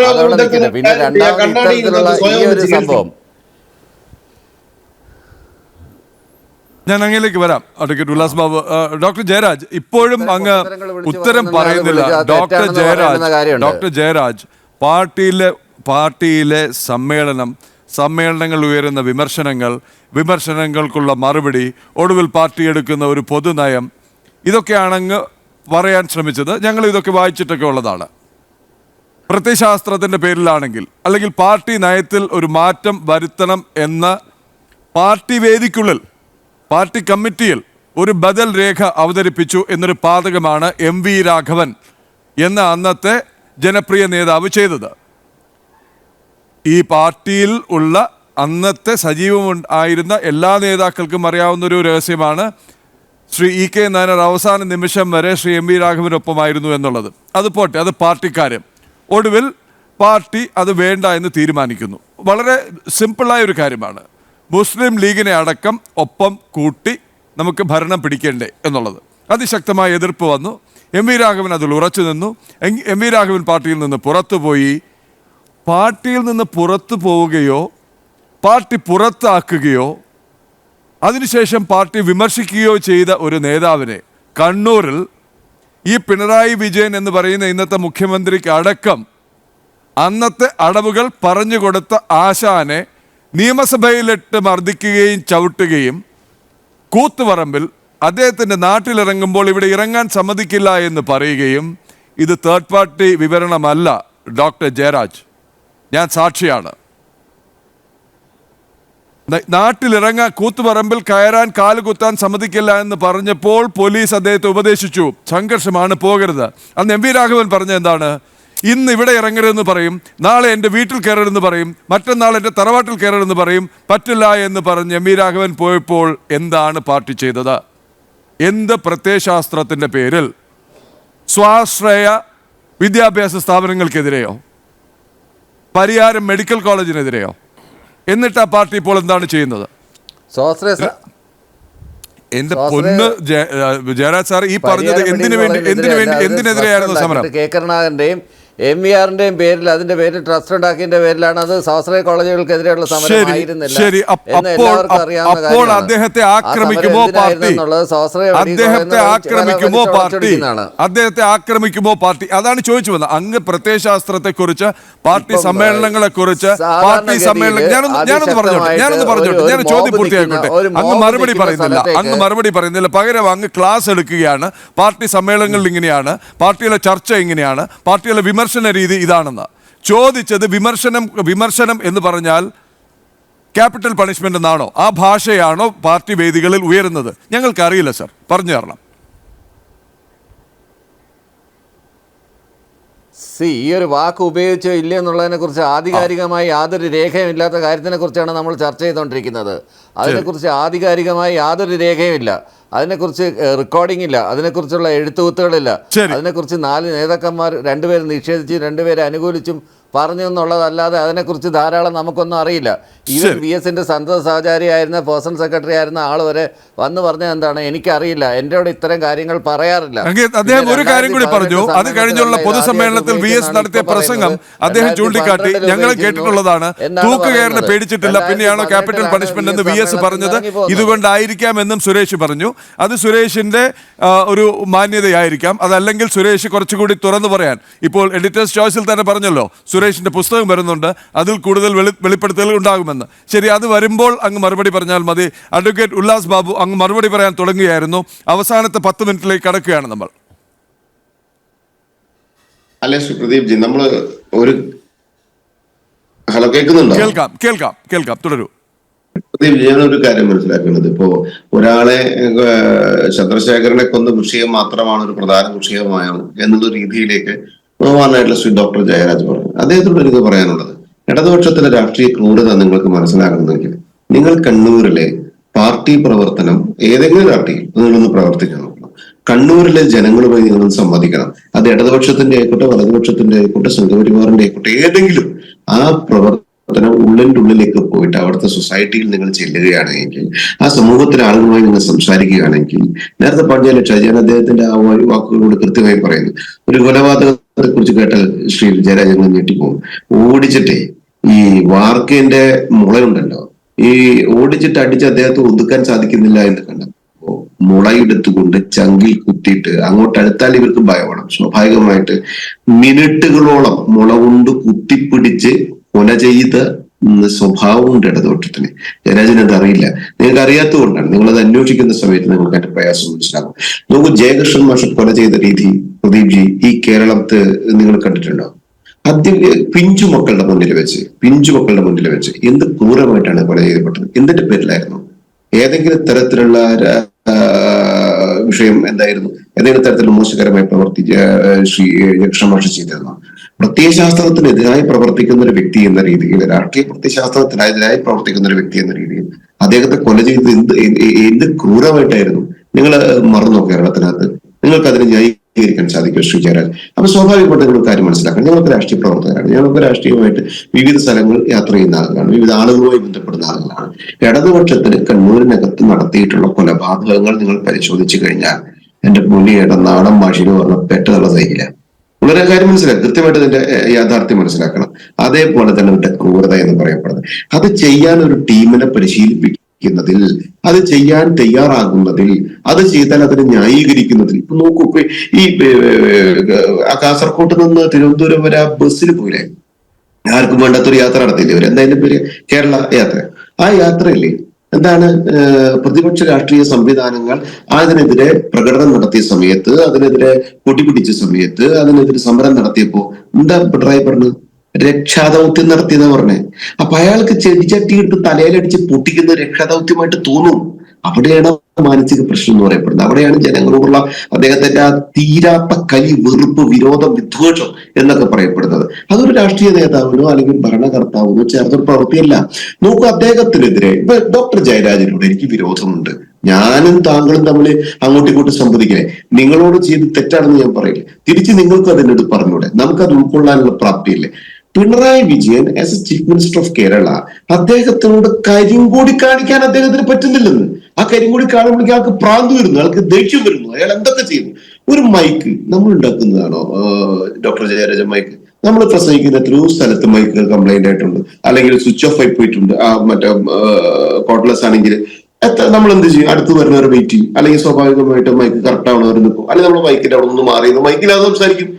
അതോടെ നിൽക്കട്ടെ. പിന്നെ രണ്ടാമത് ഇത്തരത്തിലുള്ള ഈ ഒരു സംഭവം ഞാൻ അങ്ങയിലേക്ക് വരാം. അഡ്വക്കേറ്റ് ഉല്ലാസ് ബാബു. ഡോക്ടർ ജയരാജ്, ഇപ്പോഴും അങ്ങ് ഉത്തരം പറയുന്നില്ല. ഡോക്ടർ ജയരാജ്, പാർട്ടിയിലെ സമ്മേളനങ്ങൾ ഉയരുന്ന വിമർശനങ്ങൾക്കുള്ള മറുപടി, ഒടുവിൽ പാർട്ടി എടുക്കുന്ന ഒരു പൊതുനയം, ഇതൊക്കെയാണ് അങ്ങ് പറയാൻ ശ്രമിച്ചത്. ഞങ്ങൾ ഇതൊക്കെ വായിച്ചിട്ടൊക്കെ ഉള്ളതാണ്. പ്രത്യയശാസ്ത്രത്തിൻ്റെ പേരിലാണെങ്കിൽ, അല്ലെങ്കിൽ പാർട്ടി നയത്തിൽ ഒരു മാറ്റം വരുത്തണം എന്ന് പാർട്ടി വേദിക്കുള്ളിൽ, പാർട്ടി കമ്മിറ്റിയിൽ ഒരു ബദൽ രേഖ അവതരിപ്പിച്ചു എന്നൊരു പാതകമാണ് MV രാഘവൻ എന്ന അന്നത്തെ ജനപ്രിയ നേതാവ് ചെയ്തത്. ഈ പാർട്ടിയിൽ ഉള്ള അന്നത്തെ സജീവമായിരുന്ന എല്ലാ നേതാക്കൾക്കും അറിയാവുന്നൊരു രഹസ്യമാണ് ശ്രീ EK നായർ അവസാന നിമിഷം വരെ ശ്രീ MV രാഘവനൊപ്പമായിരുന്നു എന്നുള്ളത്. അത് പോട്ടെ, അത് പാർട്ടിക്കാരും. ഒടുവിൽ പാർട്ടി അത് വേണ്ട എന്ന് തീരുമാനിക്കുന്നു. വളരെ സിമ്പിളായ ഒരു കാര്യമാണ്. മുസ്ലിം ലീഗിനെ അടക്കം ഒപ്പം കൂട്ടി നമുക്ക് ഭരണം പിടിക്കേണ്ടേ എന്നുള്ളത്. അതിശക്തമായ എതിർപ്പ് വന്നു. MV രാഘവൻ അതിൽ ഉറച്ചു നിന്നു. MV രാഘവൻ പാർട്ടിയിൽ നിന്ന് പുറത്തുപോയി. പാർട്ടിയിൽ നിന്ന് പുറത്തു പോവുകയോ പാർട്ടി പുറത്താക്കുകയോ അതിനുശേഷം പാർട്ടി വിമർശിക്കുകയോ ചെയ്ത ഒരു നേതാവിനെ കണ്ണൂരിൽ ഈ പിണറായി വിജയൻ എന്ന് പറയുന്ന ഇന്നത്തെ മുഖ്യമന്ത്രിക്ക് അടക്കം അന്നത്തെ അടവുകൾ പറഞ്ഞുകൊടുത്ത ആശാനെ നിയമസഭയിലിട്ട് മർദ്ദിക്കുകയും ചവിട്ടുകയും കൂത്തുപറമ്പിൽ അദ്ദേഹത്തിൻ്റെ നാട്ടിലിറങ്ങുമ്പോൾ ഇവിടെ ഇറങ്ങാൻ സമ്മതിക്കില്ല എന്ന് പറയുകയും, ഇത് തേർഡ് പാർട്ടി വിവരണമല്ല ഡോക്ടർ ജയരാജ്, ഞാൻ സാക്ഷിയാണ്. നാട്ടിലിറങ്ങാൻ, കൂത്തുപറമ്പിൽ കയറാൻ, കാലുകുത്താൻ സമ്മതിക്കില്ല എന്ന് പറഞ്ഞപ്പോൾ പോലീസ് അദ്ദേഹത്തെ ഉപദേശിച്ചു, സംഘർഷമാണ്, പോകരുത്. അന്ന് MV രാഘവൻ പറഞ്ഞ എന്താണ്? ഇന്ന് ഇവിടെ ഇറങ്ങരുതെന്ന് പറയും, നാളെ എൻ്റെ വീട്ടിൽ കയറരുതെന്ന് പറയും, മറ്റന്നാൾ എൻ്റെ തറവാട്ടിൽ കയറരുതെന്ന് പറയും, പറ്റില്ല എന്ന് പറഞ്ഞ് MV രാഘവൻ പോയപ്പോൾ എന്താണ് പാർട്ടി ചെയ്തത്? എന്ത് പ്രത്യയശാസ്ത്രത്തിൻ്റെ പേരിൽ സ്വാശ്രയ വിദ്യാഭ്യാസ സ്ഥാപനങ്ങൾക്കെതിരെയോ പരിയാരം മെഡിക്കൽ കോളേജിനെതിരെയോ? എന്നിട്ട് ആ പാർട്ടി ഇപ്പോൾ എന്താണ് ചെയ്യുന്നത്? എന്റെ പൊന്ന് ജയരാജ് സാർ, ഈ പറഞ്ഞത് എന്തിനെതിരെയായിരുന്നു സമരം? കെ കരുണാകരന്റെയും MVRന്റെയും പേരിൽ, അതിന്റെ പേരിൽ ട്രസ്റ്റ് ഉണ്ടാക്കിയതിന്റെ പേരിലാണ് അത് സ്വാശ്രയ കോളേജുകൾക്കെതിരെയുള്ള സമരമായിരുന്നില്ല. ശരി, അപ്പോൾ അദ്ദേഹത്തെ ആക്രമിക്കുമോ പാർട്ടി? അദ്ദേഹത്തെ ആക്രമിക്കുമോ പാർട്ടി? അതാണ് ചോദിച്ചു വന്നത്. അങ്ങ് പ്രത്യയശാസ്ത്രത്തെ കുറിച്ച്, പാർട്ടി സമ്മേളനങ്ങളെ കുറിച്ച്, പാർട്ടി സമ്മേളനം, ഞാനൊന്ന് പറഞ്ഞോട്ടെ, ഞാൻ ചോദ്യം പൂർത്തിയാക്കട്ടെ. അങ്ങ് മറുപടി പറയുന്നില്ല. പകരം അങ്ങ് ക്ലാസ് എടുക്കുകയാണ്. പാർട്ടി സമ്മേളനങ്ങളിൽ ഇങ്ങനെയാണ്, പാർട്ടിയിലെ ചർച്ച ഇങ്ങനെയാണ്, പാർട്ടിയിലെ വിമർശന രീതി ഇതാണെന്ന്. ചോദിച്ചത് വിമർശനം എന്ന് പറഞ്ഞാൽ ക്യാപിറ്റൽ പണിഷ്മെന്റ് എന്നാണോ? ആ ഭാഷയാണോ പാർട്ടി വേദികളിൽ ഉയരുന്നത്? ഞങ്ങൾക്കറിയില്ല സർ, പറഞ്ഞു തരണം. ഈ ഒരു വാക്ക് ഉപയോഗിച്ചോ ഇല്ല എന്നുള്ളതിനെ കുറിച്ച് ആധികാരികമായി യാതൊരു രേഖയും ഇല്ലാത്ത കാര്യത്തിനെ കുറിച്ചാണ് നമ്മൾ ചർച്ച ചെയ്തുകൊണ്ടിരിക്കുന്നത്. അതിനെക്കുറിച്ച് ആധികാരികമായി യാതൊരു രേഖയും ഇല്ല, അതിനെക്കുറിച്ച് റെക്കോർഡിംഗ് ഇല്ല, അതിനെക്കുറിച്ചുള്ള എഴുത്തുകുത്തുകളില്ല. അതിനെക്കുറിച്ച് 4 നേതാക്കന്മാർ, 2 പേര് നിഷേധിച്ചും 2 പേരെ അനുകൂലിച്ചും പറഞ്ഞു എന്നുള്ളതല്ലാതെ അതിനെക്കുറിച്ച് ധാരാളം നമുക്കൊന്നും അറിയില്ല. ഈവൻ VSന്റെ സന്തത സഹചാരിയായിരുന്ന പേഴ്സണൽ സെക്രട്ടറി ആയിരുന്ന ആൾ വരെ വന്ന് പറഞ്ഞത് എന്താണ്? എനിക്കറിയില്ല, എന്നോട് ഇത്തരം കാര്യങ്ങൾ പറയാറില്ല. അദ്ദേഹം ഒരു കാര്യം കൂടി പറഞ്ഞു. അത് കഴിഞ്ഞുള്ള പൊതുസമ്മേളനത്തിൽ VS നടത്തിയ പ്രസംഗം അദ്ദേഹം ചൂണ്ടിക്കാട്ടി, ഞങ്ങൾ കേട്ടിട്ടുള്ളതാണ്, തൂക്കുകയറിനെ പേടിച്ചിട്ടില്ല, പിന്നെയാണോ ക്യാപിറ്റൽ പണിഷ്മെന്റ് എന്ന് VS പറഞ്ഞത്? ഇതുകൊണ്ടായിരിക്കാമെന്നും സുരേഷ് പറഞ്ഞു. അത് സുരേഷിന്റെ ഒരു മാന്യതയായിരിക്കാം. അതല്ലെങ്കിൽ സുരേഷ് കുറച്ചുകൂടി തുറന്നു പറയാൻ, ഇപ്പോൾ എഡിറ്റേഴ്സ് ചോയ്സിൽ തന്നെ പറഞ്ഞല്ലോ, സുരേഷിന്റെ പുസ്തകം വരുന്നുണ്ട്, അതിൽ കൂടുതൽ വെളിപ്പെടുത്തലുകൾ ഉണ്ടാകുമെന്ന്. ശരി, അത് വരുമ്പോൾ അങ്ങ് മറുപടി പറഞ്ഞാൽ മതി. അഡ്വക്കേറ്റ് ഉല്ലാസ് ബാബു, അങ്ങ് മറുപടി പറയാൻ തുടങ്ങുകയായിരുന്നു. അവസാനത്തെ 10 മിനിറ്റിലേക്ക് കടക്കുകയാണ് നമ്മൾ. അല്ലേ ശ്രീ പ്രദീപ് ജി, നമ്മൾ ഒരു ഹലോ കേൾക്കുന്നുണ്ടോ? കേൾക്കാം, തുടരൂ. പ്രദീപ്, ഞാനൊരു കാര്യം മനസ്സിലാക്കുന്നത്, ഇപ്പോ ഒരാളെ ചന്ദ്രശേഖരനെ കൊന്ന വിഷയം മാത്രമാണ് ഒരു പ്രധാന വിഷയമായോ എന്നുള്ള രീതിയിലേക്ക് ബഹുമാനായിട്ടുള്ള ശ്രീ ഡോക്ടർ ജയരാജ് പറഞ്ഞു. അദ്ദേഹത്തോട് എനിക്ക് പറയാനുള്ളത്, ഇടതുപക്ഷത്തിലെ രാഷ്ട്രീയ ക്രൂരത നിങ്ങൾക്ക് മനസ്സിലാക്കണമെങ്കിൽ നിങ്ങൾ കണ്ണൂരിലെ പാർട്ടി പ്രവർത്തനം, ഏതെങ്കിലും രാഷ്ട്രീയം നിങ്ങളൊന്ന് പ്രവർത്തിക്കാൻ നോക്കണം. കണ്ണൂരിലെ ജനങ്ങളുമായി നിങ്ങളൊന്ന് സംവദിക്കണം. അത് ഇടതുപക്ഷത്തിന്റെ ആയിക്കോട്ടെ, വലതുപക്ഷത്തിന്റെ ആയിക്കോട്ടെ, സംഘപരിവാറിന്റെ ആയിക്കോട്ടെ, ഏതെങ്കിലും ആ പ്രവർത്തനം ഉള്ളിന്റെ ഉള്ളിലേക്ക് പോയിട്ട് അവിടുത്തെ സൊസൈറ്റിയിൽ നിങ്ങൾ ചെല്ലുകയാണെങ്കിൽ, ആ സമൂഹത്തിലെ ആളുകളുമായി നിങ്ങൾ സംസാരിക്കുകയാണെങ്കിൽ, നേരത്തെ പറഞ്ഞ ഷജാൻ അദ്ദേഹത്തിന്റെ ആ വാക്കുകളോട് കൃത്യമായി പറയുന്നു. ഒരു കൊലപാതകത്തെ കുറിച്ച് കേട്ടാൽ ശ്രീ ജയരാജൻ ഞെട്ടിപ്പോകും. ഓടിച്ചിട്ടേ ഈ വാർക്കേന്റെ മുളയുണ്ടല്ലോ, ഈ ഓടിച്ചിട്ട് അടിച്ച് അദ്ദേഹത്തെ ഒതുക്കാൻ സാധിക്കുന്നില്ല എന്ന് കണ്ടപ്പോൾ മുളയെടുത്തുകൊണ്ട് ചങ്കിൽ കുത്തിയിട്ട് അങ്ങോട്ട് അടുത്താൽ ഇവർക്ക് ഭയമാണ്. സ്വാഭാവികമായിട്ട് മിനിറ്റുകളോളം മുള കൊണ്ട് കുത്തിപ്പിടിച്ച് കൊല ചെയ്ത സ്വഭാവമുണ്ട് ഇടതുപക്ഷത്തിന്. ജയരാജന് അത് അറിയില്ല, നിങ്ങൾക്ക് അറിയാത്തത് കൊണ്ടാണ്. നിങ്ങളത് അന്വേഷിക്കുന്ന സമയത്ത് നിങ്ങൾക്ക് അതിന്റെ പ്രയാസം മനസ്സിലാകും. നോക്കൂ, ജയകൃഷ്ണൻ മാഷ് കൊല ചെയ്ത രീതി പ്രദീപ് ജി ഈ കേരളത്തിൽ നിങ്ങൾ കണ്ടിട്ടുണ്ടോ? ആദ്യം പിഞ്ചു മക്കളുടെ മുന്നിൽ വെച്ച് എന്ത് ക്രൂരമായിട്ടാണ് കൊല ചെയ്യപ്പെട്ടത്? എന്തിന്റെ പേരിലായിരുന്നു? ഏതെങ്കിലും തരത്തിലുള്ള വിഷയം എന്തായിരുന്നു? ഏതെങ്കിലും തരത്തിലുള്ള മോശകരമായ പ്രവർത്തി ശ്രീ ജയകൃഷ്ണൻ മാഷ് ചെയ്തിരുന്നു? പ്രത്യയശാസ്ത്രത്തിനെതിരായി പ്രവർത്തിക്കുന്ന ഒരു വ്യക്തി എന്ന രീതിയിൽ, രാഷ്ട്രീയ പ്രത്യയശാസ്ത്രത്തിനെതിരായി പ്രവർത്തിക്കുന്ന ഒരു വ്യക്തി എന്ന രീതിയിൽ അദ്ദേഹത്തെ കൊല ചെയ്തത് എന്ത് ക്രൂരമായിട്ടായിരുന്നു? നിങ്ങൾ മറന്നോ? കേരളത്തിനകത്ത് നിങ്ങൾക്ക് അതിനെ ന്യായീകരിക്കാൻ സാധിക്കും ശ്രീ ജയരാജ്? അപ്പൊ സ്വാഭാവികമായിട്ട് നിങ്ങൾ കാര്യം മനസ്സിലാക്കണം. ഞങ്ങൾക്ക് രാഷ്ട്രീയ പ്രവർത്തകരാണ്, ഞങ്ങൾക്ക് രാഷ്ട്രീയമായിട്ട് വിവിധ സ്ഥലങ്ങൾ യാത്ര ചെയ്യുന്ന ആളുകളാണ്, വിവിധ ആളുകളുമായി ബന്ധപ്പെടുന്ന ആളുകളാണ്. ഇടതുപക്ഷത്തിന് കണ്ണൂരിനകത്ത് നടത്തിയിട്ടുള്ള കൊലപാതകങ്ങൾ നിങ്ങൾ പരിശോധിച്ചു കഴിഞ്ഞാൽ എന്റെ മുന്നിയുടെ നാടൻ ഭാഷയിൽ പറഞ്ഞ പെട്ടുള്ള സൈക്കില്ല. വളരെ കാര്യം മനസ്സിലാക്കുക, കൃത്യമായിട്ട് ഇതിന്റെ യാഥാർത്ഥ്യം മനസ്സിലാക്കണം. അതേപോലെ തന്നെ ഇതിന്റെ ക്രൂരത എന്ന് പറയപ്പെടുന്നത്, അത് ചെയ്യാൻ ഒരു ടീമിനെ പരിശീലിപ്പിക്കുന്നതിൽ, അത് ചെയ്യാൻ തയ്യാറാകുന്നതിൽ, അത് ചെയ്താൽ അതിനെ ന്യായീകരിക്കുന്നതിൽ. ഇപ്പൊ നോക്കൂ, ഈ കാസർകോട്ട് നിന്ന് തിരുവനന്തപുരം വരെ ബസ്സിൽ പോയില്ലേ? ആർക്കും വേണ്ടാത്തൊരു യാത്ര നടത്തിയില്ലേ ഇവർ? എന്താ അതിന്റെ പേര്? കേരള യാത്ര. ആ യാത്രയില്ലേ എന്താണ്? പ്രതിപക്ഷ രാഷ്ട്രീയ സംവിധാനങ്ങൾ അതിനെതിരെ പ്രകടനം നടത്തിയ സമയത്ത്, അതിനെതിരെ കൊടിപിടിച്ച സമയത്ത്, അതിനെതിരെ സമരം നടത്തിയപ്പോ എന്താ പിണറായി പറഞ്ഞത്? രക്ഷാദൗത്യം നടത്തിയെന്നാ പറഞ്ഞേ. അപ്പൊ അയാൾക്ക് ചെടിച്ചട്ടി എടുത്ത് തലയിലടിച്ച് പൊട്ടിക്കുന്ന രക്ഷാദൗത്യമായിട്ട് തോന്നും. അവിടെയാണ് മാനസിക പ്രശ്നം എന്ന് പറയപ്പെടുന്നത്. അവിടെയാണ് ജനങ്ങളോടുള്ള അദ്ദേഹത്തിന്റെ ആ തീരാത്ത കലി, വെറുപ്പ്, വിരോധം, വിദ്വേഷം എന്നൊക്കെ പറയപ്പെടുന്നത്. അതൊരു രാഷ്ട്രീയ നേതാവിനോ അല്ലെങ്കിൽ ഭരണകർത്താവിനോ ചേർന്നൊരു പ്രവൃത്തിയല്ല. നോക്കൂ, അദ്ദേഹത്തിനെതിരെ ഇപ്പൊ ഡോക്ടർ ജയരാജനോട് എനിക്ക് വിരോധമുണ്ട്, ഞാനും താങ്കളും തമ്മിൽ അങ്ങോട്ടും ഇങ്ങോട്ടും സംവദിക്കണേ, നിങ്ങളോട് ചെയ്ത് തെറ്റാണെന്ന് ഞാൻ പറയില്ല, തിരിച്ച് നിങ്ങൾക്ക് അതിനോട് പറഞ്ഞൂടെ? നമുക്കത് ഉൾക്കൊള്ളാനുള്ള പ്രാപ്തിയില്ലേ? Pinarayi Vijayan as a chief minister of Kerala അദ്ദേഹത്തിനോട് കരിങ്കൂടി കാണിക്കാൻ അദ്ദേഹത്തിന് പറ്റുന്നില്ലെന്ന്. ആ കരിങ്കൂടി കാണുമ്പോഴേക്കും ആൾക്ക് പ്രാന്ത് വരുന്നു, ആൾക്ക് ദേഷ്യം വരുന്നു. അയാൾ എന്തൊക്കെ ചെയ്യുന്നു? ഒരു മൈക്ക് നമ്മൾ ഉണ്ടാക്കുന്നതാണോ ഡോക്ടർ ജയരാജൻ? മൈക്ക് നമ്മൾ പ്രസംഗിക്കുന്ന എത്രയോ സ്ഥലത്ത് മൈക്കുകൾ കംപ്ലൈന്റ് ആയിട്ടുണ്ട്, അല്ലെങ്കിൽ സ്വിച്ച് ഓഫ് ആയി പോയിട്ടുണ്ട്. മറ്റേ കോഡ്ലെസ് ആണെങ്കിൽ നമ്മൾ എന്ത് ചെയ്യും? അടുത്ത് വരുന്നവരെ വെയിറ്റ് ചെയ്യും, അല്ലെങ്കിൽ സ്വാഭാവികമായിട്ട് മൈക്ക് കറക്റ്റ് ആവണവർ നിൽക്കും, അല്ലെങ്കിൽ നമ്മൾ മൈക്കിന്റെ അവിടെ നിന്ന് മാറിയത് മൈക്കിലാതെ സംസാരിക്കും.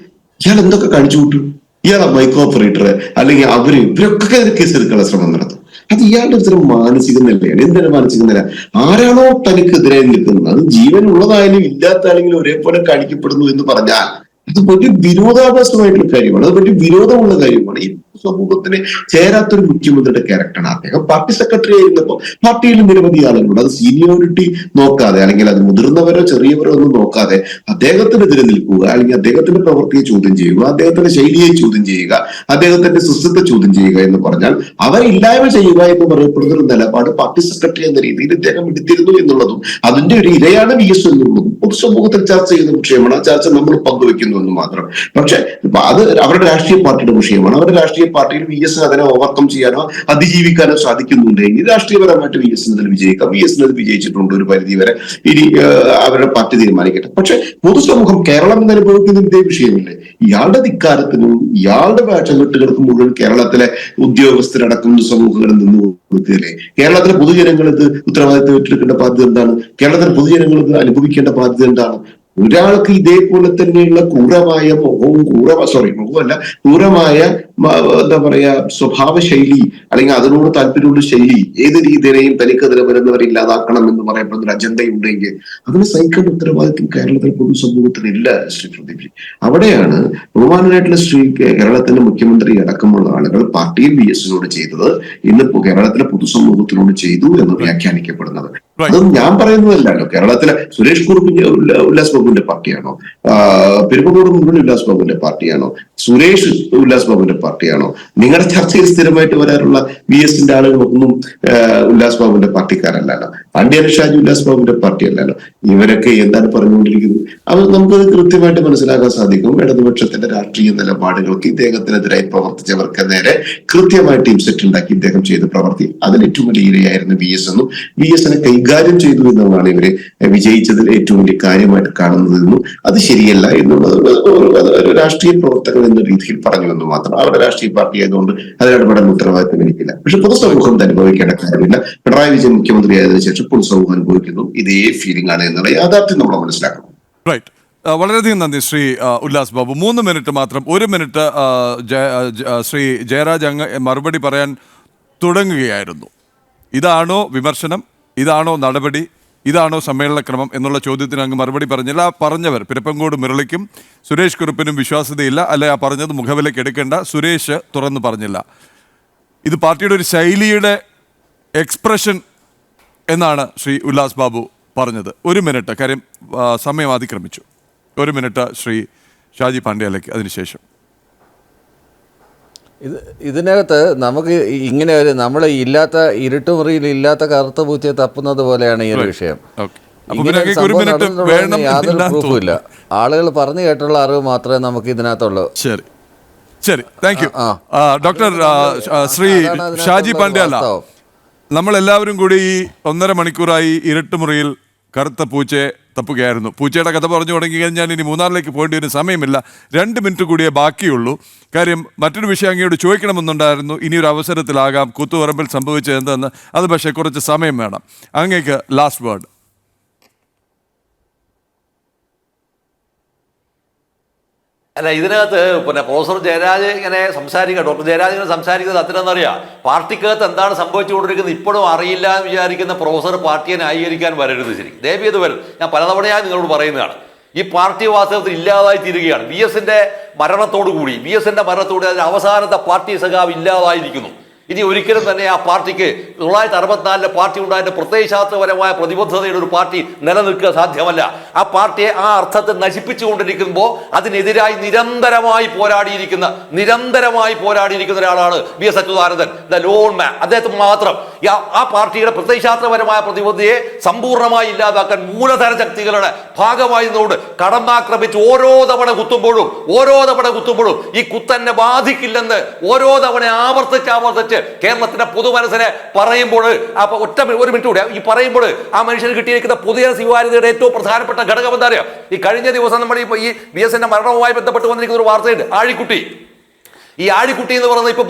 ഇയാൾ എന്തൊക്കെ കാണിച്ചു കൂട്ടും? ഇയാളെ മൈക്ക് ഓപ്പറേറ്റർ അല്ലെങ്കിൽ ഇവരൊക്കെ കേസ് എടുക്കാനുള്ള ശ്രമം നടത്തും. അത് ഇയാളുടെ ഒരു തരം മാനസിക നിലയാണ്. എന്താണ് മാനസിക നില? ആരാണോ തനിക്കെതിരെ നിൽക്കുന്നത്, അത് ജീവനുള്ളതായാലും ഇല്ലാത്തായാലും ഒരേപോലെ കാണിക്കപ്പെടുന്നു എന്ന് പറഞ്ഞാൽ അത് വലിയ വിരോധാഭാസമായിട്ടുള്ള കാര്യമാണ്, അത് വലിയ വിരോധമുള്ള കാര്യമാണ്. ഈ സമൂഹത്തിന് ചേരാത്തൊരു മുഖ്യമന്ത്രിയുടെ ക്യാരക്ടറാണ് അദ്ദേഹം. പാർട്ടി സെക്രട്ടറി ആയിരുന്നപ്പോൾ പാർട്ടിയിൽ നിരവധി ആളുകളുണ്ട്. അത് സീനിയോറിറ്റി നോക്കാതെ, അല്ലെങ്കിൽ അത് മുതിർന്നവരോ ചെറിയവരോ ഒന്നും നോക്കാതെ അദ്ദേഹത്തിനെതിരെ നിൽക്കുക, അല്ലെങ്കിൽ അദ്ദേഹത്തിന്റെ പ്രവൃത്തിയെ ചോദ്യം ചെയ്യുക, അദ്ദേഹത്തിന്റെ ശൈലിയെ ചോദ്യം ചെയ്യുക, അദ്ദേഹത്തിന്റെ സിസ്റ്റത്തെ ചോദ്യം ചെയ്യുക എന്ന് പറഞ്ഞാൽ അവരെ ഇല്ലായ്മ ചെയ്യുക എന്ന് പറയപ്പെടുന്ന ഒരു നിലപാട് പാർട്ടി സെക്രട്ടറി എന്ന രീതിയിൽ ഇദ്ദേഹം എടുത്തിരുന്നു എന്നുള്ളതും അതിന്റെ ഒരു ഇരയാണ് VS എന്നുള്ളതും പൊതുസമൂഹത്തിൽ ചർച്ച ചെയ്യുന്ന വിഷയമാണ്. ആ ചർച്ച നമ്മൾ പങ്കുവെക്കുന്നു എന്ന് മാത്രം. പക്ഷെ അത് അവരുടെ രാഷ്ട്രീയ പാർട്ടിയുടെ വിഷയമാണ്. അവരുടെ രാഷ്ട്രീയ പാർട്ടിയിൽ VS അതിനെ ഓവർകം ചെയ്യാനോ അതിജീവിക്കാനോ സാധിക്കുന്നുണ്ടെങ്കിൽ രാഷ്ട്രീയപരമായിട്ട് VS അതിൽ വിജയിക്കാം. VS അത് വിജയിച്ചിട്ടുണ്ട് ഒരു പരിധി വരെ. ഇനി അവരുടെ പാർട്ടി തീരുമാനിക്കട്ടെ. പക്ഷെ പൊതുസമൂഹം കേരളം അനുഭവിക്കുന്ന ഇതേ വിഷയമില്ലേ? ഇയാളുടെ ധിക്കാരത്തിനും ഇയാളുടെ വേഷകെട്ടുകൾക്കും മുഴുവൻ കേരളത്തിലെ ഉദ്യോഗസ്ഥരടക്കം സമൂഹങ്ങളിൽ നിന്ന് കൊടുക്കുകയല്ലേ? കേരളത്തിലെ പൊതുജനങ്ങൾ ഇത് ഉത്തരവാദിത്തം ഏറ്റെടുക്കേണ്ട ബാധ്യത എന്താണ്? കേരളത്തിലെ പൊതുജനങ്ങൾ ഇത് അനുഭവിക്കേണ്ട ബാധ്യത എന്താണ്? ഒരാൾക്ക് ഇതേപോലെ തന്നെയുള്ള ക്രൂരമായ ക്രൂരമായ എന്താ പറയാ സ്വഭാവ ശൈലി, അല്ലെങ്കിൽ അതിനോട് താല്പര്യമുള്ള ശൈലി, ഏത് രീതിയിലെയും തനിക്കെതിരെ വരുന്നവരെ ഇല്ലാതാക്കണം എന്ന് പറയപ്പെടുന്ന ഒരു അജണ്ടയുണ്ടെങ്കിൽ അതിന് സഹിക്കേണ്ട ഉത്തരവാദിത്വം കേരളത്തിലെ പൊതുസമൂഹത്തിനില്ല ശ്രീ പ്രദീപ്. അവിടെയാണ് ബഹുമാനായിട്ടുള്ള കേരളത്തിന്റെ മുഖ്യമന്ത്രി അടക്കമുള്ള ആളുകൾ പാർട്ടിയിൽ VS ചെയ്തത് ഇന്നിപ്പോ കേരളത്തിലെ പൊതുസമൂഹത്തിനോട് ചെയ്തു എന്ന് വ്യാഖ്യാനിക്കപ്പെടുന്നത്. അതും ഞാൻ പറയുന്നതല്ലല്ലോ. കേരളത്തിലെ സുരേഷ് കുറുപ്പിന്റെ ഉല്ലാസ് ബാബുവിന്റെ പാർട്ടിയാണോ? പെരുമ്പടൂർ മുഴുവൻ ഉല്ലാസ് ബാബുവിന്റെ പാർട്ടിയാണോ? സുരേഷ് ഉല്ലാസ് ബാബുവിന്റെ പാർട്ടിയാണോ? നിങ്ങളുടെ ചർച്ചയിൽ സ്ഥിരമായിട്ട് വരാറുള്ള VSന്റെ ആളുകളൊന്നും ഉല്ലാസ് ബാബുവിന്റെ പാർട്ടിക്കാരല്ലല്ലോ. പാണ്ഡ്യൻ ഷാജി ഉല്ലാസ് ബാബുവിന്റെ പാർട്ടിയല്ലല്ലോ. ഇവരൊക്കെ എന്താണ് പറഞ്ഞുകൊണ്ടിരിക്കുന്നത്? അത് നമുക്കത് കൃത്യമായിട്ട് മനസ്സിലാക്കാൻ സാധിക്കും. ഇടതുപക്ഷത്തിന്റെ രാഷ്ട്രീയ നിലപാടുകൾക്ക് ഇദ്ദേഹത്തിനെതിരായി പ്രവർത്തിച്ചവർക്ക് നേരെ കൃത്യമായി ടീം സെറ്റ് ഉണ്ടാക്കി ഇദ്ദേഹം ചെയ്ത പ്രവർത്തി അതിൽ ഏറ്റവും വലിയ ഇരയായിരുന്നു VS എന്നും VSനെ കൈകാര്യം ചെയ്തു എന്നുള്ളതാണ് ഇവര് വിജയിച്ചതിൽ ഏറ്റവും വലിയ കാര്യമായിട്ട് കാണുന്നതെന്നും അത് ശരിയല്ല എന്നുള്ളത് ഒരു രാഷ്ട്രീയ പ്രവർത്തകർ എന്ന രീതിയിൽ പറഞ്ഞു എന്ന് മാത്രം. അവരുടെ രാഷ്ട്രീയ പാർട്ടി ആയതുകൊണ്ട് അതിലിടപെടാൻ ഉത്തരവാദിത്വം എനിക്കില്ല. പക്ഷെ പൊതുസമൂഹം ഇത് അനുഭവിക്കേണ്ട കാര്യമില്ല. പിണറായി വിജയൻ മുഖ്യമന്ത്രിയായതിനു ശേഷം പൊതുസമൂഹം അനുഭവിക്കുന്നു ഇതേ ഫീലിംഗ് ആണ് എന്നുള്ള യാഥാർത്ഥ്യം നമ്മൾ മനസ്സിലാക്കണം. റൈറ്റ്. വളരെയധികം നന്ദി ശ്രീ ഉല്ലാസ് ബാബു. 3 മിനിറ്റ് മാത്രം. 1 മിനിറ്റ് ശ്രീ ജയരാജ് അങ്ങ് മറുപടി പറയാൻ തുടങ്ങുകയായിരുന്നു. ഇതാണോ വിമർശനം, ഇതാണോ നടപടി, ഇതാണോ സമ്മേളനക്രമം എന്നുള്ള ചോദ്യത്തിന് അങ്ങ് മറുപടി പറഞ്ഞില്ല. പറഞ്ഞവർ പിരപ്പങ്കോട് മുരളിക്കും സുരേഷ് കുറുപ്പിനും വിശ്വാസ്യതയില്ല, അല്ലെ ആ പറഞ്ഞത് മുഖവിലേക്ക് എടുക്കേണ്ട സുരേഷ് തുറന്നു പറഞ്ഞില്ല. ഇത് പാർട്ടിയുടെ ഒരു ശൈലിയുടെ എക്സ്പ്രഷൻ എന്നാണ് ശ്രീ ഉല്ലാസ് ബാബു പറഞ്ഞത്. 1 മിനിറ്റ്, കാര്യം സമയം അതിക്രമിച്ചു. 1 മിനിറ്റ് ശ്രീ ഷാജി പാണ്ഡ്യയിലേക്ക്. അതിനുശേഷം ഇതിനകത്ത് നമുക്ക് ഇങ്ങനെ ഒരു നമ്മൾ ഇല്ലാത്ത ഇരുട്ടുമുറിയിൽ ഇല്ലാത്ത കറുത്ത പൂച്ചയെ തപ്പുന്നത് പോലെയാണ് ഈ ഒരു വിഷയം. യാതൊരു പ്രൂഫുമില്ല. ആളുകൾ പറഞ്ഞു കേട്ടുള്ള അറിവ് മാത്രമേ നമുക്ക് ഇതിനകത്തുള്ളൂ. ശരി ശരി, thank you doctor Shri Shaji Pandya. നമ്മളെല്ലാവരും കൂടി ഈ 1.5 മണിക്കൂറായി ഇരുട്ടുമുറിയിൽ കറുത്ത പൂച്ചയെ തപ്പുകയായിരുന്നു. പൂച്ചയുടെ കഥ പറഞ്ഞു തുടങ്ങി കഴിഞ്ഞാൽ ഇനി മൂന്നാറിലേക്ക് പോകേണ്ടി വരും. സമയമില്ല. 2 മിനിറ്റ് കൂടിയേ ബാക്കിയുള്ളൂ. കാര്യം മറ്റൊരു വിഷയം അങ്ങയോട് ചോദിക്കണമെന്നുണ്ടായിരുന്നു. ഇനിയൊരു അവസരത്തിലാകാം കൂത്തുപറമ്പിൽ സംഭവിച്ചത് എന്തെന്ന്. അത് പക്ഷേ കുറച്ച് സമയം വേണം. അങ്ങേക്ക് ലാസ്റ്റ് വേർഡ്. അല്ല, ഇതിനകത്ത് പിന്നെ പ്രൊഫസർ ജയരാജ് ഇങ്ങനെ സംസാരിക്കുക, ഡോക്ടർ ജയരാജ് ഇങ്ങനെ സംസാരിക്കുന്നത് അത്രയെന്നറിയാം. പാർട്ടിക്കകത്ത് എന്താണ് സംഭവിച്ചുകൊണ്ടിരിക്കുന്നത് ഇപ്പോഴും അറിയില്ല എന്ന് വിചാരിക്കുന്ന പ്രൊഫസർ പാർട്ടിയെ ന്യായീകരിക്കാൻ വരരുത്. ശരി, ദയവ് ചെയ്ത് വരും. ഞാൻ പലതവണയായി നിങ്ങളോട് പറയുന്നതാണ്, ഈ പാർട്ടി വാസ്തവത്തിൽ ഇല്ലാതായി തീരുകയാണ്. VS-ന്റെ മരണത്തോടുകൂടി അതിന്റെ അവസാനത്തെ പാർട്ടി സഖാവ് ഇല്ലാതായിരിക്കുന്നു. ഇനി ഒരിക്കലും തന്നെ ആ പാർട്ടിക്ക് 1964 പാർട്ടി ഉണ്ടായതിന്റെ പ്രത്യയശാസ്ത്രപരമായ പ്രതിബദ്ധതയുടെ ഒരു പാർട്ടി നിലനിൽക്കുക സാധ്യമല്ല. ആ പാർട്ടിയെ ആ അർത്ഥത്തിൽ നശിപ്പിച്ചുകൊണ്ടിരിക്കുമ്പോൾ അതിനെതിരായി നിരന്തരമായി പോരാടിയിരിക്കുന്ന ഒരാളാണ് VS അച്യുതാനന്ദൻ, ദ ലോൺ മാൻ. അദ്ദേഹത്തിന് മാത്രം ആ പാർട്ടിയുടെ പ്രത്യയശാസ്ത്രപരമായ പ്രതിബദ്ധതയെ സമ്പൂർണ്ണമായി ഇല്ലാതാക്കാൻ മൂലധന ശക്തികളുടെ ഭാഗമായി നിന്നുകൊണ്ട് കടന്നാക്രമിച്ച് ഓരോ തവണ കുത്തുമ്പോഴും ഈ കുത്തന്നെ ബാധിക്കില്ലെന്ന് ഓരോ തവണ ആവർത്തിച്ച് കേരളത്തിന്റെ പൊതുമനസ്സിനെ പറയുമ്പോൾ, ഒരു മിനിറ്റ് കൂടെ ഈ പറയുമ്പോൾ ആ മനുഷ്യന് കിട്ടിയിരിക്കുന്ന പൊതുജന സ്വീകാര്യതയുടെ ഏറ്റവും പ്രധാനപ്പെട്ട ഘടകം എന്താ അറിയാം? ഈ കഴിഞ്ഞ ദിവസം നമ്മൾ ഈ VS-ന്റെ മരണവുമായി ബന്ധപ്പെട്ട് വന്നിരിക്കുന്ന ഒരു വാർത്തയുണ്ട്. ഈ ആഴിക്കുട്ടി എന്ന് പറയുന്നത് ഇപ്പൊ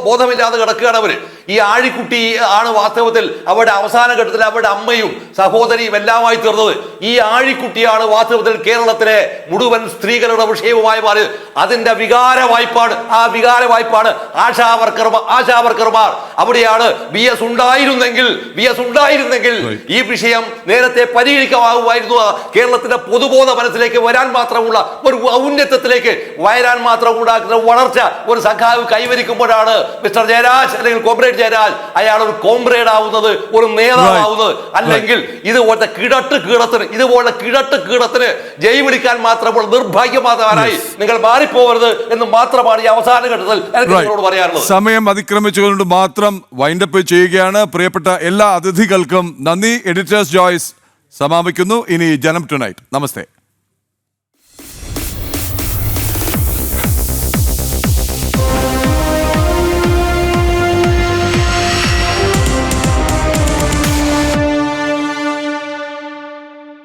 ബോധമില്ലാതെ കിടക്കുകയാണ് അവര്. ഈ ആഴിക്കുട്ടി ആണ് വാസ്തവത്തിൽ അവരുടെ അവസാന ഘട്ടത്തിൽ അവരുടെ അമ്മയും സഹോദരിയും എല്ലാമായി തീർന്നത്. ഈ ആഴിക്കുട്ടിയാണ് വാസ്തവത്തിൽ കേരളത്തിലെ മുഴുവൻ സ്ത്രീകളുടെ വിഷയവുമായി മാറിയത്. അതിന്റെ വികാര വായ്പാണ് ആശാവർക്കർമാർ. അവിടെയാണ് VS ഉണ്ടായിരുന്നെങ്കിൽ ഈ വിഷയം നേരത്തെ പരിഹരിക്കാമാകുമായിരുന്നു. കേരളത്തിന്റെ പൊതുബോധ മനസ്സിലേക്ക് വരാൻ മാത്രമുള്ള ഒരു ഔന്നത്യത്തിലേക്ക് വരാൻ മാത്രമുണ്ടാക്കുന്ന വളർച്ച ഒരു സഖാവ് കൈവരിക്കുമ്പോഴാണ് മിസ്റ്റർ ജയരാജ് അല്ലെങ്കിൽ കോമ്രേഡ് ജയരാജ് അയാൾ ഒരു കോമ്രേഡ് ആവുന്നത്, ഒരു നേതാവാവുന്നത്. അല്ലെങ്കിൽ ഇതുപോലത്തെ കിഴട്ട് കീടത്തിന് ജയ് വിളിക്കാൻ മാത്രമുള്ള നിർഭാഗ്യമാതാവാനായി നിങ്ങൾ മാറിപ്പോകരുത് എന്ന് മാത്രമാണ് ഈ അവസാന ഘട്ടത്തിൽ എനിക്ക് നിങ്ങളോട് പറയാനുള്ളത്. സമയം അതിക്രമിച്ചുകൊണ്ട് മാത്രം വൈൻഡപ്പ് ചെയ്യുകയാണ്. പ്രിയപ്പെട്ട എല്ലാ അതിഥികൾക്കും നന്ദി. എഡിറ്റേഴ്സ് ചോയ്സ് സമാപിക്കുന്നു. ഇനി ജനം ടുനൈറ്റ്. നമസ്തേ.